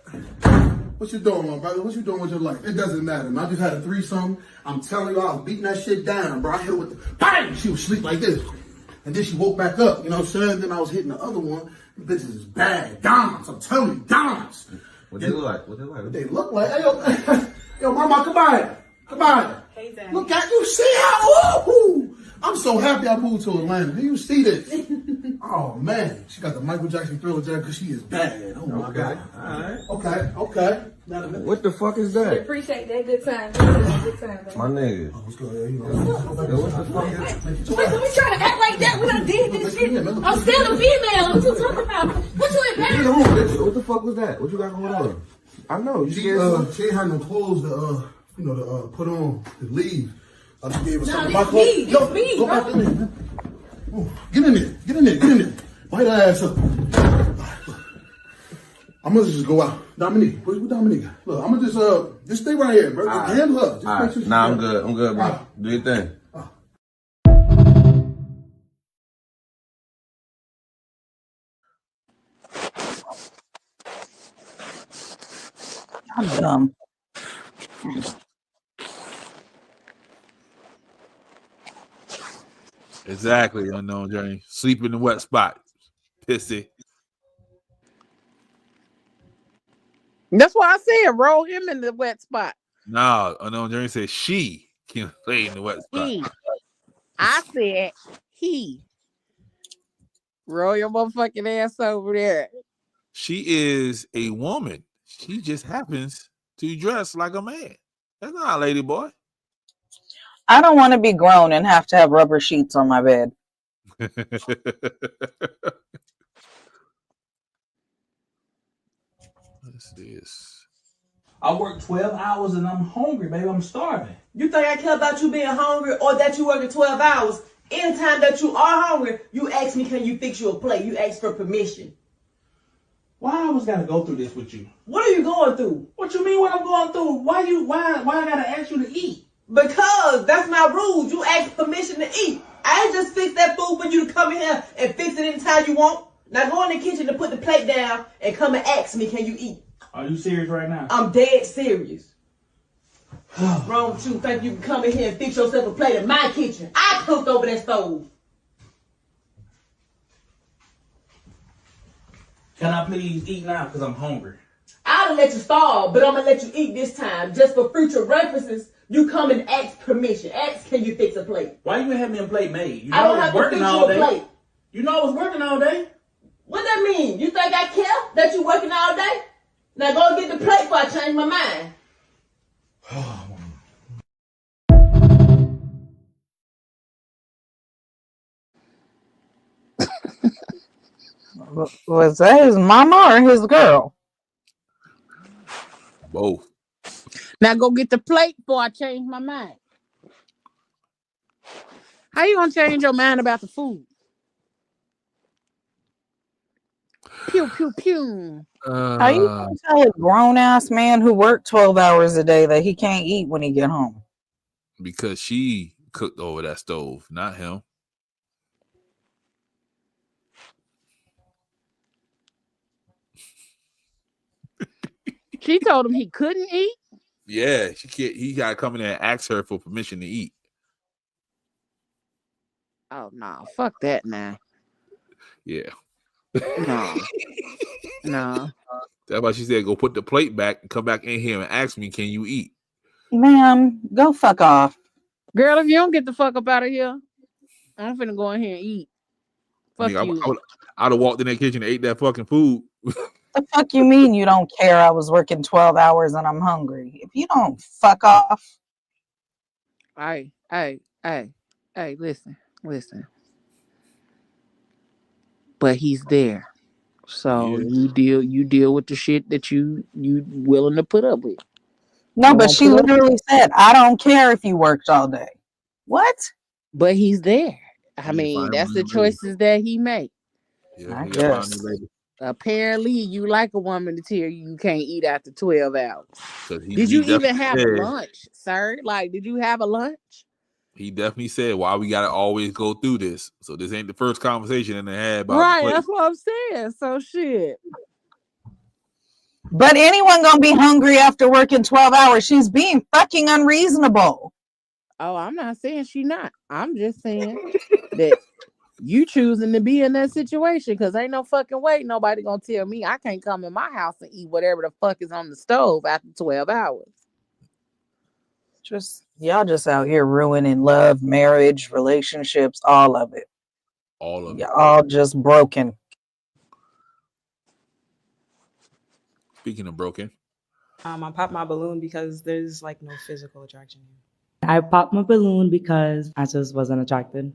What you doing, my brother? What you doing with your life? It doesn't matter, man. I just had a threesome. I'm telling you, I was beating that shit down, bro. I hit her with the bang. She was asleep like this. And then she woke back up. You know what I'm saying? Then I was hitting the other one. The bitches is bad. Diamonds. I'm telling you, diamonds. What they look like? What they like? What they look like? Hey, yo, mama, come by. Come by. Hey, Daddy. Look at you. See how? Woo! I'm so happy I moved to Atlanta. Do you see this? Oh, man. She got the Michael Jackson Thriller jacket because she is bad. Oh, my God. All right. Okay. What the fuck is that? Appreciate that good time. Good time, baby. My nigga. What's good? You know, What the fuck is Wait, let me try to act like that when I did this shit. I'm still a female. What you talking about? What you embarrassed? What the fuck was that? What you got going on? I know. You she scared? she ain't had no clothes to put on to leave. I just gave her Nah, something. it's My clothes. me. Yo, It's me, go bro. back in there, man. Oh, get in there. Bite her ass up. I'm gonna just go out. Dominique, where's Dominique? Look, I'm gonna just stay right here, bro. Just hand her. Just make sure she's Nah, I'm good. good, bro. Do your thing. I'm dumb. Exactly. Unknown journey. Sleep in the wet spot. Pissy. That's why I said roll him in the wet spot. No, unknown journey said she can lay in the wet spot. He. I said he. Roll your motherfucking ass over there. She is a woman. She just happens to dress like a man. That's not a lady boy. I don't want to be grown and have to have rubber sheets on my bed. What's this? I work 12 hours and I'm hungry, baby. I'm starving. You think I care about you being hungry or that you working 12 hours? Anytime that you are hungry, you ask me, can you fix you a plate? You ask for permission. Why I always gotta go through this with you? What are you going through? What you mean what I'm going through? Why I gotta ask you to eat? Because that's my rules. You ask permission to eat. I ain't just fix that food for you to come in here and fix it anytime you want. Now go in the kitchen to put the plate down and come and ask me, can you eat? Are you serious right now? I'm dead serious. What's wrong with you? Think you can come in here and fix yourself a plate in my kitchen? I cooked over that stove. Can I please eat now? Because I'm hungry. I'll let you starve, but I'm going to let you eat this time. Just for future references, you come and ask permission. Ask, can you fix a plate? Why you have me a plate made? You know I don't have to fix you a plate. You know I was working all day. What that mean? You think I care that you working all day? Now go and get the plate before I change my mind. Was that his mama or his girl? Both. Now go get the plate before I change my mind. How you gonna change your mind about the food? Pew pew pew. How you gonna tell a grown ass man who worked 12 hours a day that he can't eat when he get home? Because she cooked over that stove, not him. She told him he couldn't eat. Yeah, she can't. He got to come in there and ask her for permission to eat. Oh no, fuck that now. Yeah. No. That's why she said, "Go put the plate back and come back in here and ask me, can you eat?" Ma'am, go fuck off. Girl, if you don't get the fuck up out of here, I'm finna go in here and eat. Fuck you. I'd have walked in that kitchen and ate that fucking food. The fuck you mean you don't care? I was working 12 hours and I'm hungry. If you don't fuck off. Hey, listen. But he's there. So you deal with the shit that you willing to put up with. No, but she literally said, I don't care if you worked all day. What? But he's there. I mean, that's the choices that he made. Yeah, I guess. Apparently, you like a woman to tell you can't eat after 12 hours. Did He you even definitely have said- lunch, sir? Like, did you have a lunch? He definitely said, "Why we gotta always go through this?" So this ain't the first conversation that they had about Right, the plate. that's what I'm saying. So shit. But anyone gonna be hungry after working 12 hours? She's being fucking unreasonable. Oh, I'm not saying she not. I'm just saying that you choosing to be in that situation because ain't no fucking way nobody gonna tell me I can't come in my house and eat whatever the fuck is on the stove after 12 hours. Y'all just out here ruining love, marriage, relationships, all of it. All of it. Y'all all just broken. Speaking of broken, I popped my balloon because there's like no physical attraction here. I popped my balloon because I just wasn't attracted.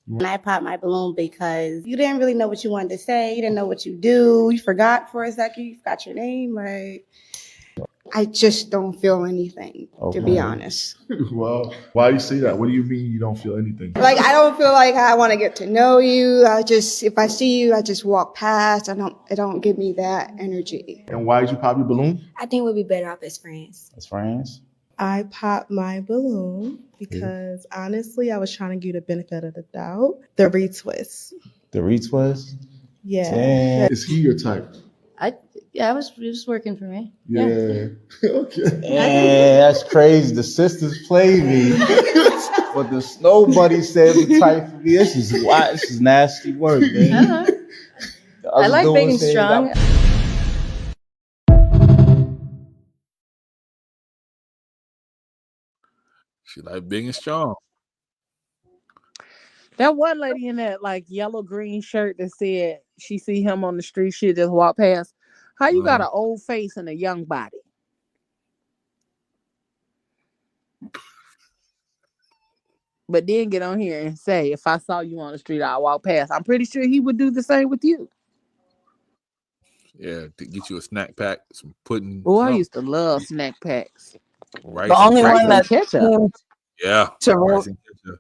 And I popped my balloon because you didn't really know what you wanted to say. You didn't know what you do. You forgot for a second. You forgot your name. Like, I just don't feel anything, to be honest. Well, why you say that? What do you mean you don't feel anything? Like, I don't feel like I want to get to know you. If I see you, I just walk past. It don't give me that energy. And why did you pop your balloon? I think we'd be better off as friends. As friends? I popped my balloon because honestly, I was trying to give you the benefit of the doubt. The retwist. The retwist? Yeah. Damn. Is he your type? Yeah, it was working for me. Yeah. Okay. Yeah, that's crazy. The sisters played me. But nobody said the type for me. This is nasty work, man. I like big and strong. she like big and strong. That one lady in that like yellow green shirt that said she see him on the street, she just walk past. How you got an old face and a young body? But then get on here and say, if I saw you on the street, I'd walk past. I'm pretty sure he would do the same with you. Yeah, to get you a snack pack, some pudding. Oh, I used to love snack packs. Rice The only and one that ketchup. seemed yeah, to rice and ketchup.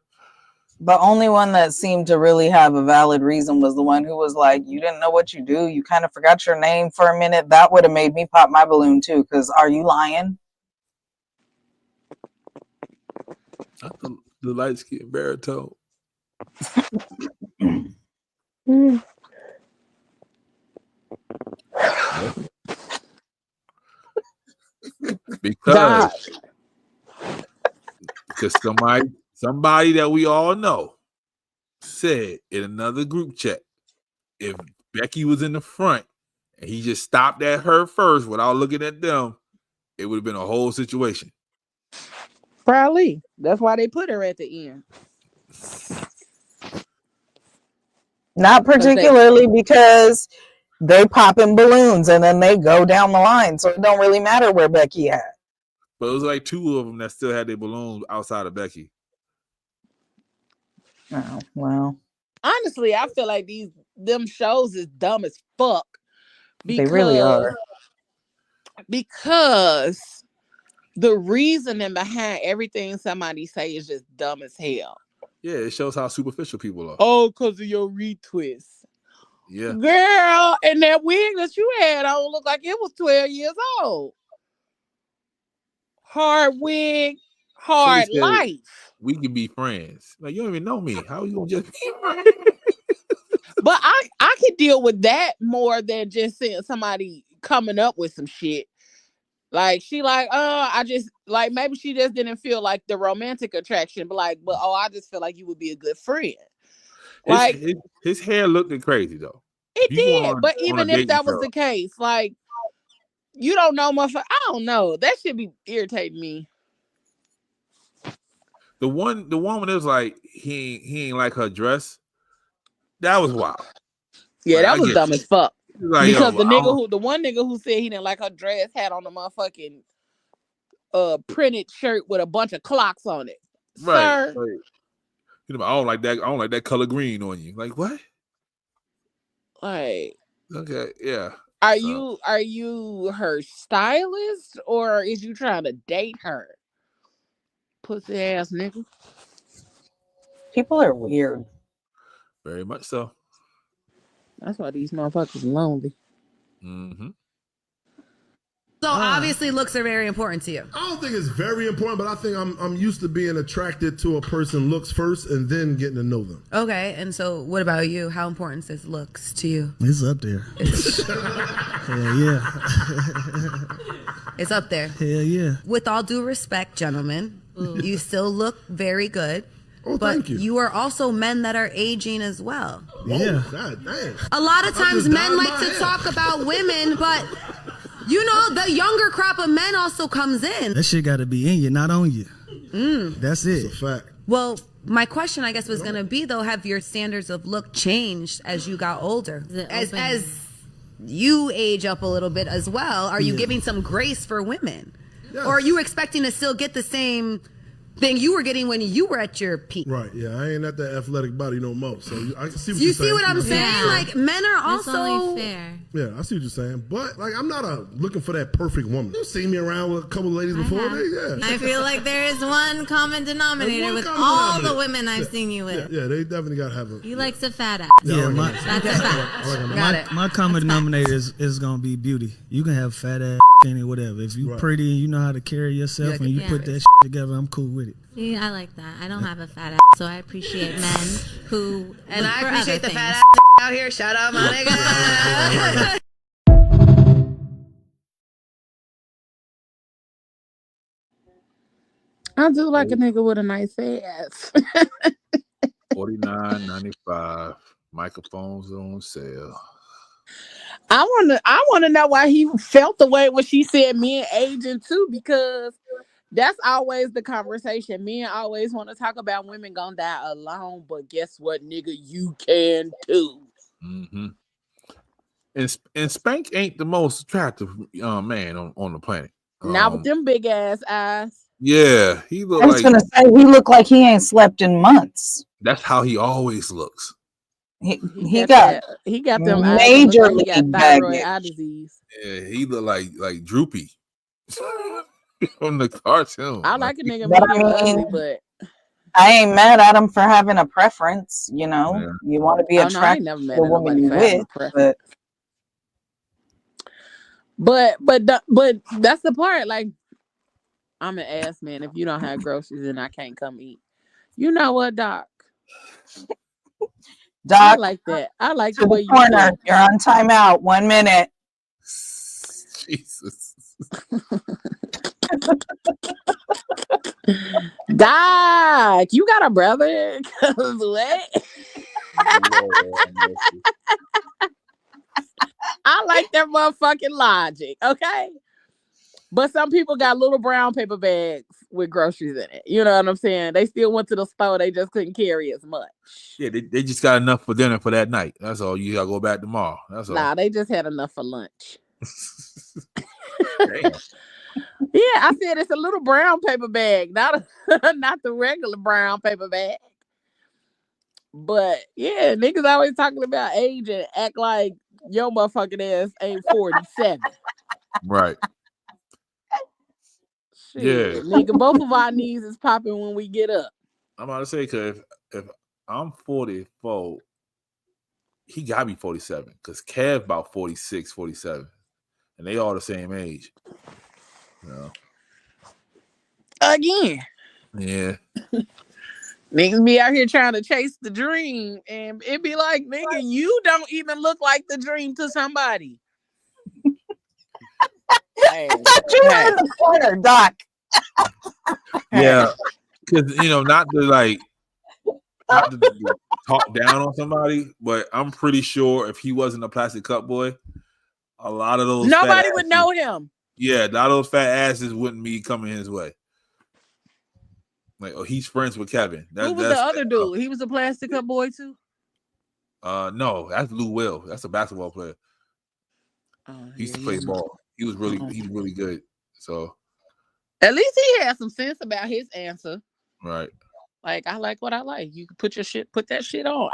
the only one that seemed to really have a valid reason was the one who was like, you didn't know what you do. You kind of forgot your name for a minute. That would have made me pop my balloon too. Because are you lying? Not the light skin baritone. Because somebody that we all know said in another group chat, if Becky was in the front and he just stopped at her first without looking at them, it would have been a whole situation. Probably. That's why they put her at the end. Not particularly because they popping balloons and then they go down the line. So it don't really matter where Becky at. But it was like two of them that still had their balloons outside of Becky. Oh, well. Honestly, I feel like them shows is dumb as fuck. They really are. Because the reasoning behind everything somebody say is just dumb as hell. Yeah, it shows how superficial people are. Oh, because of your retwist. Yeah. Girl, and that wig that you had on looked like it was 12 years old. Hard wig, hard said, life. We can be friends. Like, you don't even know me. How are you gonna just be friends? But I could deal with that more than just seeing somebody coming up with some shit. Like, she like, I just, like, maybe she just didn't feel like the romantic attraction, but I just feel like you would be a good friend. Like, his hair looked crazy, though. It did, but even if that was the case, like, you don't know, motherfucker. I don't know. That should be irritating me. The one when it was like he ain't like her dress. That was wild. Yeah, that was dumb as fuck. Like, because the one nigga who said he didn't like her dress had on a motherfucking printed shirt with a bunch of clocks on it. Right. Sir, Right. You know, I don't like that. I don't like that color green on you. Like, what? like, Okay, yeah. are you her stylist or is you trying to date her? Pussy ass nigga. People are weird. Very much so. That's why these motherfuckers are lonely. Mm-hmm. So obviously looks are very important to you. I don't think it's very important, but I think I'm used to being attracted to a person looks first and then getting to know them. Okay, and so what about you? How important is looks to you? It's up there. Hell yeah. It's up there. Hell yeah. With all due respect, gentlemen, you still look very good. Oh, but thank you. are also men that are aging as well. Yeah. God damn. A lot of I times just men dyed like my to hair. talk about women, but you know, the younger crop of men also comes in. That shit got to be in you, not on you. That's it. It's a fact. Well, my question, I guess, was going to be, though, have your standards of look changed as you got older? As you age up a little bit as well, are you giving some grace for women? Yes. Or are you expecting to still get the same thing you were getting when you were at your peak? Right, yeah, I ain't at that athletic body no more. So I see what You you're see saying. what I'm saying? Like, men are It's also... only fair. Yeah, I see what you're saying. But, like, I'm not looking for that perfect woman. You've seen me around with a couple of ladies before. I feel like there is one common denominator There's one with common all denominator. the women I've seen you with. Yeah, they definitely got to have a... He likes a fat ass. Yeah, That's a fact. my common denominator is gonna be beauty. You can have fat ass, any whatever. If you pretty and you know how to carry yourself and you put that together, I'm cool with it. See, I like that. I don't have a fat ass, so I appreciate men who And look I for appreciate other the fat things. ass out here. Shout out, my nigga. I do like a nigga with a nice ass. $49.95. Microphones on sale. I wanna know why he felt the way when she said men aging too, because that's always the conversation. Men always want to talk about women gonna die alone, but guess what, nigga, you can too. Mm-hmm. And Spank ain't the most attractive man on the planet. Not with them big ass eyes. Yeah, he look I was like gonna say he looked like he ain't slept in months. that's how he always looks. He got them eyes that look like he majorly got thyroid baggage. eye disease. Yeah, he look like droopy on the cartoon. I like a nigga But I medium ugly, mean, but I ain't mad at him for having a preference. You know, you want to be Oh, no, I ain't attracted never to mad the at woman nobody you for having a with, preference. but But that's the part. Like, I'm an ass man. If you don't have groceries, then I can't come eat. You know what, Doc? I Doc, like that. I like to the way the you corner. think. You're on timeout. 1 minute. Jesus. Doc, you got a brother? 'Cause what? I like that motherfucking logic, okay? But some people got little brown paper bags with groceries in it. You know what I'm saying? They still went to the store. They just couldn't carry as much. Yeah, they just got enough for dinner for that night. That's all. You gotta go back tomorrow. That's all. Nah, they just had enough for lunch. Damn. Yeah, I said it's a little brown paper bag, not the regular brown paper bag. But yeah, niggas always talking about age and act like your motherfucking ass ain't 47. Right. Yeah. Nigga, both of our knees is popping when we get up. I'm about to say, because if I'm 44, he got to be 47. Because Kev about 46, 47. And they all the same age. You know? Again. Yeah. Niggas be out here trying to chase the dream. And it be like, nigga, you don't even look like the dream to somebody. Hey, I thought you were in the corner, Doc. Yeah. Because, not to talk down on somebody, but I'm pretty sure if he wasn't a plastic cup boy, a lot of those nobody would know him. Yeah, a lot of those fat asses wouldn't be coming his way. Like, oh, he's friends with Kevin. Who was the other dude? He was a plastic cup boy too? No, that's Lou Will. That's a basketball player. He used to play ball. He's really good. So at least he had some sense about his answer. Right. Like, I like what I like. You can put that shit on.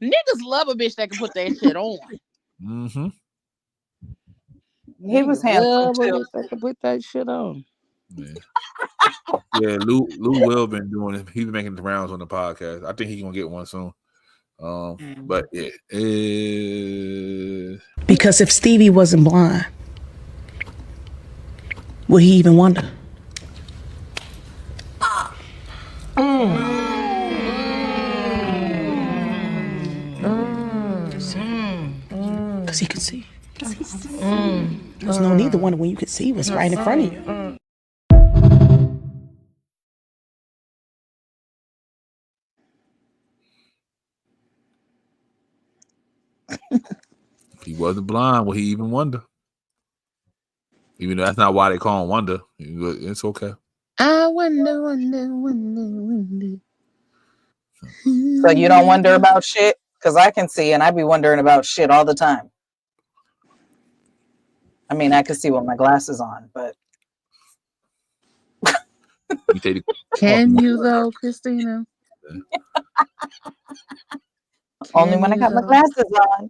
Niggas love a bitch that can put that shit on. Mm-hmm. He was handsome too. That can put that shit on. Yeah, Lou Will been doing it. He's been making the rounds on the podcast. I think he's gonna get one soon. But yeah, because if Stevie wasn't blind, would he even wonder? Because he could see. There's no need to wonder when you could see what's right in front of you. If he wasn't blind, would he even wonder? Even though that's not why they call him Wonder. It's okay. I wonder. So you don't wonder about shit? Because I can see, and I be wondering about shit all the time. I mean, I can see with my glasses on, but can you though, Christina? Only when I got my glasses on.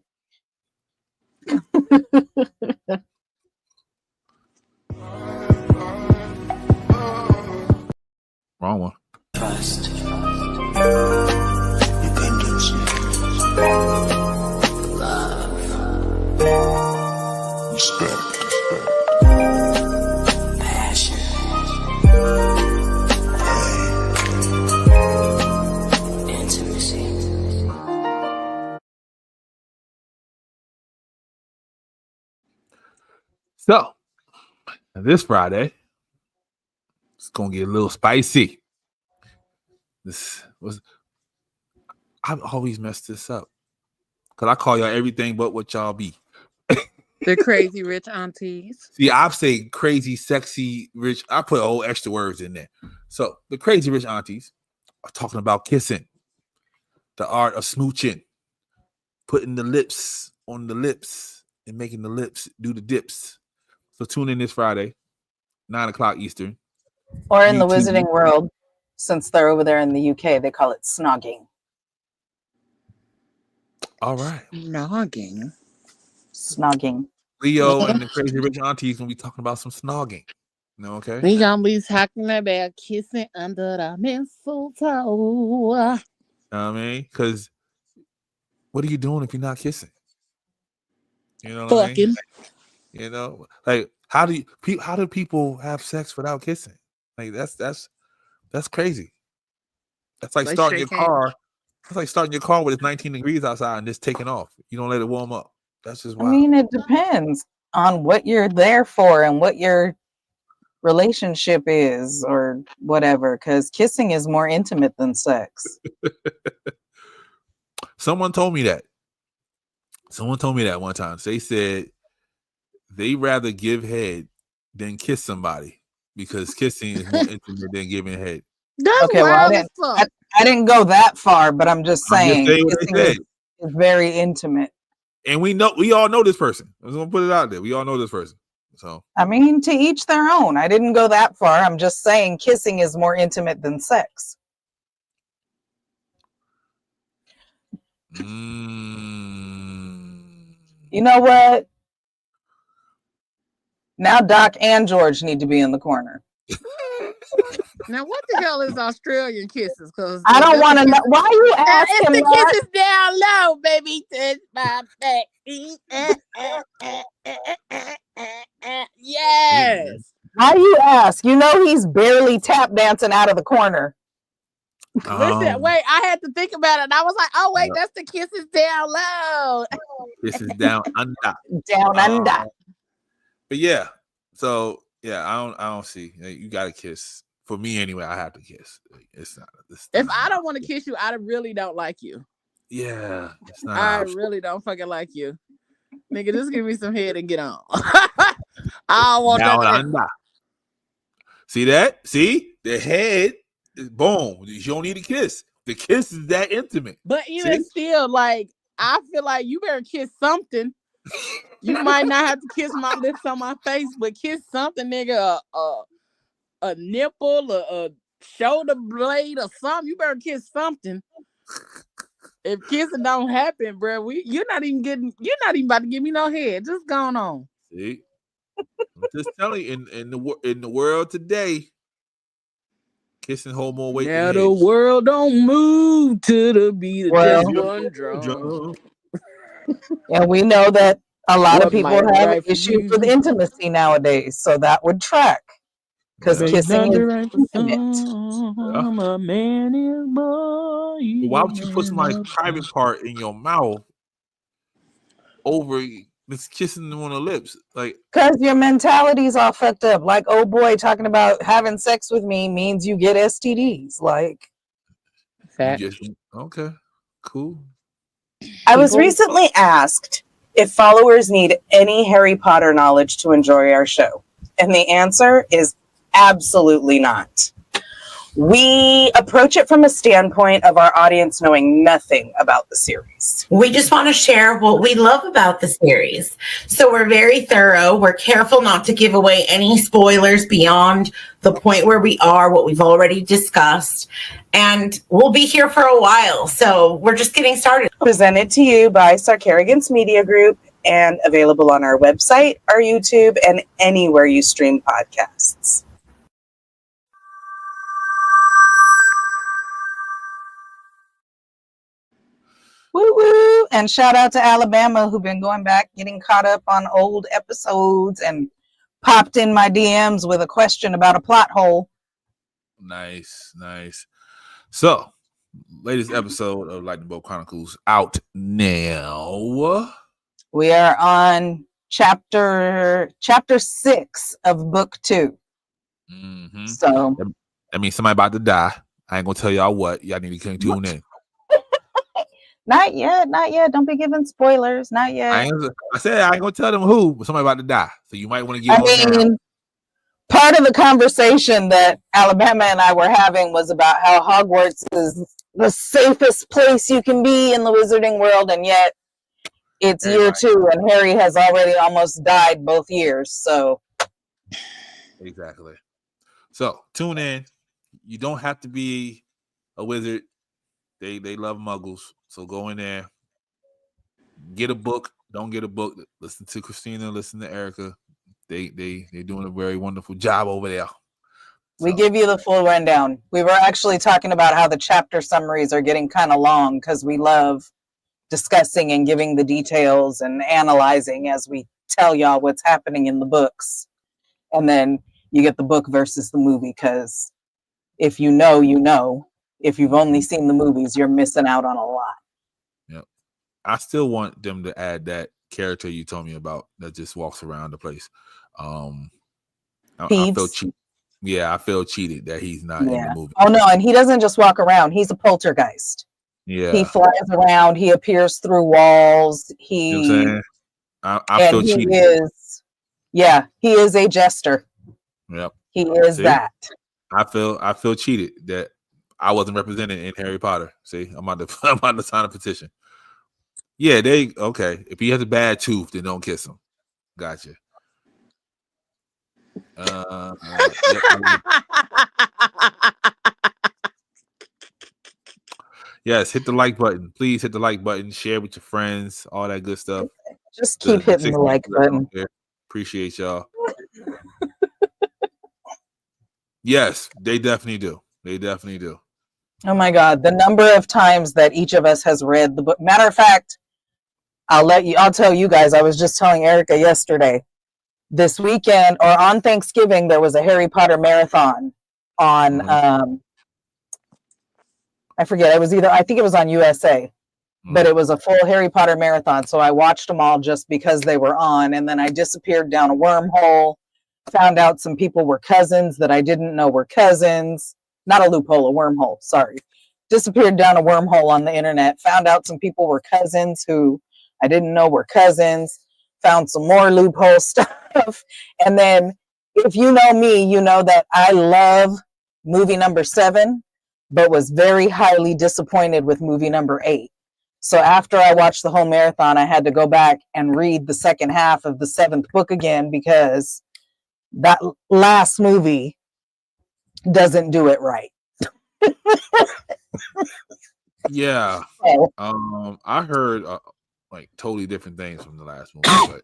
Wrong one. Trust. You can get love. Respect. Passion. Intimacy. So, this Friday, it's gonna get a little spicy. I've always messed this up because I call y'all everything but what y'all be. The crazy rich aunties. See, I've said crazy, sexy, rich. I put all extra words in there. So the crazy rich aunties are talking about kissing, the art of smooching, putting the lips on the lips and making the lips do the dips. So tune in this Friday, 9:00 Eastern. Or in the YouTube. Wizarding World, since they're over there in the UK, they call it snogging. All right. Snogging. Leo and the crazy rich aunties gonna be talking about some snogging. No, okay. We gonna be talking about kissing under the mistletoe. I mean, because what are you doing if you're not kissing? You know what I mean? You know, like how do people have sex without kissing? Like that's crazy. That's like starting your car. It's like starting your car when it's 19 degrees outside and just taking off. You don't let it warm up. That's just wild. I mean, it depends on what you're there for and what your relationship is or whatever, because kissing is more intimate than sex. Someone told me that one time. They said they rather give head than kiss somebody because kissing is more intimate than giving head. That's okay, well, I didn't go that far, but I'm just saying kissing is very intimate. And we all know this person. I'm gonna put it out there. We all know this person. So I mean, to each their own. I didn't go that far. I'm just saying kissing is more intimate than sex. You know what? Now Doc and George need to be in the corner. Now, what the hell is Australian kisses? Because I don't want to know. Why are you asking it's the that? kisses down low, baby. Touch my back. Yes. Why you ask? You know he's barely tap dancing out of the corner. Listen, wait, I had to think about it. And I was like, oh, wait, that's the kisses down low. This is down under. Down under. But yeah, so yeah, I don't see. You got to kiss. For me anyway, I have to kiss. It's not. If I don't want to kiss you, I really don't like you. Yeah, it's not. I really don't fucking like you, nigga. Just give me some head and get on. I don't want Down that. under. See that? See the head is boom. You don't need a kiss. The kiss is that intimate. But even still, like I feel like you better kiss something. You might not have to kiss my lips on my face, but kiss something, nigga. A nipple, a shoulder blade, or something. You better kiss something. If kissing don't happen, bro, you're not even about to give me no head. Just going on. See, I'm just telling you, in the world today, kissing hold more weight. Now than the heads. world don't move to the beat of just one drum. And we know that a lot of What people might have right for issues you? with intimacy nowadays, so that would track. Because kissing is intimate. A man is born. But why would you put somebody's private part in your mouth over just kissing them on the lips? Like, Because your mentality's all fucked up. Like, oh boy, talking about having sex with me means you get STDs. Like, okay, cool. I was recently asked if followers need any Harry Potter knowledge to enjoy our show. And the answer is absolutely not. We approach it from a standpoint of our audience knowing nothing about the series. We just want to share what we love about the series. So we're very thorough. We're careful not to give away any spoilers beyond the point where we are, what we've already discussed. And we'll be here for a while. So we're just getting started. Presented to you by Sarcarrogance Media Group and available on our website, our YouTube, and anywhere you stream podcasts. woo woo. And shout out to Alabama, who've been going back, getting caught up on old episodes and popped in my DMs with a question about a plot hole. Nice. So, latest episode of Lightning Bolt Chronicles out now. We are on chapter 6 of book 2. Mm-hmm. So that means somebody about to die. I ain't gonna tell y'all what. Y'all need to tune in. Not yet. Don't be giving spoilers. Not yet. I said I ain't gonna tell them who, but somebody about to die. So you might want to get part of the conversation that Alabama and I were having was about how Hogwarts is the safest place you can be in the wizarding world, and yet it's year 2 and Harry has already almost died both years. So exactly. So tune in. You don't have to be a wizard. They love muggles. So go in there. Get a book. Don't get a book. Listen to Christina. Listen to Erica. They doing a very wonderful job over there. we give you the full rundown. We were actually talking about how the chapter summaries are getting kind of long because we love discussing and giving the details and analyzing as we tell y'all what's happening in the books. And then you get the book versus the movie, because if you know, you know. If you've only seen the movies, you're missing out on a lot. Yep. I still want them to add that character you told me about that just walks around the place. I feel cheated. Yeah, I feel cheated that he's not in the movie. Oh no, and he doesn't just walk around. He's a poltergeist. Yeah. He flies around. He appears through walls. You know what I'm saying? I feel cheated. He is a jester. Yep. He is that. I feel cheated that I wasn't represented in Harry Potter. See, I'm about to sign a petition. Yeah, okay. If he has a bad tooth, then don't kiss him. Gotcha. Yes, hit the like button. Please hit the like button. Share with your friends. All that good stuff. Just keep hitting the like button. Appreciate y'all. Yes, they definitely do. They definitely do. Oh my God, the number of times that each of us has read the book. Matter of fact, I'll tell you guys, I was just telling Erica yesterday, this weekend or on Thanksgiving, there was a Harry Potter marathon on, I forget, I think it was on USA, but it was a full Harry Potter marathon. So I watched them all just because they were on. And then I disappeared down a wormhole, found out some people were cousins that I didn't know were cousins. Not a loophole, a wormhole, sorry. Disappeared down a wormhole on the internet, found out some people were cousins who I didn't know were cousins, found some more loophole stuff. And then if you know me, you know that I love movie number 7, but was very highly disappointed with movie number 8. So after I watched the whole marathon, I had to go back and read the second half of the 7th book again because that last movie doesn't do it right. Yeah. I heard like totally different things from the last movie, but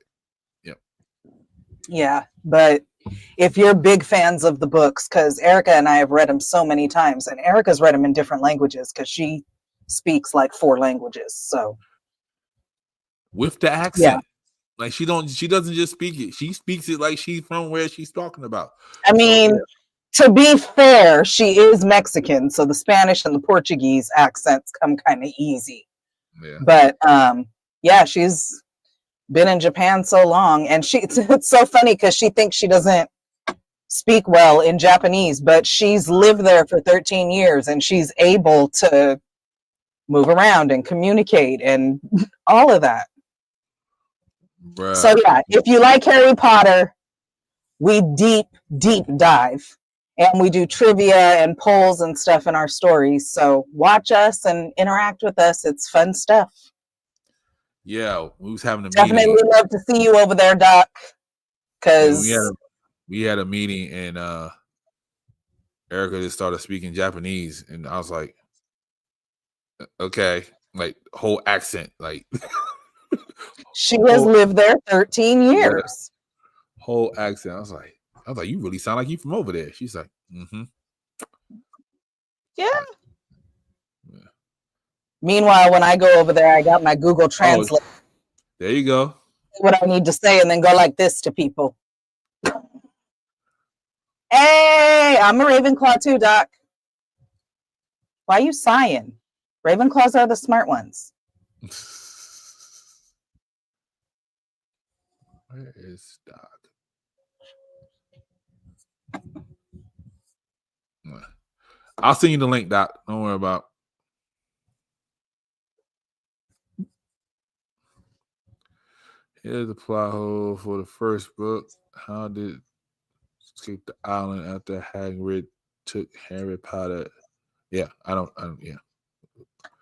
yeah, but if you're big fans of the books, because Erica and I have read them so many times, and Erica's read them in different languages because she speaks like 4 languages. So with the accent, like she doesn't just speak it; she speaks it like she's from where she's talking about. I mean, to be fair, she is Mexican, so the Spanish and the Portuguese accents come kind of easy. Yeah. But yeah, she's been in Japan so long, and it's so funny because she thinks she doesn't speak well in Japanese, but she's lived there for 13 years and she's able to move around and communicate and all of that. Bruh. So yeah, if you like Harry Potter, we deep dive and we do trivia and polls and stuff in our stories. So watch us and interact with us. It's fun stuff. Yeah, we was having a Definitely meeting. love to see you over there, Doc. Because we had a meeting and Erica just started speaking Japanese, and I was like, okay, like whole accent, like she has lived there 13 years. Whole accent. I was like, you really sound like you from over there. She's like, Yeah. Meanwhile, when I go over there, I got my Google Translate. There you go. What I need to say, and then go like this to people. Hey, I'm a Ravenclaw too, Doc. Why are you sighing? Ravenclaws are the smart ones. Where is Doc? I'll send you the link, Doc. Don't worry about it. Here's the plot hole for the first book. How did escape the island after Hagrid took Harry Potter? Yeah, I don't. Yeah.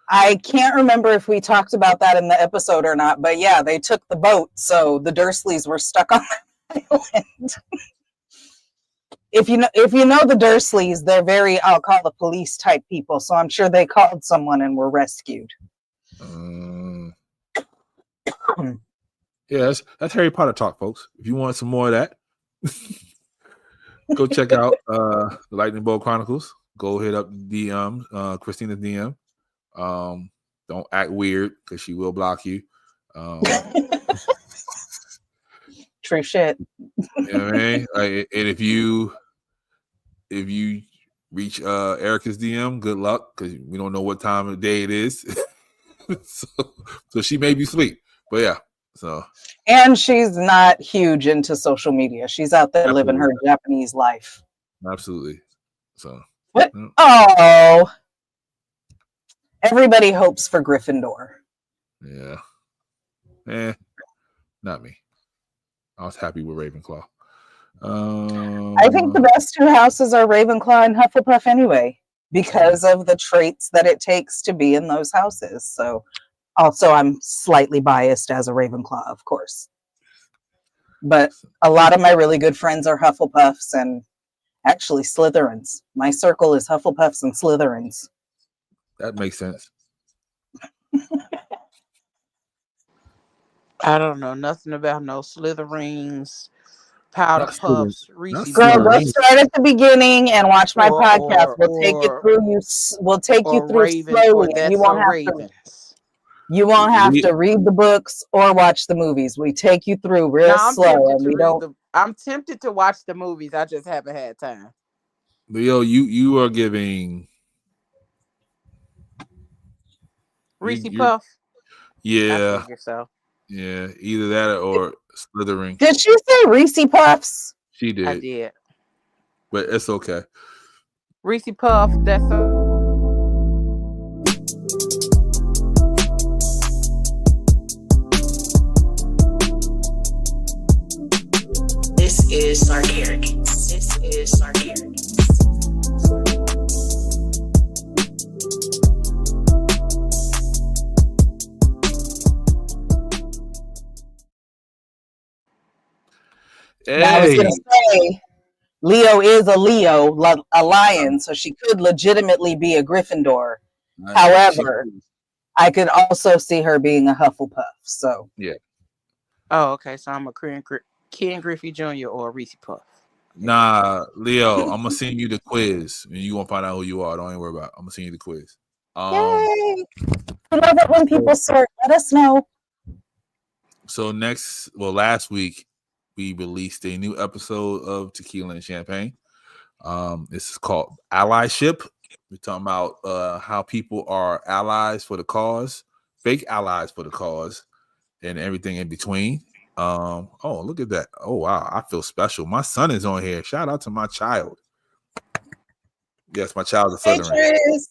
I can't remember if we talked about that in the episode or not, but yeah, they took the boat, so the Dursleys were stuck on the island. If you know the Dursleys, they're very, I'll call the police type people, so I'm sure they called someone and were rescued. Yeah, that's Harry Potter talk, folks. If you want some more of that, go check out the Lightning Bolt Chronicles. Go hit up DM, Christina's DM. Don't act weird because she will block you. True shit. You know what I mean? Like, and if you reach Erica's DM, good luck because we don't know what time of day it is. so she may be asleep, but yeah. So, and she's not huge into social media. She's out there living her Japanese life. Absolutely. So what? Oh, everybody hopes for Gryffindor. Yeah. Not me. I was happy with Ravenclaw. I think the best 2 houses are Ravenclaw and Hufflepuff anyway, because of the traits that it takes to be in those houses. So also, I'm slightly biased as a Ravenclaw, of course. But a lot of my really good friends are Hufflepuffs and actually Slytherins. My circle is Hufflepuffs and Slytherins. That makes sense. I don't know nothing about no Slytherins, Powder Not Slither- Puffs, not Reese's Girl, go Slytherin. start at the beginning and watch my Or- podcast. We'll or- take you or- through we'll take you or through Ravens, or slowly. And That's you won't So have Raven. you won't have We- to read the books or watch the movies. We take you through real No, I'm slow, tempted and to we read don't. the. I'm tempted to watch the movies. I just haven't had time. Leo, you are giving Reese you're- Puff. yeah, I figure so. yeah, either that or Slithering. Did she say Reese Puffs? She I did, did. but it's okay. Reese Puff. That's so. This is Sarcarrogance. This is Sarcarrogance. Now, I was going to say, Leo is a Leo, a lion, so she could legitimately be a Gryffindor. However, I could also see her being a Hufflepuff. So yeah. Oh, okay. So I'm a Ken Griffey Jr. or a Reese Puff. Nah, Leo, I'm gonna send you the quiz, and you gonna find out who you are. Don't even worry about it. I'm gonna send you the quiz. yay! I love it when people sort. Let us know. So last week we released a new episode of Tequila and Champagne. This is called Allyship. We're talking about how people are allies for the cause, fake allies for the cause, and everything in between. Oh, look at that. Oh, wow. I feel special. My son is on here. Shout out to my child. Yes, my child is Hey, Slytherin. Tris.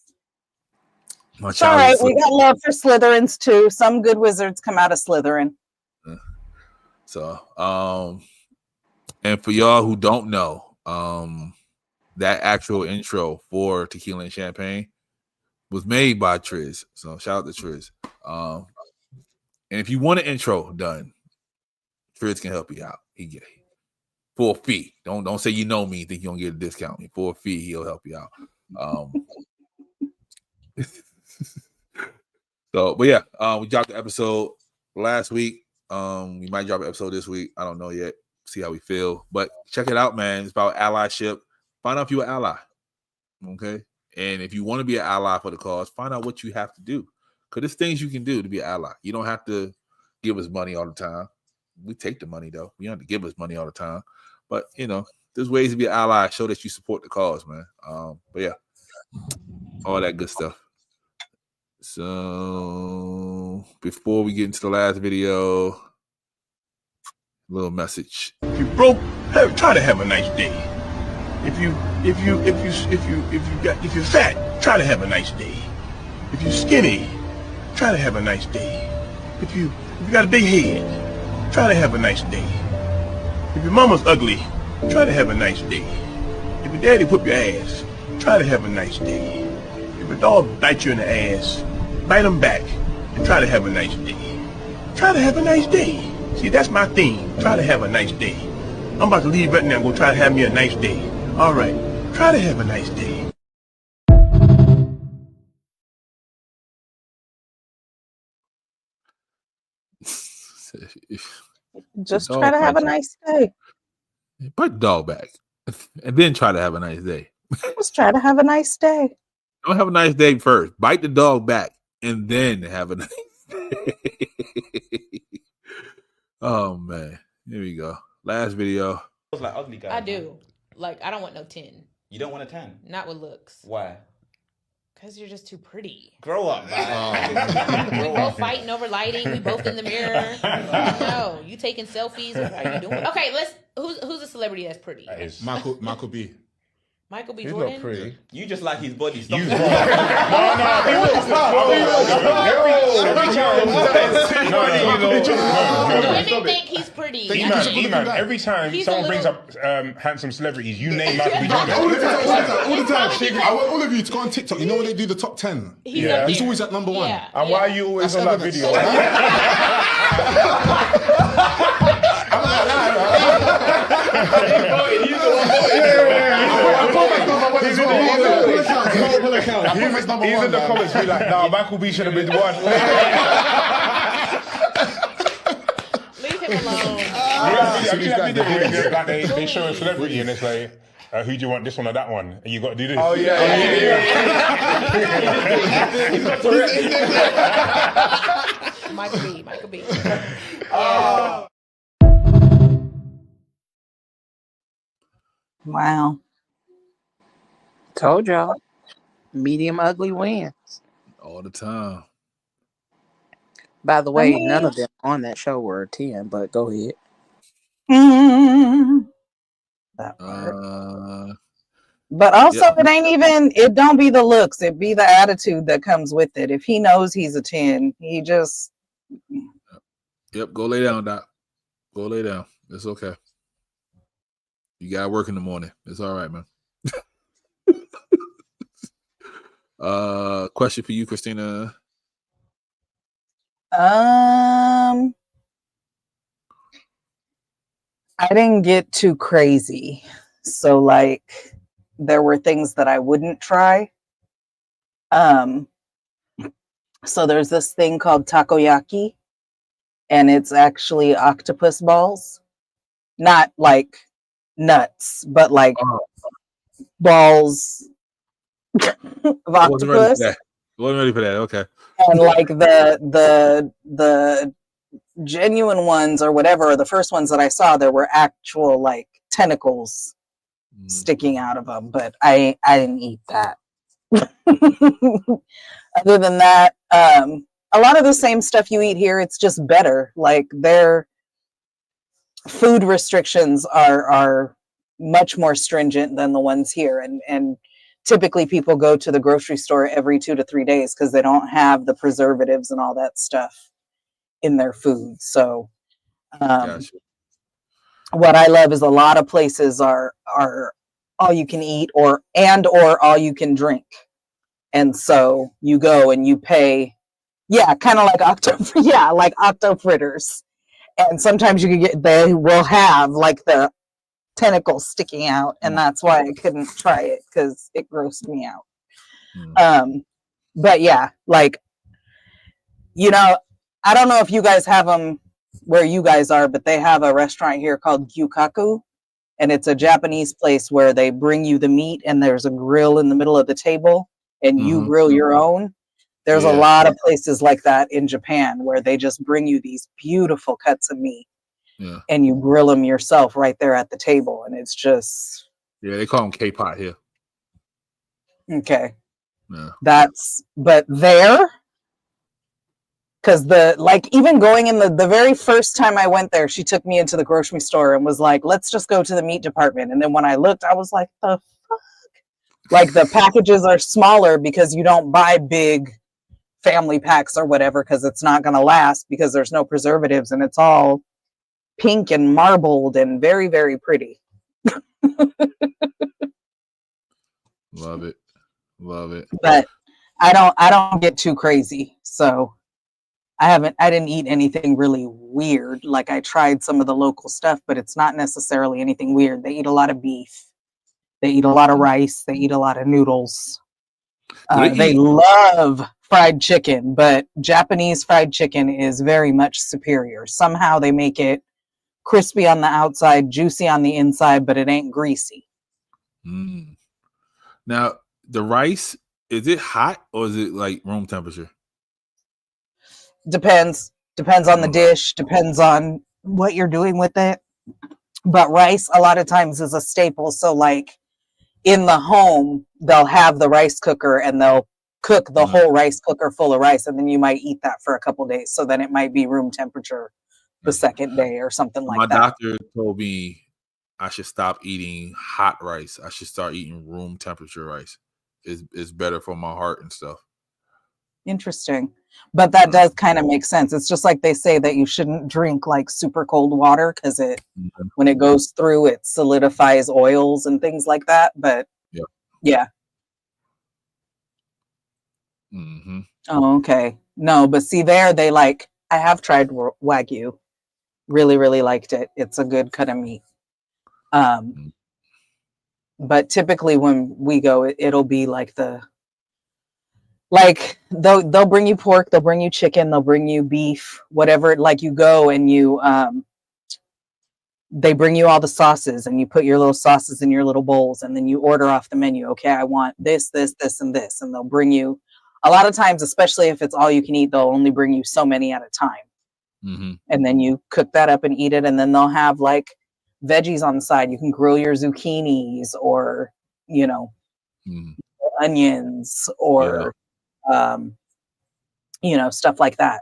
My It's all child right. is We Slytherin. got love for Slytherins too. Some good wizards come out of Slytherin. So, and for y'all who don't know, that actual intro for Tequila and Champagne was made by Triz. So shout out to Triz. And if you want an intro done, Triz can help you out. He get it for a fee. Don't say you know me, think you're gonna get a discount. For a fee, he'll help you out. So, but yeah, we dropped the episode last week. We might drop an episode this week. I don't know yet. See how we feel. But check it out, man. It's about allyship. Find out if you're an ally. Okay. And if you want to be an ally for the cause, find out what you have to do. Because there's things you can do to be an ally. You don't have to give us money all the time. We take the money, though. You don't have to give us money all the time. But, there's ways to be an ally. Show that you support the cause, man. But yeah, all that good stuff. So before we get into the last video, a little message. If you broke, try to have a nice day. If you're fat, try to have a nice day. If you're skinny, try to have a nice day. If you got a big head, try to have a nice day. If your mama's ugly, try to have a nice day. If your daddy whoop your ass, try to have a nice day. If a dog bites you in the ass, bite him back and try to have a nice day. Try to have a nice day. See, that's my theme. Try to have a nice day. I'm about to leave right now and go try to have me a nice day. All right. Try to have a nice day. Just try to have a nice day. Put the dog back and then try to have a nice day. Just try to have a nice day. Don't have a nice day first. Bite the dog back and then have a nice day. Oh, man. Here we go. Last video. Like ugly guy. I do. Like, I don't want no 10. You don't want a 10? Not with looks. Why? Because you're just too pretty. Grow up, man. We both fighting over lighting. We both in the mirror. No, you taking selfies. What are you doing? Okay, who's a celebrity that's pretty? Michael B. Michael B. He's Jordan? not pretty. You just like his body. Stop. Women think he's pretty. Every time He's someone a brings little- up handsome celebrities, you name Michael B. Jordan. All the time. I want all of you to go on TikTok. You know when they do the top 10? He's up He's there. always at number 1. Yeah. And why are you always on that video? He's in the comments be like, nah, Michael B should have been the one. Leave him alone. video where like they show a celebrity and it's like, who do you want, this one or that one? And you got to do this. Oh yeah. Michael B. Wow. Told y'all. Medium ugly wins. All the time. By the way, none of them on that show were a 10, but go ahead. That part. But also, it ain't even, it don't be the looks, it be the attitude that comes with it. If he knows he's a 10, he just. Yep, go lay down, Doc. Go lay down. It's okay. You got to work in the morning. It's all right, man. Question for you, Christina. I didn't get too crazy. So like there were things that I wouldn't try. So there's this thing called takoyaki, and it's actually octopus balls. Not like nuts, but like balls of octopus. Wasn't ready for that. Okay. And like the genuine ones or whatever, or the first ones that I saw, there were actual like tentacles sticking out of them, but I didn't eat that. Other than that, a lot of the same stuff you eat here, it's just better. Like their food restrictions are much more stringent than the ones here, and typically people go to the grocery store every 2 to 3 days because they don't have the preservatives and all that stuff in their food. So what I love is a lot of places are all you can eat or all you can drink. And so you go and you pay, kind of like octo fritters. And sometimes you can they will have like the tentacles sticking out, and that's why I couldn't try it because it grossed me out. But yeah, like, I don't know if you guys have them where you guys are, but they have a restaurant here called Gyukaku, and it's a Japanese place where they bring you the meat and there's a grill in the middle of the table and you grill your own. There's a lot of places like that in Japan where they just bring you these beautiful cuts of meat and you grill them yourself right there at the table. And it's just... Yeah, they call them K-pot here. Okay. Yeah. But there... Because even going in the very first time I went there, she took me into the grocery store and was like, let's just go to the meat department. And then when I looked, I was like, the fuck? Like the packages are smaller because you don't buy big family packs or whatever because it's not going to last because there's no preservatives and it's all pink and marbled and very, very pretty. Love it. But I don't get too crazy. So I didn't eat anything really weird. Like I tried some of the local stuff, but it's not necessarily anything weird. They eat a lot of beef. They eat a lot of rice. They eat a lot of noodles. They love fried chicken, but Japanese fried chicken is very much superior. Somehow they make it crispy on the outside, juicy on the inside, but it ain't greasy. Now, the rice, is it hot or is it like room temperature? Depends on the dish, depends on what you're doing with it. But rice a lot of times is a staple. So like in the home, they'll have the rice cooker and they'll cook the whole rice cooker full of rice. And then you might eat that for a couple days. So then it might be room temperature the second day or something like that. My doctor told me I should stop eating hot rice. I should start eating room temperature rice. It's better for my heart and stuff. Interesting. But that does kind of make sense. It's just like they say that you shouldn't drink like super cold water because when it goes through, it solidifies oils and things like that. But yeah. Oh, okay. No, but see there, I have tried Wagyu. Really, really liked it. It's a good cut of meat. But typically when we go, it'll be like they'll bring you pork, they'll bring you chicken, they'll bring you beef, whatever. Like you go and you they bring you all the sauces, and you put your little sauces in your little bowls, and then you order off the menu. Okay, I want this, this, this, and this. And they'll bring you, a lot of times, especially if it's all you can eat, they'll only bring you so many at a time. Mm-hmm. And then you cook that up and eat it. And then they'll have like veggies on the side. You can grill your zucchinis or, you know, onions or, you know, stuff like that.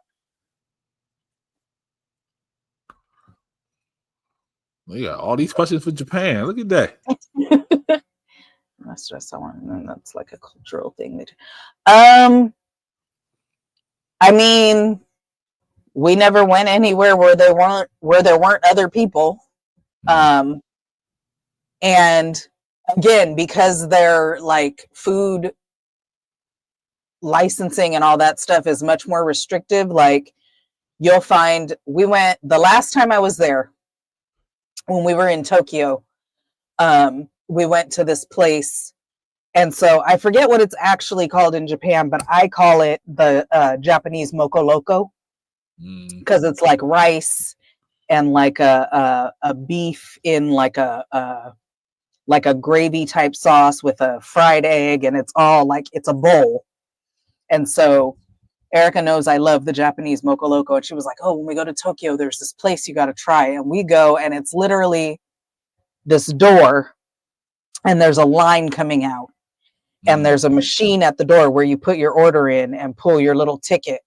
We got all these questions for Japan. Look at that. That's just someone, and that's like a cultural thing. I mean, we never went anywhere where there weren't other people. And again, because their like food licensing and all that stuff is much more restrictive, like you'll find, we went the last time I was there, when we were in Tokyo, we went to this place, and so I forget what it's actually called in Japan, but I call it the Japanese Moko Loco, because it's like rice and like a beef in like a gravy type sauce with a fried egg, and it's all like, it's a bowl. And so Erica knows I love the Japanese Moko Loco, and she was like, oh, when we go to Tokyo, there's this place you got to try. And we go, and it's literally this door, and there's a line coming out, and there's a machine at the door where you put your order in and pull your little ticket.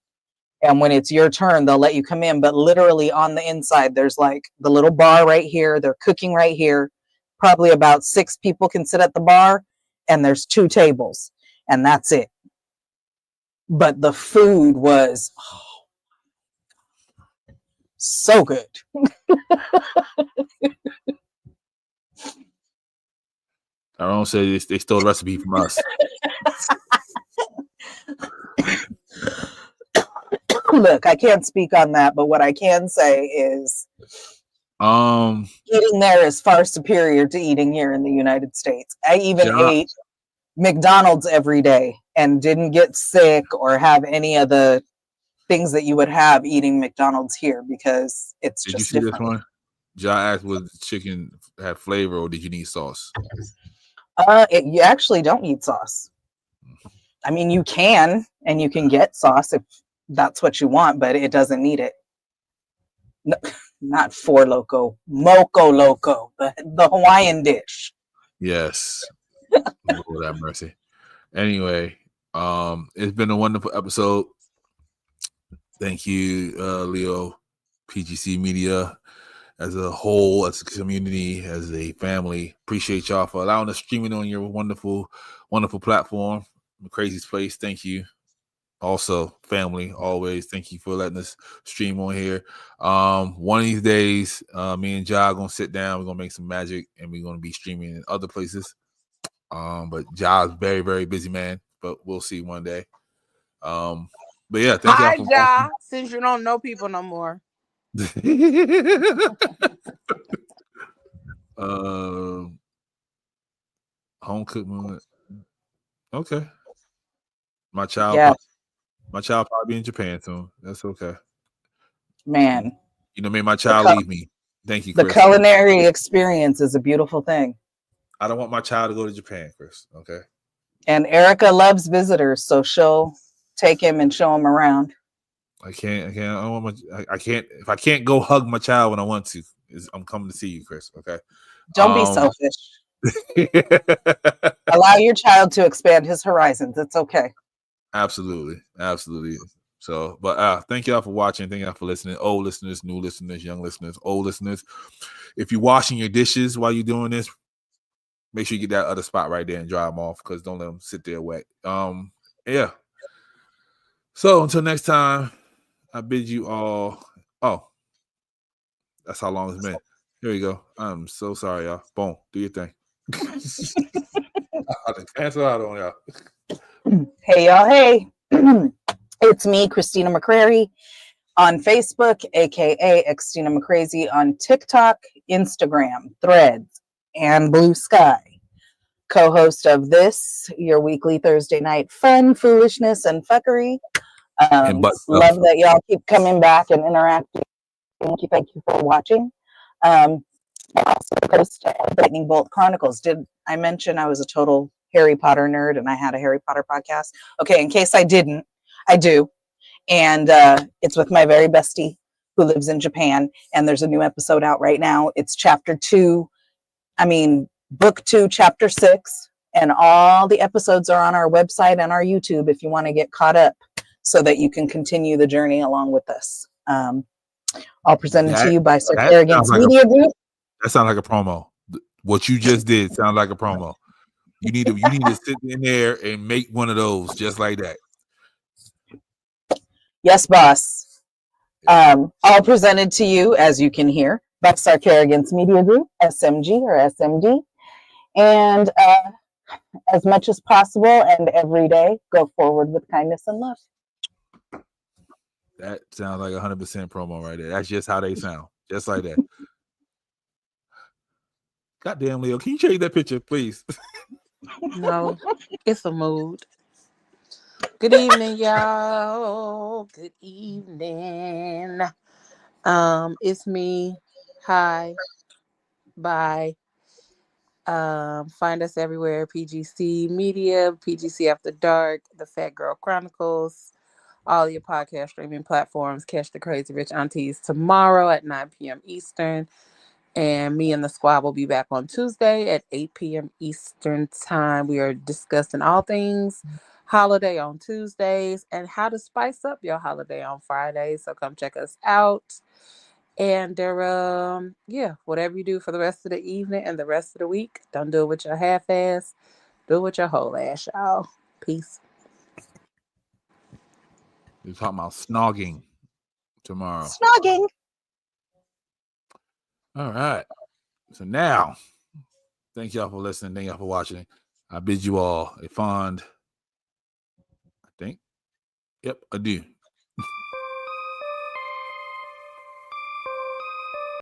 And when it's your turn, they'll let you come in. But literally on the inside, there's like the little bar right here. They're cooking right here. Probably about 6 people can sit at the bar, and there's 2 tables, and that's it. But the food was so good. I don't say they stole the recipe from us. Look, I can't speak on that, but what I can say is eating there is far superior to eating here in the United States. I even ate McDonald's every day and didn't get sick or have any of the things that you would have eating McDonald's here, because it's Did just you see different. this one? John asked, "Was the chicken have flavor, or did you need sauce?" You actually don't need sauce. I mean, you can, and you can get sauce if that's what you want, but it doesn't need it. No, not Four Loco, Moko Loco, the Hawaiian dish. Yes. Lord have mercy. Anyway, it's been a wonderful episode. Thank you, Leo, PGC Media, as a whole, as a community, as a family. Appreciate y'all for allowing us streaming on your wonderful, wonderful platform, The Craziest Place. Thank you. Also, family, always thank you for letting us stream on here. One of these days, me and Ja are gonna sit down. We're gonna make some magic, and we're gonna be streaming in other places. But Ja's very, very busy man. But we'll see one day. But yeah, thank Hi, y'all for Ja. Since you don't know people no more. Home cooked moment. Okay. My child, Yeah. my child probably in Japan soon. That's okay. Man, You know, made my child leave me. Thank you, the Chris. culinary experience is a beautiful thing. I don't want my child to go to Japan, Chris. Okay. And Erica loves visitors, so she'll take him and show him around. I can't. I don't want I can't. If I can't go hug my child when I want to, I'm coming to see you, Chris. Okay. Don't be selfish. Allow your child to expand his horizons. It's okay. Absolutely. Absolutely. So, but thank y'all for watching. Thank y'all for listening. Old listeners, new listeners, young listeners, old listeners. If you're washing your dishes while you're doing this, make sure you get that other spot right there and dry them off, because don't let them sit there wet. Yeah. So until next time, I bid you all. Oh, that's how long it's been. Here we go. I'm so sorry, y'all. Boom. Do your thing. Cancel out on y'all. Hey, y'all. Hey. It's me, Christina McCrary, on Facebook, aka Xtina McCrazy, on TikTok, Instagram, Threads, and Blue Sky. Co-host of this, your weekly Thursday night fun, foolishness, and fuckery. Love that y'all keep coming back and interacting. Thank you for watching. Post Lightning Bolt Chronicles. Did I mention I was a total Harry Potter nerd and I had a Harry Potter podcast? Okay, in case I didn't, I do. And it's with my very bestie who lives in Japan. And there's a new episode out right now. It's book 2, chapter 6. And all the episodes are on our website and our YouTube if you want to get caught up so that you can continue the journey along with us. All presented to you by Sir Arrogance Media Group. That sounds like a promo. What you just did sounds like a promo. You need to sit in there and make one of those just like that. Yes, boss. All presented to you, as you can hear, by Sir Arrogance Media Group, SMG or SMD. And as much as possible and every day, go forward with kindness and love. That sounds like 100% promo right there. That's just how they sound. Just like that. Goddamn, Leo, can you change that picture, please? No, it's a mood. Good evening, y'all. Good evening. It's me. Hi. Bye. Find us everywhere. PGC Media, PGC After Dark, The Fat Girl Chronicles, all your podcast streaming platforms. Catch the Crazy Rich Aunties tomorrow at 9 p.m. Eastern. And me and the squad will be back on Tuesday at 8 p.m. Eastern time. We are discussing all things holiday on Tuesdays and how to spice up your holiday on Fridays. So come check us out. And whatever you do for the rest of the evening and the rest of the week, don't do it with your half ass. Do it with your whole ass, y'all. Peace. We're talking about snogging tomorrow. Snogging. All right. So now, thank y'all for listening. Thank y'all for watching. I bid you all a fond, adieu.